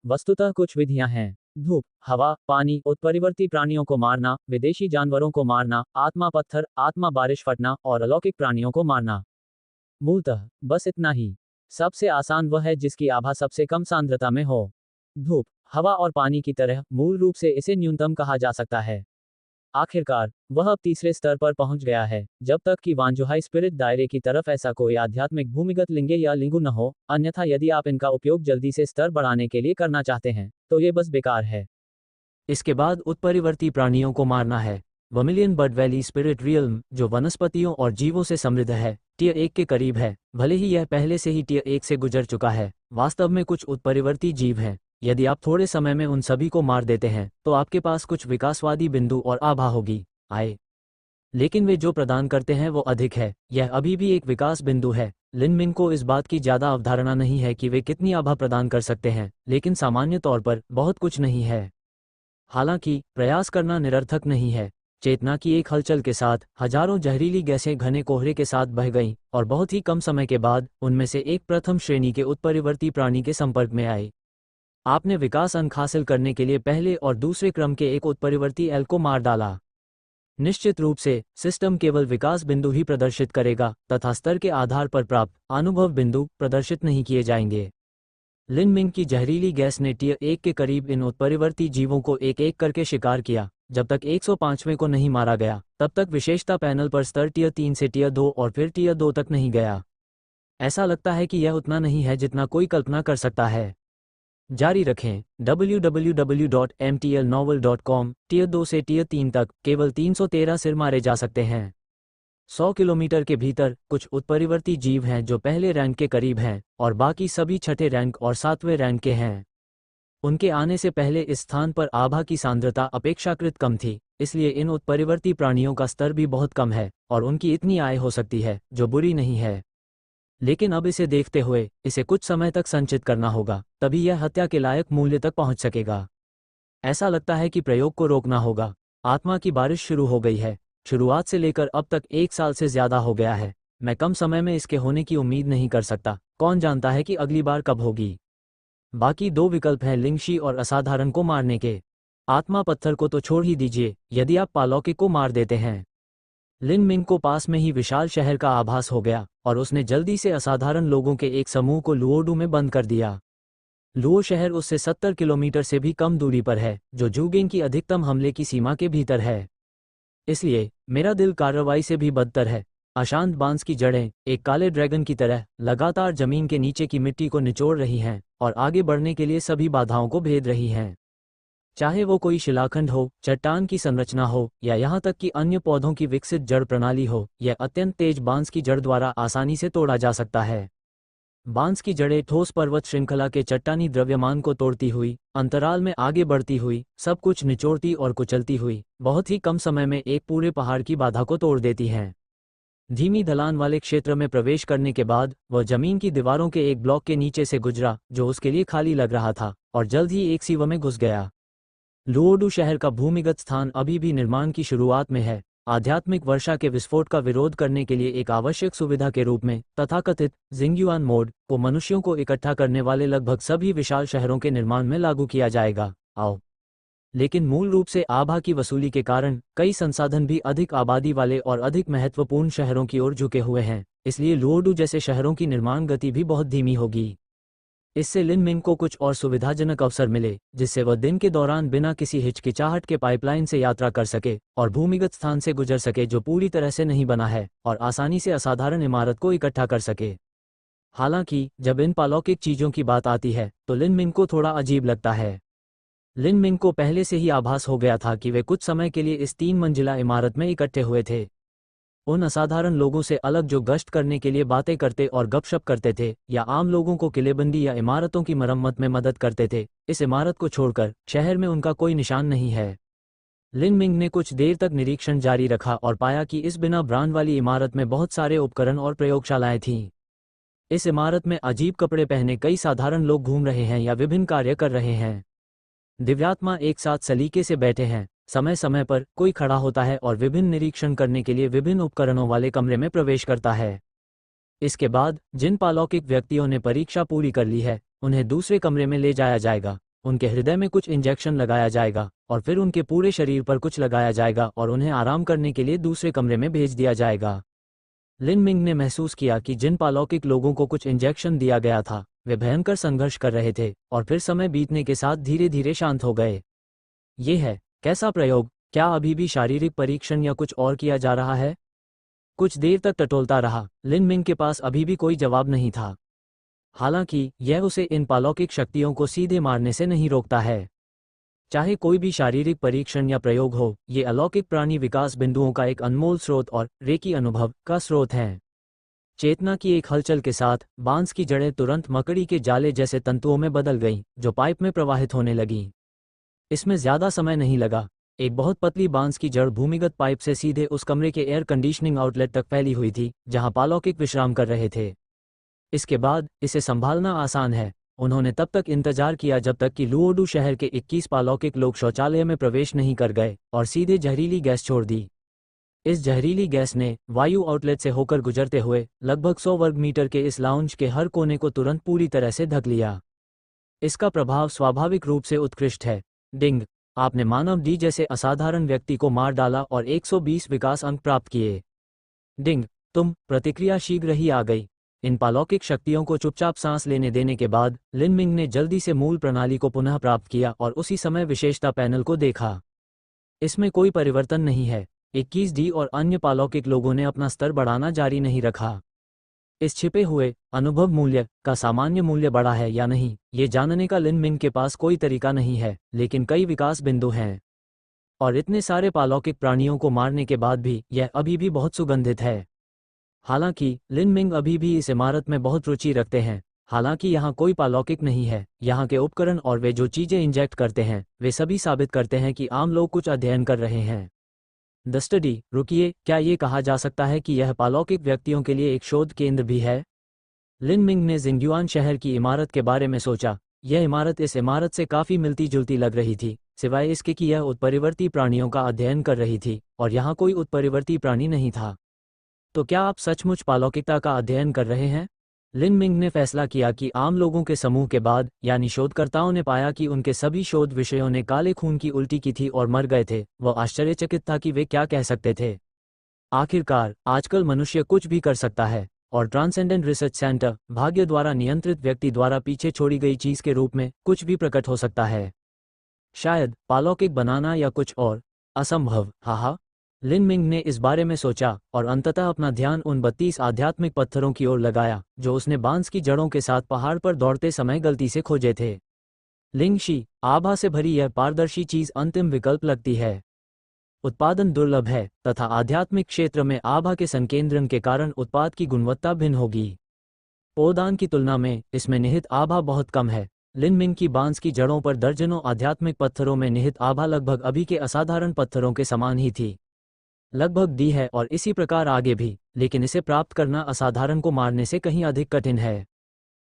वस्तुतः कुछ विधियां हैं: धूप, हवा, पानी, उत्परिवर्ती प्राणियों को मारना, विदेशी जानवरों को मारना, आत्मा पत्थर, आत्मा बारिश फटना और अलौकिक प्राणियों को मारना। मूलतः बस इतना ही। सबसे आसान वह है जिसकी आभा सबसे कम सांद्रता में हो। धूप, हवा और पानी की तरह मूल रूप से इसे न्यूनतम कहा जा सकता है। आखिरकार वह अब तीसरे स्तर पर पहुंच गया है, जब तक कि वांजुहाई स्पिरिट दायरे की तरफ ऐसा कोई आध्यात्मिक भूमिगत लिंगे या लिंगु न हो। अन्यथा यदि आप इनका उपयोग जल्दी से स्तर बढ़ाने के लिए करना चाहते हैं तो ये बस बेकार है। इसके बाद उत्परिवर्ती प्राणियों को मारना है। Vermilion bird valley spirit realm, जो वनस्पतियों और जीवों से समृद्ध है, टियर 1 के करीब है। भले ही यह पहले से ही टियर 1 से गुजर चुका है, वास्तव में कुछ उत्परिवर्ती जीव हैं। यदि आप थोड़े समय में उन सभी को मार देते हैं तो आपके पास कुछ विकासवादी बिंदु और आभा होगी। लेकिन वे जो प्रदान करते हैं वो अधिक है। यह अभी भी एक विकास बिंदु है। लिन मिंग को इस बात की ज्यादा अवधारणा नहीं है कि वे कितनी आभा प्रदान कर सकते हैं, लेकिन सामान्य तौर पर बहुत कुछ नहीं है। हालांकि प्रयास करना निरर्थक नहीं है। चेतना की एक हलचल के साथ हजारों जहरीली गैसें घने कोहरे के साथ बह गईं और बहुत ही कम समय के बाद उनमें से एक प्रथम श्रेणी के उत्परिवर्ती प्राणी के संपर्क में आई। आपने विकास अंक हासिल करने के लिए पहले और दूसरे क्रम के एक उत्परिवर्ती एल को मार डाला। निश्चित रूप से सिस्टम केवल विकास बिंदु ही प्रदर्शित करेगा तथा स्तर के आधार पर प्राप्त अनुभव बिंदु प्रदर्शित नहीं किए जाएंगे। लिन मिंग की जहरीली गैस ने टियर 1 के करीब इन उत्परिवर्ती जीवों को एक एक करके शिकार किया। जब तक 105वें को नहीं मारा गया तब तक विशेषता पैनल पर स्तर टियर 3 से टियर 2 और फिर टियर 2 तक नहीं गया। ऐसा लगता है कि यह उतना नहीं है जितना कोई कल्पना कर सकता है। जारी रखें। www.mtlnovel.com। टियर 2 से टियर 3 तक केवल 313 सिर मारे जा सकते हैं। 100 किलोमीटर के भीतर कुछ उत्परिवर्ती जीव हैं जो पहले रैंक के करीब हैं और बाकी सभी छठे रैंक और 7वें रैंक के हैं। उनके आने से पहले इस स्थान पर आभा की सांद्रता अपेक्षाकृत कम थी, इसलिए इन उत्परिवर्ती प्राणियों का स्तर भी बहुत कम है और उनकी इतनी आय हो सकती है, जो बुरी नहीं है। लेकिन अब इसे देखते हुए इसे कुछ समय तक संचित करना होगा, तभी यह हत्या के लायक मूल्य तक पहुंच सकेगा। ऐसा लगता है कि प्रयोग को रोकना होगा। आत्मा की बारिश शुरू हो गई है। शुरुआत से लेकर अब तक 1 साल से ज्यादा हो गया है। मैं कम समय में इसके होने की उम्मीद नहीं कर सकता। कौन जानता है कि अगली बार कब होगी। बाकी 2 विकल्प हैं लिंगशी और असाधारण को मारने के। आत्मा पत्थर को तो छोड़ ही दीजिए यदि आप पालौकिक को मार देते हैं। लिन मिंग को पास में ही विशाल शहर का आभास हो गया और उसने जल्दी से असाधारण लोगों के एक समूह को लुओडू में बंद कर दिया। लुओ शहर उससे 70 किलोमीटर से भी कम दूरी पर है, जो जूगेंग की अधिकतम हमले की सीमा के भीतर है। इसलिए मेरा दिल कार्रवाई से भी बदतर है। अशांत बांस की जड़ें, एक काले ड्रैगन की तरह, लगातार जमीन के नीचे की मिट्टी को निचोड़ रही हैं और आगे बढ़ने के लिए सभी बाधाओं को भेद रही हैं। चाहे वो कोई शिलाखंड हो, चट्टान की संरचना हो, या यहाँ तक कि अन्य पौधों की विकसित जड़ प्रणाली हो, यह अत्यंत तेज बांस की जड़ द्वारा आसानी से तोड़ा जा सकता है। बांस की जड़ें ठोस पर्वत श्रृंखला के चट्टानी द्रव्यमान को तोड़ती हुई, अंतराल में आगे बढ़ती हुई, सब कुछ निचोड़ती और कुचलती हुई, बहुत ही कम समय में एक पूरे पहाड़ की बाधा को तोड़ देती हैं। धीमी ढलान वाले क्षेत्र में प्रवेश करने के बाद वह जमीन की दीवारों के एक ब्लॉक के नीचे से गुजरा, जो उसके लिए खाली लग रहा था, और जल्द ही एक सीवा में घुस गया। लुओडू शहर का भूमिगत स्थान अभी भी निर्माण की शुरुआत में है। आध्यात्मिक वर्षा के विस्फोट का विरोध करने के लिए एक आवश्यक सुविधा के रूप में तथाकथित जिंगयुआन मोड को मनुष्यों को इकट्ठा करने वाले लगभग सभी विशाल शहरों के निर्माण में लागू किया जाएगा। आओ, लेकिन मूल रूप से आभा की वसूली के कारण कई संसाधन भी अधिक आबादी वाले और अधिक महत्वपूर्ण शहरों की ओर झुके हुए हैं, इसलिए लुओडू जैसे शहरों की निर्माण गति भी बहुत धीमी होगी। इससे लिन मिंग को कुछ और सुविधाजनक अवसर मिले, जिससे वह दिन के दौरान बिना किसी हिचकिचाहट के पाइपलाइन से यात्रा कर सके और भूमिगत स्थान से गुजर सके जो पूरी तरह से नहीं बना है, और आसानी से असाधारण इमारत को इकट्ठा कर सके। हालांकि जब इन अलौकिक चीजों की बात आती है तो लिन मिंग को थोड़ा अजीब लगता है। लिन मिंग को पहले से ही आभास हो गया था कि वे कुछ समय के लिए इस 3 मंजिला इमारत में इकट्ठे हुए थे। उन असाधारण लोगों से अलग जो गश्त करने के लिए बातें करते और गपशप करते थे, या आम लोगों को किलेबंदी या इमारतों की मरम्मत में मदद करते थे, इस इमारत को छोड़कर शहर में उनका कोई निशान नहीं है। लिन मिंग ने कुछ देर तक निरीक्षण जारी रखा और पाया कि इस बिना ब्रांड वाली इमारत में बहुत सारे उपकरण और प्रयोगशालाएं थीं। इस इमारत में अजीब कपड़े पहने कई साधारण लोग घूम रहे हैं या विभिन्न कार्य कर रहे हैं। दिव्यात्मा एक साथ सलीके से बैठे हैं। समय समय पर कोई खड़ा होता है और विभिन्न निरीक्षण करने के लिए विभिन्न उपकरणों वाले कमरे में प्रवेश करता है। इसके बाद जिन अलौकिक व्यक्तियों ने परीक्षा पूरी कर ली है, उन्हें दूसरे कमरे में ले जाया जाएगा। उनके हृदय में कुछ इंजेक्शन लगाया जाएगा और फिर उनके पूरे शरीर पर कुछ लगाया जाएगा और उन्हें आराम करने के लिए दूसरे कमरे में भेज दिया जाएगा। लिन मिंग ने महसूस किया कि जिन अलौकिक लोगों को कुछ इंजेक्शन दिया गया था, वे भयंकर संघर्ष कर रहे थे और फिर समय बीतने के साथ धीरे धीरे शांत हो गए। ये है कैसा प्रयोग? क्या अभी भी शारीरिक परीक्षण या कुछ और किया जा रहा है? कुछ देर तक टटोलता रहा। लिन मिंग के पास अभी भी कोई जवाब नहीं था। हालांकि यह उसे इन अलौकिक शक्तियों को सीधे मारने से नहीं रोकता है। चाहे कोई भी शारीरिक परीक्षण या प्रयोग हो, ये अलौकिक प्राणी विकास बिंदुओं का एक अनमोल स्रोत और रेकी अनुभव का स्रोत हैं। चेतना की एक हलचल के साथ बांस की जड़ें तुरंत मकड़ी के जाले जैसे तंतुओं में बदल गईं, जो पाइप में प्रवाहित होने लगीं। इसमें ज्यादा समय नहीं लगा। एक बहुत पतली बांस की जड़ भूमिगत पाइप से सीधे उस कमरे के एयर कंडीशनिंग आउटलेट तक फैली हुई थी, जहां अलौकिक विश्राम कर रहे थे। इसके बाद इसे संभालना आसान है। उन्होंने तब तक इंतजार किया जब तक कि लुओडू शहर के 21 अलौकिक लोग शौचालय में प्रवेश नहीं कर गए और सीधे जहरीली गैस छोड़ दी। इस जहरीली गैस ने वायु आउटलेट से होकर गुजरते हुए लगभग 100 वर्ग मीटर के इस लाउंज के हर कोने को तुरंत पूरी तरह से ढक लिया। इसका प्रभाव स्वाभाविक रूप से उत्कृष्ट है। डिंग, आपने मानव डी जैसे असाधारण व्यक्ति को मार डाला और 120 विकास अंक प्राप्त किए। डिंग, तुम। प्रतिक्रिया शीघ्र ही आ गई। इन अलौकिक शक्तियों को चुपचाप सांस लेने देने के बाद लिन मिंग ने जल्दी से मूल प्रणाली को पुनः प्राप्त किया और उसी समय विशेषता पैनल को देखा। इसमें कोई परिवर्तन नहीं है। 21D और अन्य अलौकिक लोगों ने अपना स्तर बढ़ाना जारी नहीं रखा। इस छिपे हुए अनुभव मूल्य का सामान्य मूल्य बढ़ा है या नहीं, ये जानने का लिन मिंग के पास कोई तरीका नहीं है, लेकिन कई विकास बिंदु हैं। और इतने सारे अलौकिक प्राणियों को मारने के बाद भी यह अभी भी बहुत सुगंधित है। हालांकि लिन मिंग अभी भी इस इमारत में बहुत रुचि रखते हैं। हालांकि यहाँ कोई अलौकिक नहीं है। यहाँ के उपकरण और वे जो चीजें इंजेक्ट करते हैं, वे सभी साबित करते हैं कि आम लोग कुछ अध्ययन कर रहे हैं। द स्टडी, रुकिए, क्या ये कहा जा सकता है कि यह अलौकिक व्यक्तियों के लिए एक शोध केंद्र भी है? लिन मिंग ने जिंगयुआन शहर की इमारत के बारे में सोचा। यह इमारत इस इमारत से काफी मिलती जुलती लग रही थी, सिवाय इसके कि यह उत्परिवर्ती प्राणियों का अध्ययन कर रही थी, और यहाँ कोई उत्परिवर्ती प्राणी नहीं था। तो क्या आप सचमुच अलौकिकता का अध्ययन कर रहे हैं? लिन मिंग ने फैसला किया कि आम लोगों के समूह के बाद, यानी शोधकर्ताओं ने पाया कि उनके सभी शोध विषयों ने काले खून की उल्टी की थी और मर गए थे। वह आश्चर्यचकित था कि वे क्या कह सकते थे। आखिरकार आजकल मनुष्य कुछ भी कर सकता है। और ट्रांसेंडेंट रिसर्च सेंटर, भाग्य द्वारा नियंत्रित व्यक्ति द्वारा पीछे छोड़ी गई चीज के रूप में कुछ भी प्रकट हो सकता है। शायद पालौकिक बनाना या कुछ और। असंभव, हाहा। लिन मिंग ने इस बारे में सोचा और अंततः अपना ध्यान उन 32 आध्यात्मिक पत्थरों की ओर लगाया जो उसने बांस की जड़ों के साथ पहाड़ पर दौड़ते समय गलती से खोजे थे। लिंगशी, आभा से भरी यह पारदर्शी चीज अंतिम विकल्प लगती है। उत्पादन दुर्लभ है तथा आध्यात्मिक क्षेत्र में आभा के संकेंद्रण के कारण उत्पाद की गुणवत्ता भिन्न होगी। पौदान की तुलना में इसमें निहित आभा बहुत कम है। लिन मिंग की बांस की जड़ों पर दर्जनों आध्यात्मिक पत्थरों में निहित आभा लगभग अभी के असाधारण पत्थरों के समान ही थी। लगभग डी है और इसी प्रकार आगे भी, लेकिन इसे प्राप्त करना असाधारण को मारने से कहीं अधिक कठिन है।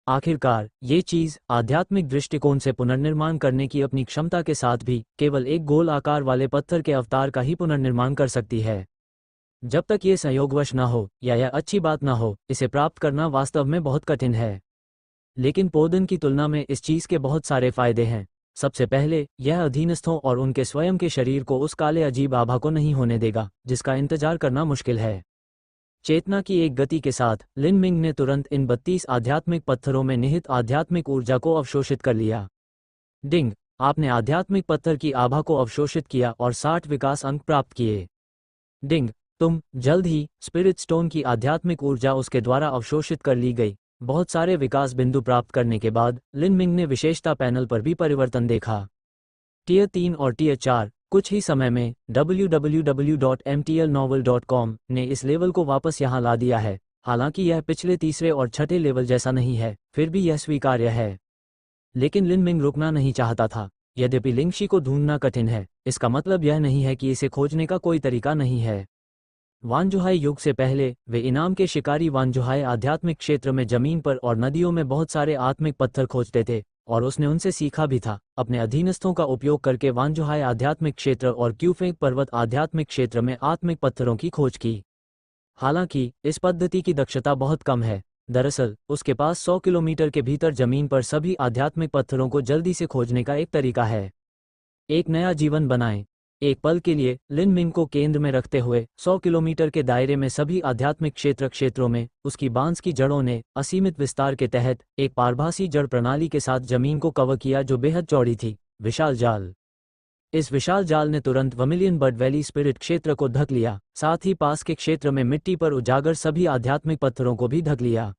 आखिरकार ये चीज आध्यात्मिक दृष्टिकोण से पुनर्निर्माण करने की अपनी क्षमता के साथ भी केवल एक गोल आकार वाले पत्थर के अवतार का ही पुनर्निर्माण कर सकती है। जब तक ये संयोगवश न हो या यह अच्छी बात न हो, इसे प्राप्त करना वास्तव में बहुत कठिन है। लेकिन पौधन की तुलना में इस चीज के बहुत सारे फायदे हैं। सबसे पहले, यह अधीनस्थों और उनके स्वयं के शरीर को उस काले अजीब आभा को नहीं होने देगा जिसका इंतजार करना मुश्किल है। चेतना की एक गति के साथ लिन मिंग ने तुरंत इन 32 आध्यात्मिक पत्थरों में निहित आध्यात्मिक ऊर्जा को अवशोषित कर लिया। डिंग, आपने आध्यात्मिक पत्थर की आभा को अवशोषित किया और 60 विकास अंक प्राप्त किए। डिंग, तुम जल्द ही स्पिरिट स्टोन की आध्यात्मिक ऊर्जा उसके द्वारा अवशोषित कर ली गई। बहुत सारे विकास बिंदु प्राप्त करने के बाद लिन मिंग ने विशेषता पैनल पर भी परिवर्तन देखा। टियर 3 और टियर 4 कुछ ही समय में www.mtlnovel.com ने इस लेवल को वापस यहां ला दिया है। हालांकि यह पिछले तीसरे और छठे लेवल जैसा नहीं है, फिर भी यह स्वीकार्य है। लेकिन लिन मिंग रुकना नहीं चाहता था। यद्यपि लिंगशी को ढूंढना कठिन है, इसका मतलब यह नहीं है कि इसे खोजने का कोई तरीका नहीं है। वानजुहाई युग से पहले वे इनाम के शिकारी वानजुहाई आध्यात्मिक क्षेत्र में जमीन पर और नदियों में बहुत सारे आत्मिक पत्थर खोजते थे और उसने उनसे सीखा भी था। अपने अधीनस्थों का उपयोग करके वानजुहाई आध्यात्मिक क्षेत्र और क्यूफेंग पर्वत आध्यात्मिक क्षेत्र में आत्मिक पत्थरों की खोज की। हालांकि इस पद्धति की दक्षता बहुत कम है। दरअसल उसके पास 100 किलोमीटर के भीतर जमीन पर सभी आध्यात्मिक पत्थरों को जल्दी से खोजने का एक तरीका है। एक नया जीवन बनाएं। एक पल के लिए लिन मिंग को केंद्र में रखते हुए 100 किलोमीटर के दायरे में सभी आध्यात्मिक क्षेत्रों में उसकी बांस की जड़ों ने असीमित विस्तार के तहत एक पारभासी जड़ प्रणाली के साथ जमीन को कवर किया जो बेहद चौड़ी थी। विशाल जाल। इस विशाल जाल ने तुरंत वर्मिलियन बर्ड वैली स्पिरिट क्षेत्र को ढक लिया, साथ ही पास के क्षेत्र में मिट्टी पर उजागर सभी आध्यात्मिक पत्थरों को भी ढक लिया।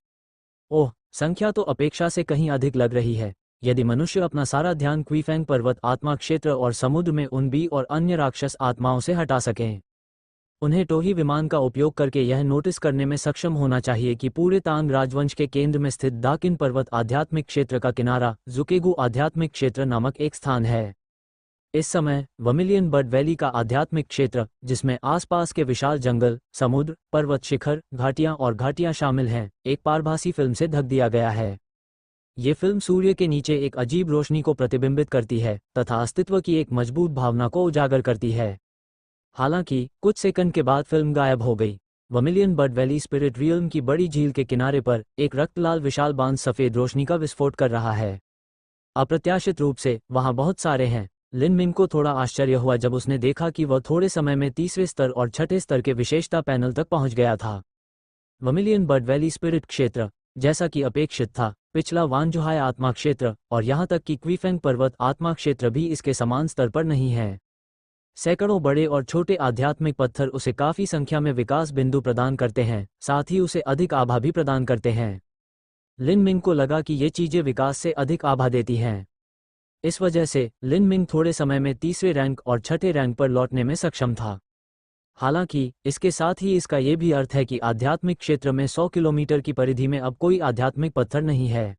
ओह, संख्या तो अपेक्षा से कहीं अधिक लग रही है। यदि मनुष्य अपना सारा ध्यान क्वीफेंग पर्वत आत्मा क्षेत्र और समुद्र में उन बी और अन्य राक्षस आत्माओं से हटा सकें, उन्हें टोही विमान का उपयोग करके यह नोटिस करने में सक्षम होना चाहिए कि पूरे तांग राजवंश के केंद्र में स्थित दाकिन पर्वत आध्यात्मिक क्षेत्र का किनारा जुकेगु आध्यात्मिक क्षेत्र नामक एक स्थान है। इस समय वर्मिलियन बर्ड वैली का आध्यात्मिक क्षेत्र, जिसमें आसपास के विशाल जंगल, समुद्र, पर्वत शिखर, घाटियां शामिल हैं, एक पारभासी फिल्म से ढक दिया गया है। ये फिल्म सूर्य के नीचे एक अजीब रोशनी को प्रतिबिंबित करती है तथा अस्तित्व की एक मजबूत भावना को उजागर करती है। हालांकि कुछ सेकंड के बाद फिल्म गायब हो गई। Vermilion bird valley spirit realm की बड़ी झील के किनारे पर एक रक्तलाल विशाल बांस सफेद रोशनी का विस्फोट कर रहा है। अप्रत्याशित रूप से वहां बहुत सारे हैं। लिन मिंग को थोड़ा आश्चर्य हुआ जब उसने देखा कि वह थोड़े समय में तीसरे स्तर और छठे स्तर के विशेषता पैनल तक पहुंच गया था। वर्मिलियन बर्ड वैली स्पिरिट क्षेत्र, जैसा कि अपेक्षित था, पिछला वानजुहाई आत्मा क्षेत्र और यहां तक कि क्वीफेंग पर्वत आत्मा क्षेत्र भी इसके समान स्तर पर नहीं है। सैकड़ों बड़े और छोटे आध्यात्मिक पत्थर उसे काफी संख्या में विकास बिंदु प्रदान करते हैं, साथ ही उसे अधिक आभा भी प्रदान करते हैं। लिन मिंग को लगा कि ये चीजें विकास से अधिक आभा देती हैं। इस वजह से लिन मिंग थोड़े समय में तीसरे रैंक और छठे रैंक पर लौटने में सक्षम था। हालांकि इसके साथ ही इसका ये भी अर्थ है कि आध्यात्मिक क्षेत्र में 100 किलोमीटर की परिधि में अब कोई आध्यात्मिक पत्थर नहीं है।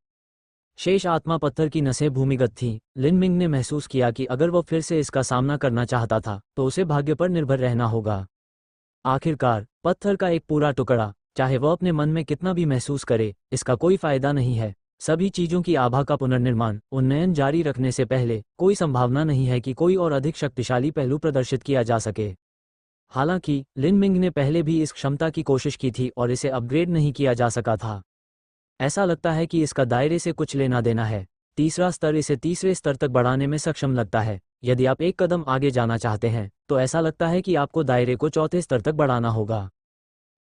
शेष आत्मा पत्थर की नसें भूमिगत थीं। लिन मिंग ने महसूस किया कि अगर वह फिर से इसका सामना करना चाहता था तो उसे भाग्य पर निर्भर रहना होगा। आखिरकार पत्थर का एक पूरा टुकड़ा, चाहे वह अपने मन में कितना भी महसूस करे, इसका कोई फायदा नहीं है। सभी चीजों की आभा का पुनर्निर्माण उन्नयन जारी रखने से पहले कोई संभावना नहीं है कि कोई और अधिक शक्तिशाली पहलू प्रदर्शित किया जा सके। हालांकि लिन मिंग ने पहले भी इस क्षमता की कोशिश की थी और इसे अपग्रेड नहीं किया जा सका था। ऐसा लगता है कि इसका दायरे से कुछ लेना देना है। तीसरा स्तर इसे तीसरे स्तर तक बढ़ाने में सक्षम लगता है। यदि आप एक कदम आगे जाना चाहते हैं तो ऐसा लगता है कि आपको दायरे को चौथे स्तर तक बढ़ाना होगा।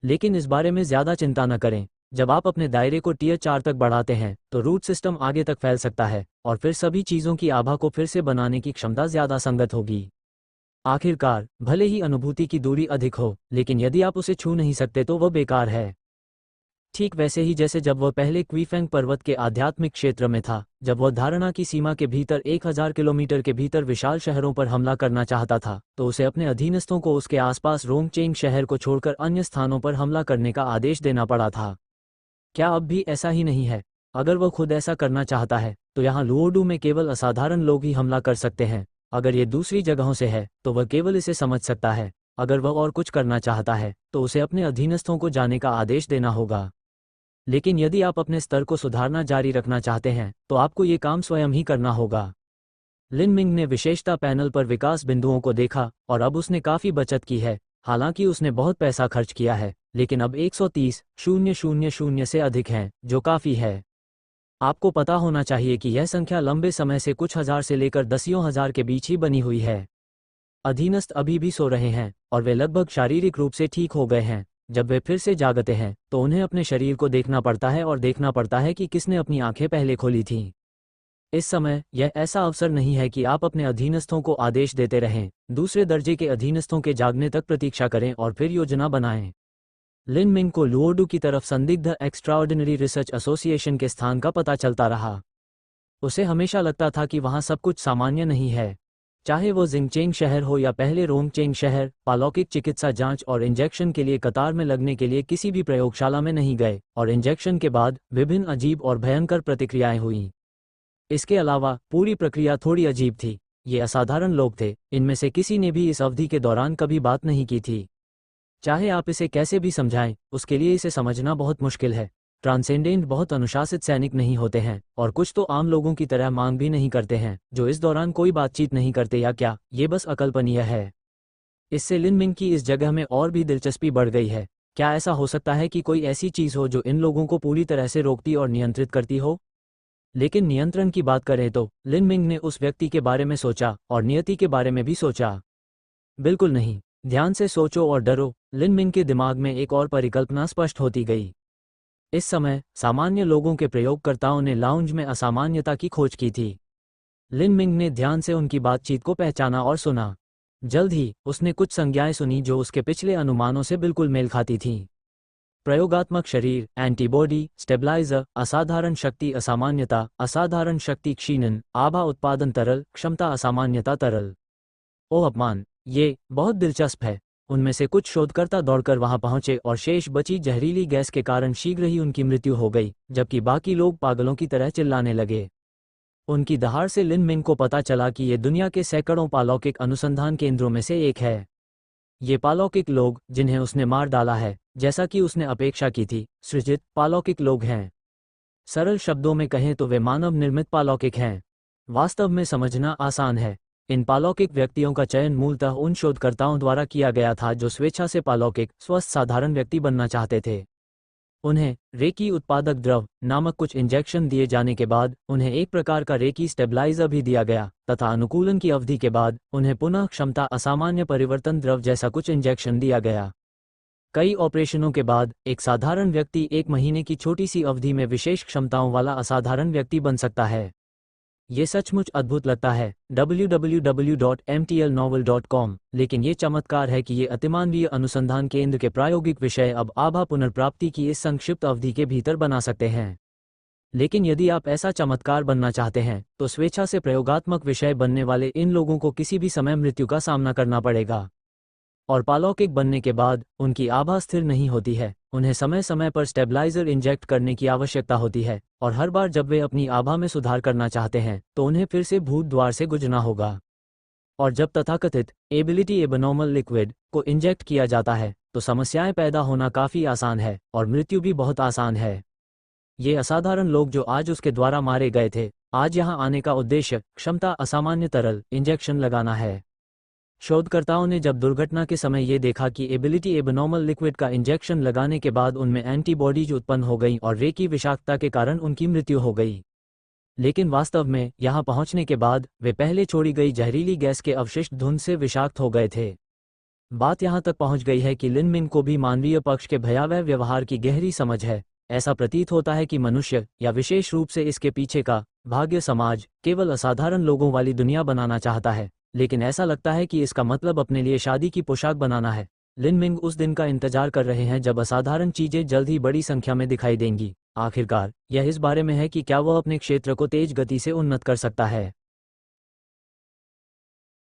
लेकिन इस बारे में ज्यादा चिंता न करें। जब आप अपने दायरे को टियर 4 तक बढ़ाते हैं तो रूट सिस्टम आगे तक फैल सकता है और फिर सभी चीज़ों की आभा को फिर से बनाने की क्षमता ज़्यादा संगत होगी। आखिरकार भले ही अनुभूति की दूरी अधिक हो, लेकिन यदि आप उसे छू नहीं सकते तो वह बेकार है। ठीक वैसे ही जैसे जब वह पहले क्वीफेंग पर्वत के आध्यात्मिक क्षेत्र में था, जब वह धारणा की सीमा के भीतर 1000 किलोमीटर के भीतर विशाल शहरों पर हमला करना चाहता था, तो उसे अपने अधीनस्थों को उसके आसपास रोंगचेंग शहर को छोड़कर अन्य स्थानों पर हमला करने का आदेश देना पड़ा था। क्या अब भी ऐसा ही नहीं है? अगर वह खुद ऐसा करना चाहता है तो यहाँ लुओडू में केवल असाधारण लोग ही हमला कर सकते हैं। अगर ये दूसरी जगहों से है तो वह केवल इसे समझ सकता है। अगर वह और कुछ करना चाहता है तो उसे अपने अधीनस्थों को जाने का आदेश देना होगा। लेकिन यदि आप अपने स्तर को सुधारना जारी रखना चाहते हैं तो आपको ये काम स्वयं ही करना होगा। लिन मिंग ने विशेषता पैनल पर विकास बिंदुओं को देखा और अब उसने काफ़ी बचत की है। हालांकि उसने बहुत पैसा खर्च किया है, लेकिन अब 130,000 से अधिक हैं, जो काफ़ी है। आपको पता होना चाहिए कि यह संख्या लंबे समय से कुछ हजार से लेकर दसियों हजार के बीच ही बनी हुई है। अधीनस्थ अभी भी सो रहे हैं और वे लगभग शारीरिक रूप से ठीक हो गए हैं। जब वे फिर से जागते हैं तो उन्हें अपने शरीर को देखना पड़ता है और देखना पड़ता है कि किसने अपनी आंखें पहले खोली थीं। इस समय यह ऐसा अवसर नहीं है कि आप अपने अधीनस्थों को आदेश देते रहें। दूसरे दर्जे के अधीनस्थों के जागने तक प्रतीक्षा करें और फिर योजना बनाएं। लिन मिंग को लुओडू की तरफ संदिग्ध एक्स्ट्राऑर्डिनरी रिसर्च एसोसिएशन के स्थान का पता चलता रहा। उसे हमेशा लगता था कि वहां सब कुछ सामान्य नहीं है। चाहे वो जिंगचेंग शहर हो या पहले रोंगचेंग शहर, पालौकिक चिकित्सा जांच और इंजेक्शन के लिए कतार में लगने के लिए किसी भी प्रयोगशाला में नहीं गए, और इंजेक्शन के बाद विभिन्न अजीब और भयंकर प्रतिक्रियाएं हुईं। इसके अलावा पूरी प्रक्रिया थोड़ी अजीब थी। ये असाधारण लोग थे, इनमें से किसी ने भी इस अवधि के दौरान कभी बात नहीं की थी। चाहे आप इसे कैसे भी समझाएं, उसके लिए इसे समझना बहुत मुश्किल है। ट्रांसेंडेंट बहुत अनुशासित सैनिक नहीं होते हैं और कुछ तो आम लोगों की तरह मांग भी नहीं करते हैं, जो इस दौरान कोई बातचीत नहीं करते, या क्या ये बस अकल्पनीय है। इससे लिन मिंग की इस जगह में और भी दिलचस्पी बढ़ गई है। क्या ऐसा हो सकता है कि कोई ऐसी चीज़ हो जो इन लोगों को पूरी तरह से रोकती और नियंत्रित करती हो? लेकिन नियंत्रण की बात करें तो लिन मिंग ने उस व्यक्ति के बारे में सोचा और नियति के बारे में भी सोचा। बिल्कुल नहीं। ध्यान से सोचो और डरो। लिन मिंग के दिमाग में एक और परिकल्पना स्पष्ट होती गई। इस समय सामान्य लोगों के प्रयोगकर्ताओं ने लाउंज में असामान्यता की खोज की थी। लिन मिंग ने ध्यान से उनकी बातचीत को पहचाना और सुना। जल्द ही उसने कुछ संज्ञाएं सुनी जो उसके पिछले अनुमानों से बिल्कुल मेल खाती थीं। प्रयोगात्मक शरीर, एंटीबॉडी, स्टेबलाइजर, असाधारण शक्ति असामान्यता, असाधारण शक्ति क्षीणन, आभा उत्पादन तरल, क्षमता असामान्यता तरल। ओह अपमान, ये बहुत दिलचस्प है। उनमें से कुछ शोधकर्ता दौड़कर वहां पहुंचे और शेष बची जहरीली गैस के कारण शीघ्र ही उनकी मृत्यु हो गई, जबकि बाकी लोग पागलों की तरह चिल्लाने लगे। उनकी दहाड़ से लिन मिंग को पता चला कि ये दुनिया के सैकड़ों पालौकिक अनुसंधान केंद्रों में से एक है। ये पालौकिक लोग, जिन्हें उसने मार डाला है, जैसा कि उसने अपेक्षा की थी, सृजित पालौकिक लोग हैं। सरल शब्दों में कहें तो वे मानव निर्मित पालौकिक हैं। वास्तव में समझना आसान है। इन पालौकिक व्यक्तियों का चयन मूलतः उन शोधकर्ताओं द्वारा किया गया था जो स्वेच्छा से पालौकिक, स्वस्थ साधारण व्यक्ति बनना चाहते थे। उन्हें रेकी उत्पादक द्रव नामक कुछ इंजेक्शन दिए जाने के बाद उन्हें एक प्रकार का रेकी स्टेबलाइजर भी दिया गया, तथा अनुकूलन की अवधि के बाद उन्हें पुनः क्षमता असामान्य परिवर्तन द्रव जैसा कुछ इंजेक्शन दिया गया। कई ऑपरेशनों के बाद एक साधारण व्यक्ति 1 महीने की छोटी सी अवधि में विशेष क्षमताओं वाला असाधारण व्यक्ति बन सकता है। ये सचमुच अद्भुत लगता है www.mtlnovel.com, लेकिन ये चमत्कार है कि ये अतिमानवीय अनुसंधान केंद्र के प्रायोगिक विषय अब आभा पुनर्प्राप्ति की इस संक्षिप्त अवधि के भीतर बना सकते हैं। लेकिन यदि आप ऐसा चमत्कार बनना चाहते हैं तो स्वेच्छा से प्रयोगात्मक विषय बनने वाले इन लोगों को किसी भी समय मृत्यु का सामना करना पड़ेगा। और पालौकिक बनने के बाद उनकी आभा स्थिर नहीं होती है, उन्हें समय समय पर स्टेबलाइजर इंजेक्ट करने की आवश्यकता होती है, और हर बार जब वे अपनी आभा में सुधार करना चाहते हैं तो उन्हें फिर से भूत द्वार से गुजरना होगा। और जब तथाकथित एबिलिटी एबनॉर्मल लिक्विड को इंजेक्ट किया जाता है तो समस्याएं पैदा होना काफ़ी आसान है और मृत्यु भी बहुत आसान है। ये असाधारण लोग जो आज उसके द्वारा मारे गए थे, आज यहाँ आने का उद्देश्य क्षमता असामान्य तरल इंजेक्शन लगाना है। शोधकर्ताओं ने जब दुर्घटना के समय ये देखा कि एबिलिटी एबनॉर्मल लिक्विड का इंजेक्शन लगाने के बाद उनमें एंटीबॉडीज उत्पन्न हो गईं और रेकी विषाक्तता के कारण उनकी मृत्यु हो गई। लेकिन वास्तव में यहाँ पहुँचने के बाद वे पहले छोड़ी गई जहरीली गैस के अवशिष्ट धुंध से विषाक्त हो गए थे। बात यहाँ तक पहुँच गई है कि लिन मिंग को भी मानवीय पक्ष के भयावह व्यवहार की गहरी समझ है। ऐसा प्रतीत होता है कि मनुष्य, या विशेष रूप से इसके पीछे का भाग्य समाज, केवल असाधारण लोगों वाली दुनिया बनाना चाहता है, लेकिन ऐसा लगता है कि इसका मतलब अपने लिए शादी की पोशाक बनाना है। लिन मिंग उस दिन का इंतजार कर रहे हैं जब असाधारण चीजें जल्द ही बड़ी संख्या में दिखाई देंगी। आखिरकार, यह इस बारे में है कि क्या वह अपने क्षेत्र को तेज गति से उन्नत कर सकता है।